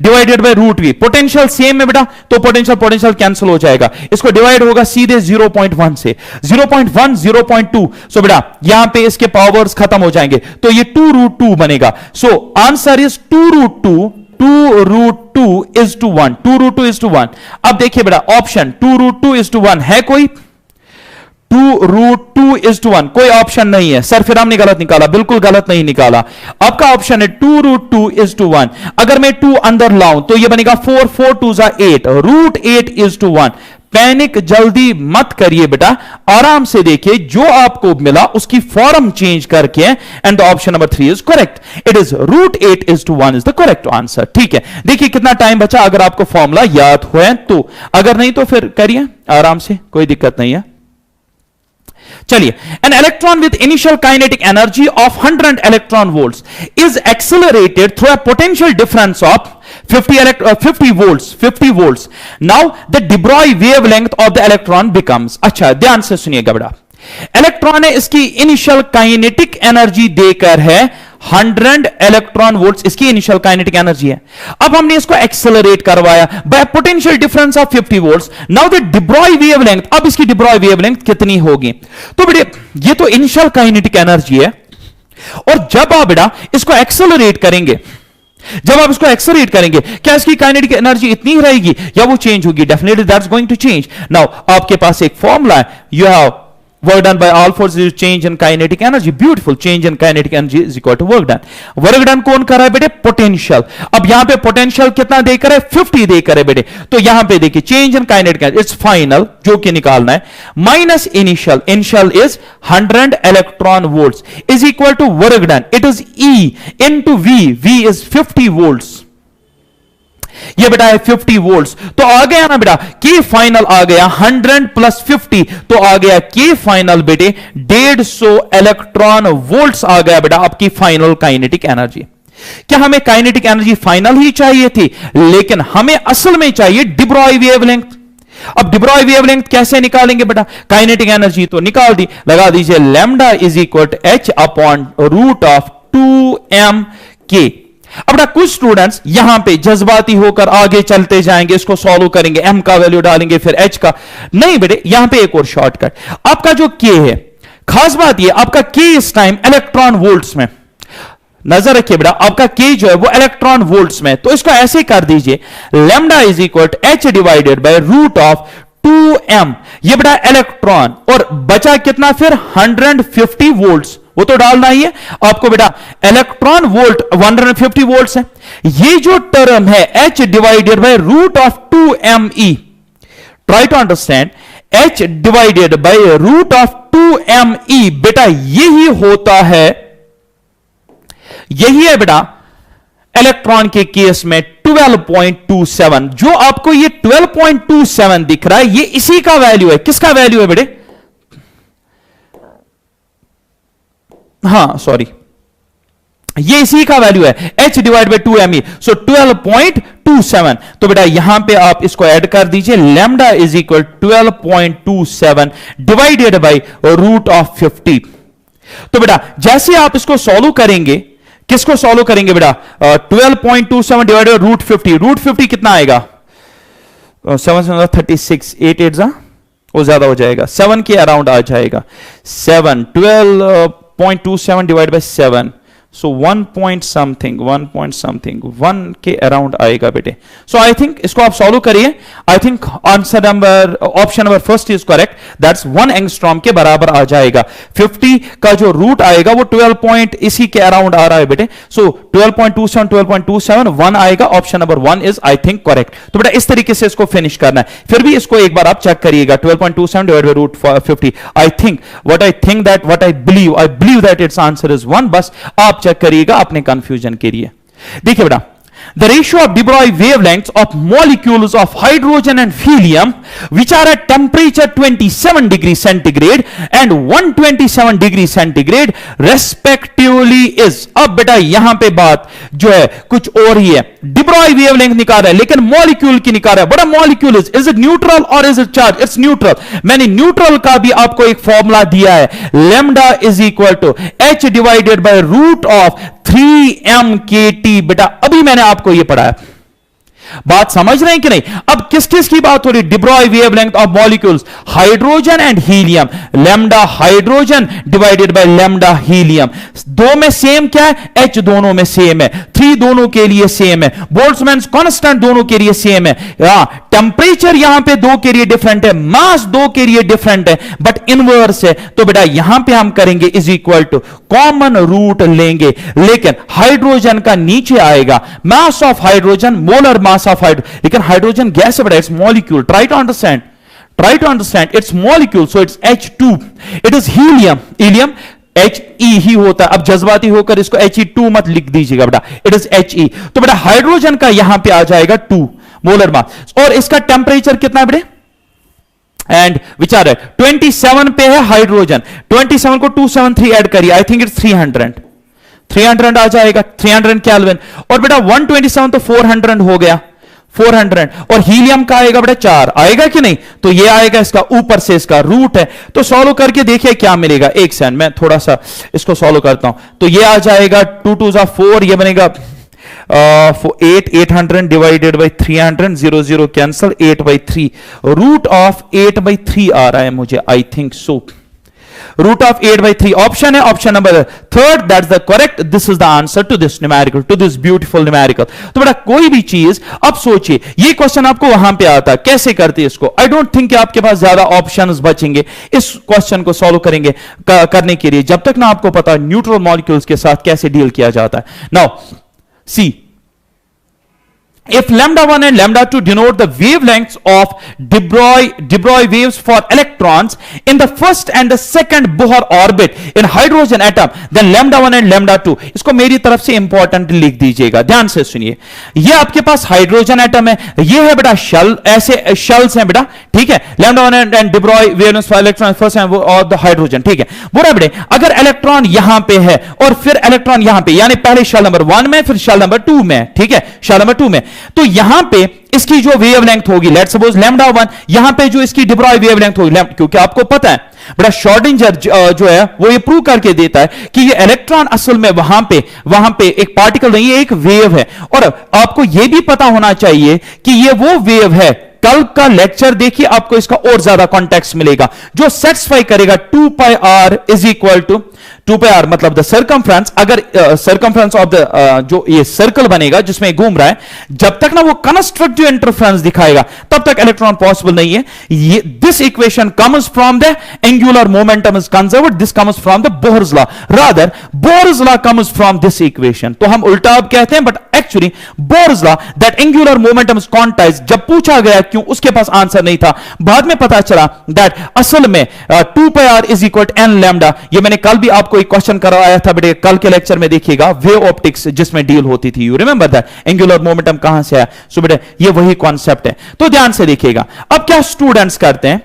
divided by root V. Potential same है बेटा, तो पोटेंशियल कैंसिल हो जाएगा, इसको डिवाइड होगा सीधे 0.1 से, 0.1 0.2। सो बेटा यहां पे इसके पावर्स खत्म हो जाएंगे, तो ये 2√2 बनेगा। So answer is 2√2 is to 1, 2√2 is to 1। अब देखिए बेटा ऑप्शन 2√2 is to 1 है कोई? 2√2 is to 1 कोई ऑप्शन नहीं है सर, फिर हमने गलत निकाला, बिल्कुल गलत नहीं निकाला। आपका ऑप्शन है 2√2 is to 1। अगर मैं 2 अंदर लाऊं तो ये बनेगा 4, 4 2 8, √8 is to 1। पैनिक जल्दी मत करिए बेटा, आराम से देखिए, जो आपको मिला उसकी फॉर्म चेंज करके, and the option number 3 is correct. It is √8 is to 1 is the correct answer. ठीक है, देखिए कितना टाइम बचा, अगर आपको फॉर्मूला याद हुआ तो, अगर नहीं तो फिर करिए आराम से, कोई दिक्कत नहीं है। चलिए, an electron with initial kinetic energy of 100 electron volts is accelerated through a potential difference of 50 volts. Now the de Broglie wavelength of the electron becomes, अच्छा ध्यान से सुनिएगा बेटा, इलेक्ट्रॉन है इसकी इनिशियल काइनेटिक एनर्जी देकर है 100 इलेक्ट्रॉन वोल्ट्स, इसकी इनिशियल काइनेटिक एनर्जी है। अब हमने इसको एक्सेलरेट करवाया bye potential difference of 50 volts. Now the de Broglie wavelength, अब इसकी de Broglie वेवलेंथ कितनी होगी? तो बेटे ये तो इनिशियल काइनेटिक एनर्जी है, और जब आप बेटा इसको एक्सेलरेट करेंगे, जब आप इसको एक्सेलरेट करेंगे, क्या इसकी काइनेटिक एनर्जी इतनी ही रहेगी या वो चेंज होगी? Definitely that's going to change. Now आपके पास एक फॉर्मूला है, you have work done by all forces is change in kinetic energy. Beautiful, change in kinetic energy is equal to work done. Work done कौन कर रहा है बेटे? Potential. अब यहां पे पोटेंशियल कितना देकर है? 50 देकर है बेटे, तो यहां पे देखिए change in kinetic energy it's final, जो कि निकालना है, minus initial, initial is 100 electron volts is equal to work done, it is E into V, V is 50 volts, ये बेटा है 50 वोल्ट्स। तो आ गया ना बेटा के फाइनल, आ गया 100 प्लस 50, तो आ गया के फाइनल बेटे 150 इलेक्ट्रॉन वोल्ट्स आ गया बेटा आपकी फाइनल काइनेटिक एनर्जी। क्या हमें काइनेटिक एनर्जी फाइनल ही चाहिए थी? लेकिन हमें असल में चाहिए de Broglie वेवलेंथ। अब de Broglie वेवलेंथ कैसे निकालेंगे बेटा? काइनेटिक एनर्जी तो निकाल दी, लगा दीजिए lambda is equal to h upon root of 2m k। अब ना कुछ स्टूडेंट्स यहां पे जज्बाती होकर आगे चलते जाएंगे, इसको सॉल्व करेंगे, m का वैल्यू डालेंगे फिर h का। नहीं बेटे, यहां पे एक और शॉर्टकट, आपका जो k है, खास बात ये आपका k इस टाइम इलेक्ट्रॉन वोल्ट्स में, नजर रखिए बेटा, आपका k जो है वो इलेक्ट्रॉन वोल्ट्स में, तो इसको ऐसे कर दीजिए, lambda is equal to h divided by root of 2m, ये बेटा इलेक्ट्रॉन, और बचा कितना फिर 150 वोल्ट्स, वो तो डालना ही है आपको बेटा। इलेक्ट्रॉन वोल्ट 150 वोल्ट्स है, ये जो टर्म है h divided by root of 2me, try to understand, h divided by root of 2me बेटा यही होता है, यही है बेटा इलेक्ट्रॉन के केस में 12.27। जो आपको ये 12.27 दिख रहा है, ये इसी का वैल्यू है। किसका वैल्यू है बेटे? हां सॉरी, ये इसी का वैल्यू है, h डिवाइड बाय 2me, सो 12.27। तो बेटा यहां पे आप इसको ऐड कर दीजिए, lambda is equal 12.27 divided by root of 50। तो बेटा जैसे आप इसको सॉल्व करेंगे, किसको सॉल्व करेंगे बेटा? 12.27 डिवाइडेड बाय रूट 50, रूट 50 कितना आएगा? 736, 8 8 वो ज्यादा हो जाएगा, 7 के अराउंड आ जाएगा, 7 12.27 डिवाइड बाय 7, सो 1 पॉइंट समथिंग 1 के अराउंड आएगा बेटे। सो आई थिंक इसको आप सॉल्व करिए, I think answer number, option number first is correct, that's 1 angstrom के बराबर आ जाएगा। 50 का जो रूट आएगा वो 12 पॉइंट इसी के अराउंड आ रहा है बेटे, सो 12.27 1 आएगा, option number 1 is I think correct. तो बेटा इस तरीके से इसको फिनिश करना है, फिर भी इसको एक बार आप चेक करिएगा, 12.27 divide by root 50, I think what I believe that it's answer is 1। बस आप आप चेक करिएगा अपने कंफ्यूजन के लिए। देखिए बेटा, the ratio of de Broglie wavelengths of molecules of hydrogen and helium which are at temperature 27 degrees centigrade and 127 degrees centigrade respectively is। अब बेटा यहां पे बात जो है कुछ और ही है, de Broglie wavelength निकाल रहा है लेकिन मॉलिक्यूल की निकाल रहा है। बड़ा मॉलिक्यूल इज इट न्यूट्रल और is it charge? It's neutral. मैंने न्यूट्रल का भी आपको एक फॉर्मूला दिया है, lambda is equal to h divided by root of 3m/kT। बेटा अभी मैंने आपको यह पढ़ाया, बात समझ रहे हैं कि नहीं? अब किस किस की बात हो रही? de Broglie wavelength of molecules hydrogen and helium, lambda hydrogen divided by lambda helium. दो में सेम क्या है? h दोनों में सेम है, 3 दोनों के लिए सेम है, बोल्ट्जमैन कांस्टेंट दोनों के लिए सेम है। टेंपरेचर यहां पे दो के लिए डिफरेंट है, मास दो के लिए डिफरेंट है, बट इनवर्स है। तो बेटा यहां पे हम करेंगे is equal to common root लेंगे, लेकिन हाइड्रोजन का नीचे आएगा mass of hydrogen, molar mass of hydrogen. लेकिन हाइड्रोजन गैस है बेटा, it's molecule. Try to understand it's molecule, so it's H2। It is helium He ही होता है। अब जज्बाती होकर इसको He2 मत लिख दीजिएगा बेटा, इट इज He। तो बेटा हाइड्रोजन का यहां पे आ जाएगा 2 मोलर मास, और इसका टेंपरेचर कितना है बेटे? एंड विचार है 27 पे है हाइड्रोजन, 27 को 273 ऐड करिए, आई थिंक इट्स 300 आ जाएगा, 300 केल्विन। और बेटा 127 तो 400 हो गया, 400। और हीलियम का आएगा बेटा 4, आएगा कि नहीं? तो ये आएगा, इसका ऊपर से इसका रूट है। तो सॉल्व करके देखिए क्या मिलेगा। एक सेकंड मैं थोड़ा सा इसको सॉल्व करता हूं। तो ये आ जाएगा 2 2 4, ये बनेगा 800 divided by 300, 0 0 cancel, 8/3 root of 8/3 आ रहा है मुझे, I think so. Root of 8/3 option है, option number 3, that's the correct. This is the answer to this numerical, to this beautiful numerical. तो बेटा कोई भी चीज, अब सोचिए ये क्वेश्चन आपको वहां पे आता, कैसे करते हैं इसको? आई डोंट थिंक कि आपके पास ज्यादा ऑप्शंस बचेंगे इस क्वेश्चन को सॉल्व करेंगे करने के लिए, जब तक ना आपको पता न्यूट्रल मॉलिक्यूल्स के साथ कैसे डील किया जाता है। Now see, if lambda 1 and lambda 2 denote the wavelengths of de Broglie waves for electrons in the first and the second Bohr orbit in hydrogen atom, then lambda 1 and lambda 2, इसको मेरी तरफ से important लिख दीजिएगा, ध्यान से सुनिए। ये आपके पास हाइड्रोजन एटम है, ये है बेटा शेल, ऐसे शेल्स हैं बेटा, ठीक है। lambda 1 and de Broglie wavelengths for electrons first and और the hydrogen, ठीक है। बुरा बेटे, अगर इलेक्ट्रॉन यहां पे है और फिर इलेक्ट्रॉन यहां पे, यानी पहले शेल नंबर 1 में फिर शेल नंबर 2 में, ठीक है, शेल नंबर 2 में, तो यहां पे इसकी जो वेवलेंथ होगी, लेट्स सपोज लैम्डा 1, यहां पे जो इसकी de Broglie वेवलेंथ होगी, क्योंकि आपको पता है बड़ा शॉर्डिंजर जो है वो ये प्रूव करके देता है कि ये इलेक्ट्रॉन असल में वहां पे एक पार्टिकल नहीं है, एक वेव है। और आपको ये भी पता होना चाहिए कि ये वो वेव है। कल का लेक्चर देखिए, आपको इसका और ज्यादा कॉन्टेक्स्ट मिलेगा जो सेटिस्फाई करेगा 2πr is equal to 2πr, मतलब द सर्कमफ्रेंस। अगर सर्कमफ्रेंस ऑफ द जो ये सर्कल बनेगा जिसमें घूम रहा है, जब तक ना वो कंस्ट्रक्टिव इंटरफ्रेंस दिखाएगा तब तक इलेक्ट्रॉन पॉसिबल नहीं है। ये this equation comes from the angular momentum is conserved, this comes from the Bohr's law, rather Bohr's law comes from this equation. तो हम उल्टा अब कहते हैं, but actually Bohr's law that angular momentum is quantized, जब पूछा गया क्यों, उसके पास आंसर नहीं था। बाद में पता चला दैट असल में 2πr is equal to n lambda. ये मैंने कल भी आपको एक क्वेश्चन करवाया था बेटे, कल के लेक्चर में देखिएगा, वेव ऑप्टिक्स जिसमें डील होती थी, you remember that, angular momentum कहां से आया। सो बेटे ये वही कॉन्सेप्ट है, तो ध्यान से देखिएगा। अब क्या स्टूडेंट्स करते हैं,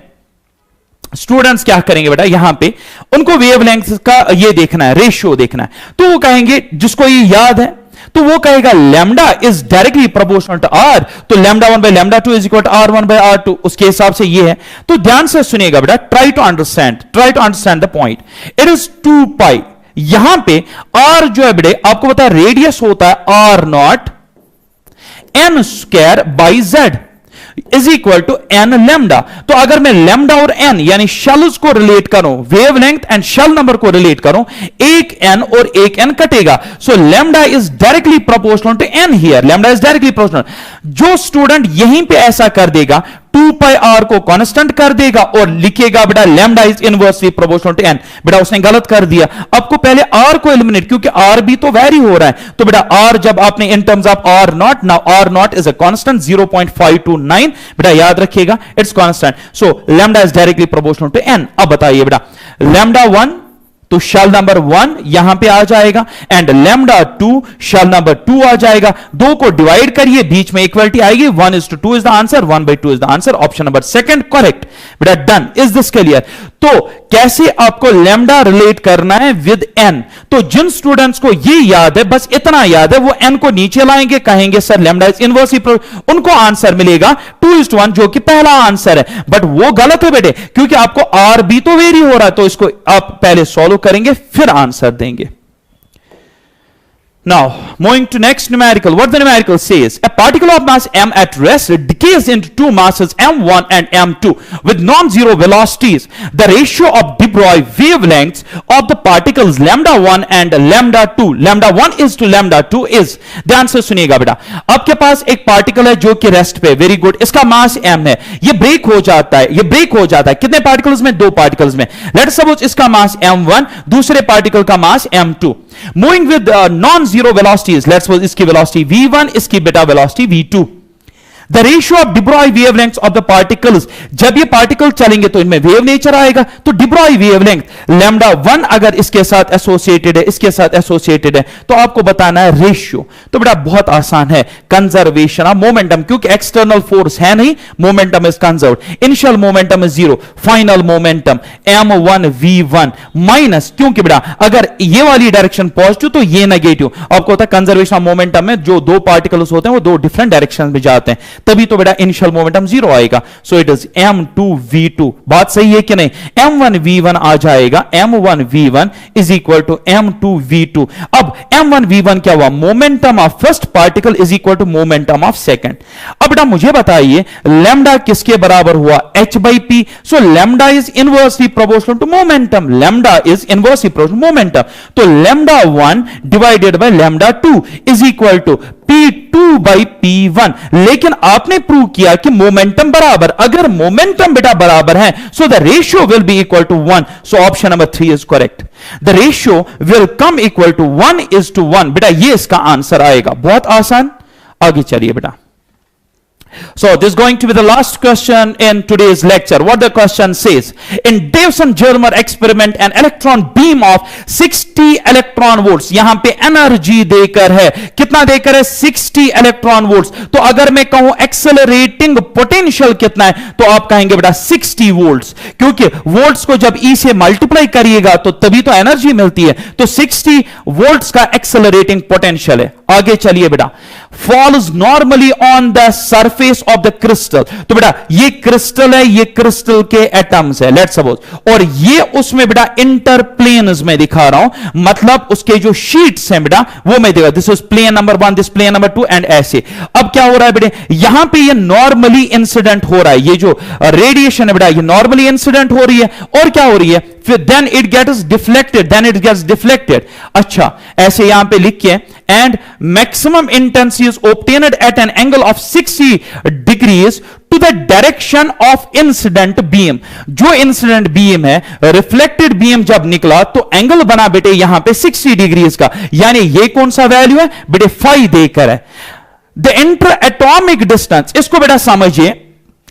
स्टूडेंट्स क्या करेंगे बेटा, यहां पे उनको वेवलेंथ का ये देखना है, रेशियो देखना है। तो वो कहेंगे, जिसको ये याद है तो वो कहेगा lambda is directly proportional to r, तो lambda 1 by lambda 2 is equal to r1 by r2, उसके हिसाब से ये है। तो ध्यान से सुनिएगा बेटा, try to understand the point. It is 2π, यहां पे r जो है बेटे आपको पता है रेडियस होता है r0 n square by z is equal to n lambda. तो अगर मैं लैम्डा और n यानी शेल्स को रिलेट करूं, वेवलेंथ एंड शेल नंबर को रिलेट करूं, एक n और एक n कटेगा। So lambda is directly proportional to n here, lambda is directly proportional. जो स्टूडेंट यहीं पे ऐसा कर देगा, 2πr को कांस्टेंट कर देगा और लिखेगा बेटा lambda is inversely proportional to n, बेटा उसने गलत कर दिया। आपको पहले r को एलिमिनेट, क्योंकि r भी तो वेरी हो रहा है, तो बेटा r जब आपने in terms of r0, now r0 is a constant 0.529, बेटा याद रखिएगा it's constant. So lambda is directly proportional to n। अब बताइए बेटा, लैम्डा 1 तो शैल नंबर 1 यहां पे आ जाएगा एंड लैम्डा 2 शैल नंबर 2 आ जाएगा। दो को डिवाइड करिए, बीच में इक्वलिटी आएगी, 1:2 is the answer, 1/2 is the answer. Option number second correct बेटा, डन। Is this clear? तो कैसे आपको लैम्डा रिलेट करना है विद एन, तो जिन स्टूडेंट्स को ये याद है, बस इतना याद है, वो एन को नीचे लाएंगे, कहेंगे सर लैम्डा इज इनवर्सली, उनको आंसर मिलेगा 2:1 जो कि पहला आंसर है। बट वो गलत है बेटे, क्योंकि आपको आर बी तो वेरी हो रहा है, तो इसको आप पहले सॉल्व करेंगे फिर आंसर देंगे। Now, moving to next numerical, what the numerical says, a particle of mass m at rest decays into two masses m1 and m2 with non-zero velocities. The ratio of de Broglie wavelengths of the particles lambda 1 and lambda 2, lambda 1 is to lambda 2 is, ध्यान से सुनिएगा बेटा, आपके पास एक particle है जो कि रेस्ट पे, वेरी गुड, इसका मास m है, ये ब्रेक हो जाता है, ये ब्रेक हो जाता है, कितने पार्टिकल्स में? दो पार्टिकल्स में। लेट्स सपोज इसका मास m1, दूसरे पार्टिकल का मास m2, moving with non zero velocities, let's suppose इसकी वेलोसिटी v1, इसकी बेटा velocity v2। The ratio of de Broglie wavelengths of the particles, जब ये पार्टिकल चलेंगे तो इनमें वेव नेचर आएगा, तो de Broglie wavelength लैम्डा 1 अगर इसके साथ एसोसिएटेड है, इसके साथ एसोसिएटेड है, तो आपको बताना है रेशियो। तो बेटा बहुत आसान है, कंजर्वेशन ऑफ मोमेंटम, क्योंकि एक्सटर्नल फोर्स है नहीं, momentum is conserved, initial momentum is 0, final momentum m1 v1 minus, क्योंकि बेटा अगर ये वाली डायरेक्शन पॉजिटिव तो ये नेगेटिव, आपको होता है कंजर्वेशन ऑफ मोमेंटम में जो दो पार्टिकल्स होते हैं वो दो डिफरेंट डायरेक्शन में जाते हैं, तभी तो बेटा इनिशियल मोमेंटम 0 आएगा। So it is m2 v2, बात सही है कि नहीं? m1 v1 आ जाएगा, m1 v1 is equal to m2 v2। अब m1 v1 क्या हुआ? Momentum of first particle is equal to momentum of second. अब बेटा मुझे बताइए लैम्डा किसके बराबर हुआ? h by p। So lambda is inversely proportional to momentum, lambda is inversely proportional to momentum, तो lambda 1 divided by lambda 2 is equal to p2 by p1। लेकिन आपने प्रूव किया कि मोमेंटम बराबर, अगर मोमेंटम बेटा बराबर है so the ratio will be equal to 1, so option number 3 is correct. The ratio will come equal to 1:1, बेटा ये इसका आंसर आएगा। बहुत आसान, आगे चलिए बेटा। So this is going to be the last question in today's lecture. What the question says, in Davison-Germer experiment an electron beam of 60 electron volts, यहां पे एनर्जी देकर है, कितना देकर है? 60 इलेक्ट्रॉन वोल्ट्स। तो अगर मैं कहूं एक्सेलरेटिंग पोटेंशियल कितना है, तो आप कहेंगे बेटा 60 वोल्ट्स, क्योंकि वोल्ट्स को जब ई से मल्टीप्लाई करिएगा तो तभी तो एनर्जी मिलती है, तो 60 वोल्ट्स का एक्सेलरेटिंग पोटेंशियल है। आगे चलिए बेटा, falls normally on the surface of the crystal, तो बेटा ये क्रिस्टल है, ये क्रिस्टल के एटम्स है, लेट्स सपोज, और ये उसमें बेटा इंटरप्लेन्स में दिखा रहा हूं, मतलब उसके जो शीट्स हैं बेटा वो मैं दिखा, this is plane number 1, this plane number 2 and ऐसे। अब क्या हो रहा है बेटे, यहां पे ये नॉर्मली इंसिडेंट हो रहा है, ये जो रेडिएशन है बेटा ये नॉर्मली इंसिडेंट हो रही है, और क्या हो रही है फिर then it gets deflected, then it gets deflected. अच्छा ऐसे यहां पे लिख के, and maximum intensity is obtained at an angle of 60 degrees to the direction of incident beam. जो इंसिडेंट बीम है, रिफ्लेक्टेड बीम जब निकला तो एंगल बना बेटे यहां पे 60 डिग्रीज का, यानी ये कौन सा वैल्यू है बेटे? 5 देकर है। द इंटर एटॉमिक डिस्टेंस, इसको बेटा समझिए,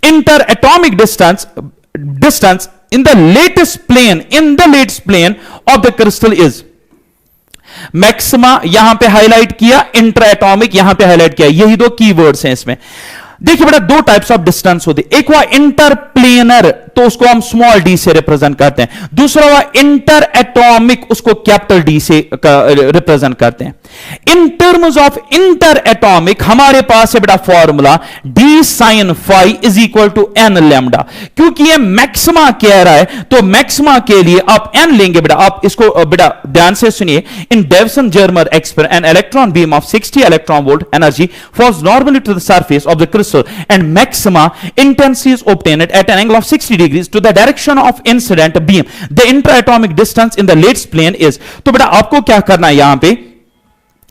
inter atomic distance in the latest plane of the crystal is maxima, यहां पे हाईलाइट किया, इंटर एटॉमिक यहां पे हाईलाइट किया, यही दो कीवर्ड्स हैं इसमें। देखिए बेटा दो टाइप्स ऑफ डिस्टेंस होते हैं, एक हुआ इंटरप्लेनर, तो उसको हम स्मॉल डी से रिप्रेजेंट करते हैं, दूसरा हुआ इंटर एटॉमिक, उसको कैपिटल डी से रिप्रेजेंट करते हैं। In terms of interatomic हमारे पास है बेटा formula d sin phi is equal to n lambda, क्योंकि ये मैक्सिमा कह रहा है तो मैक्सिमा के लिए आप n लेंगे बेटा। आप इसको बेटा ध्यान से सुनिए, इन Davison-Germer experiment an electron beam of 60 electron volt energy falls normally to the surface of the crystal and maxima intensity is obtained at an angle of 60 degrees to the direction of incident beam. The interatomic distance in the latest plane is, तो बेटा आपको क्या करना है यहां पे,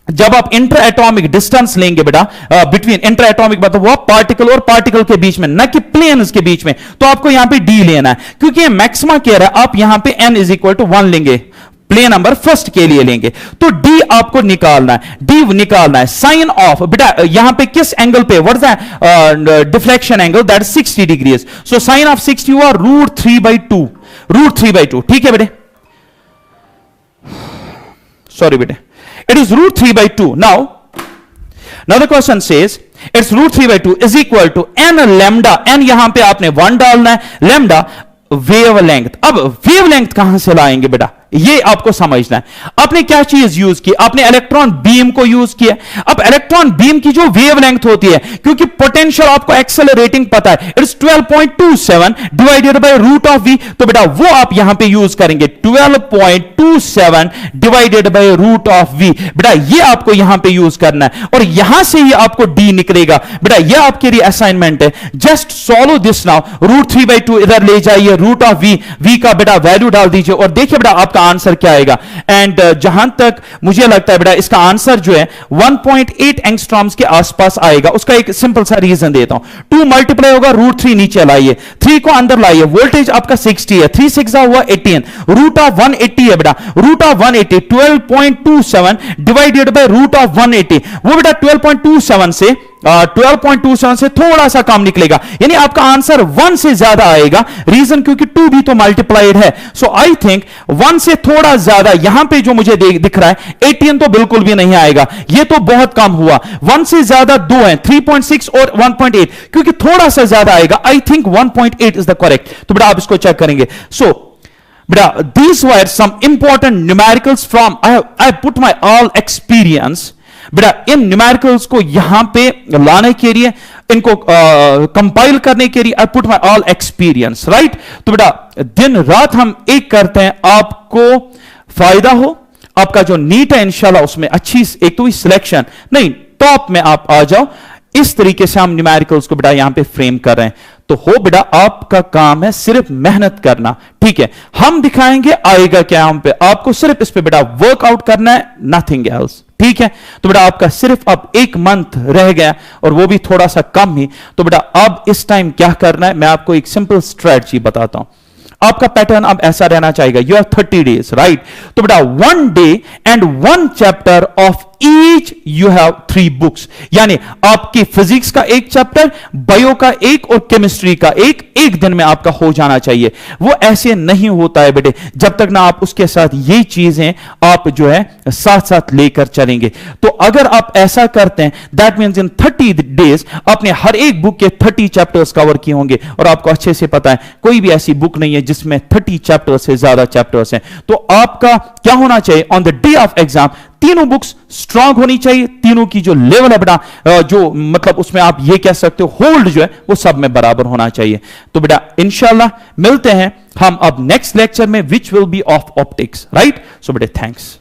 जब आप इंटर एटॉमिक डिस्टेंस लेंगे बेटा, बिटवीन इंटर एटॉमिक मतलब वो पार्टिकल और पार्टिकल के बीच में, न कि प्लेन्स के बीच में, तो आपको यहां पे डी लेना है, क्योंकि ये मैक्सिमा कह रहा है, आप यहां पे n इज इक्वल टू 1 लेंगे, प्लेन नंबर फर्स्ट के लिए लेंगे, तो डी आपको निकालना है, डी निकालना है साइन ऑफ बेटा यहां पे किस एंगल पे, what is the deflection angle, that 60 degrees, so sine of 60 हुआ √3/2, √3/2, ठीक है बेटे। sorry beta, it is root 3 by 2. Now the question says it's root 3 by 2 is equal to n lambda, n यहां पे आपने 1 डालना है, lambda वेवलेंथ. अब वेवलेंथ कहां से लाएंगे बेटा, ये आपको समझना है. आपने क्या चीज यूज की, आपने इलेक्ट्रॉन बीम को यूज किया. अब इलेक्ट्रॉन बीम की जो वेवलेंथ होती है, क्योंकि पोटेंशियल आपको एक्सेलरेटिंग पता है, it's 12.27 divided by root of v, तो बेटा वो आप यहां पे यूज करेंगे 12.27 divided by root of v. बेटा ये आपको यहां पे यूज करना है और यहां से ही आपको d निकलेगा. बेटा ये आपके लिए असाइनमेंट है, just solve this now. Root 3 by 2 इधर ले जाइए, रूट ऑफ v का बेटा वैल्यू डाल दीजिए और देखिए बेटा आपका आंसर क्या आएगा. एंड जहां तक मुझे लगता है बेटा इसका आंसर जो है 1.8 एंगस्ट्रॉम्स के आसपास आएगा. उसका एक सिंपल सा रीजन देता हूं. 2 मल्टीप्लाई होगा, रूट 3 नीचे लाइए, 3 को अंदर लाइए, वोल्टेज आपका 60 है, 3 6 हुआ 18, रूट ऑफ 180 है बेटा, root of 180 12.27 divided by root of 180, वो बेटा 12.27 से 12.27 से थोड़ा सा कम निकलेगा, यानी आपका आंसर 1 से ज्यादा आएगा. रीजन क्योंकि 2 भी तो मल्टीप्लाइड है. सो आई थिंक 1 से थोड़ा ज्यादा यहां पे जो मुझे दिख रहा है 18 तो बिल्कुल भी नहीं आएगा, ये तो बहुत कम हुआ. 1 से ज्यादा 2 है, 3.6 और 1.8, क्योंकि थोड़ा सा ज्यादा आएगा. I think 1.8 is the correct. तो बेटा आप इसको चेक करेंगे. सो बेटा these were some important numericals from I put my all experience. बेटा इन न्यूमेरिकल्स को यहां पे लाने के लिए, इनको कंपाइल करने के लिए I put my all experience, right. तो बेटा दिन रात हम एक करते हैं, आपको फायदा हो. आपका जो नीट है इंशाल्लाह उसमें अच्छी एक तो सिलेक्शन नहीं, टॉप में आप आ जाओ. इस तरीके से हम न्यूमेरिकल्स को बेटा यहां पे फ्रेम कर रहे हैं. तो हो बेटा आपका काम है सिर्फ मेहनत करना, ठीक है. हम दिखाएंगे आएगा क्या हम पे, आपको सिर्फ इस पे बेटा वर्कआउट करना है, नथिंग एल्स, ठीक है. तो बेटा आपका सिर्फ अब 1 मंथ रह गया और वो भी थोड़ा सा कम ही. तो बेटा अब इस टाइम क्या करना है, मैं आपको एक सिंपल स्ट्रेटजी बताता हूं. आपका पैटर्न अब ऐसा रहना चाहिए, यू हैव 30 डेज, राइट. तो बेटा 1 day and 1 chapter of each you have 3 books, यानी आपकी फिजिक्स का 1 चैप्टर, बायो का 1 और केमिस्ट्री का 1 दिन में आपका हो जाना चाहिए. वो ऐसे नहीं होता है बेटे, जब तक ना आप उसके साथ ये चीजें आप जो है साथ साथ लेकर चलेंगे. तो अगर आप ऐसा करते हैं, दैट मीन्स इन 30 डेज आपने हर एक बुक के 30 चैप्टर्स कवर किए होंगे. और आपको अच्छे से पता है कोई भी ऐसी बुक नहीं है जिसमें 30 चैप्टर्स से ज्यादा चैप्टर्स हैं. तो आपका क्या होना चाहिए, on the day of exam तीनों बुक्स स्ट्रांग होनी चाहिए, तीनों की जो लेवल है बेटा, जो मतलब उसमें आप ये कह सकते हो होल्ड जो है वो सब में बराबर होना चाहिए. तो बेटा इंशाल्लाह मिलते हैं हम अब नेक्स्ट लेक्चर में, which will be of optics, right. So बेटा थैंक्स.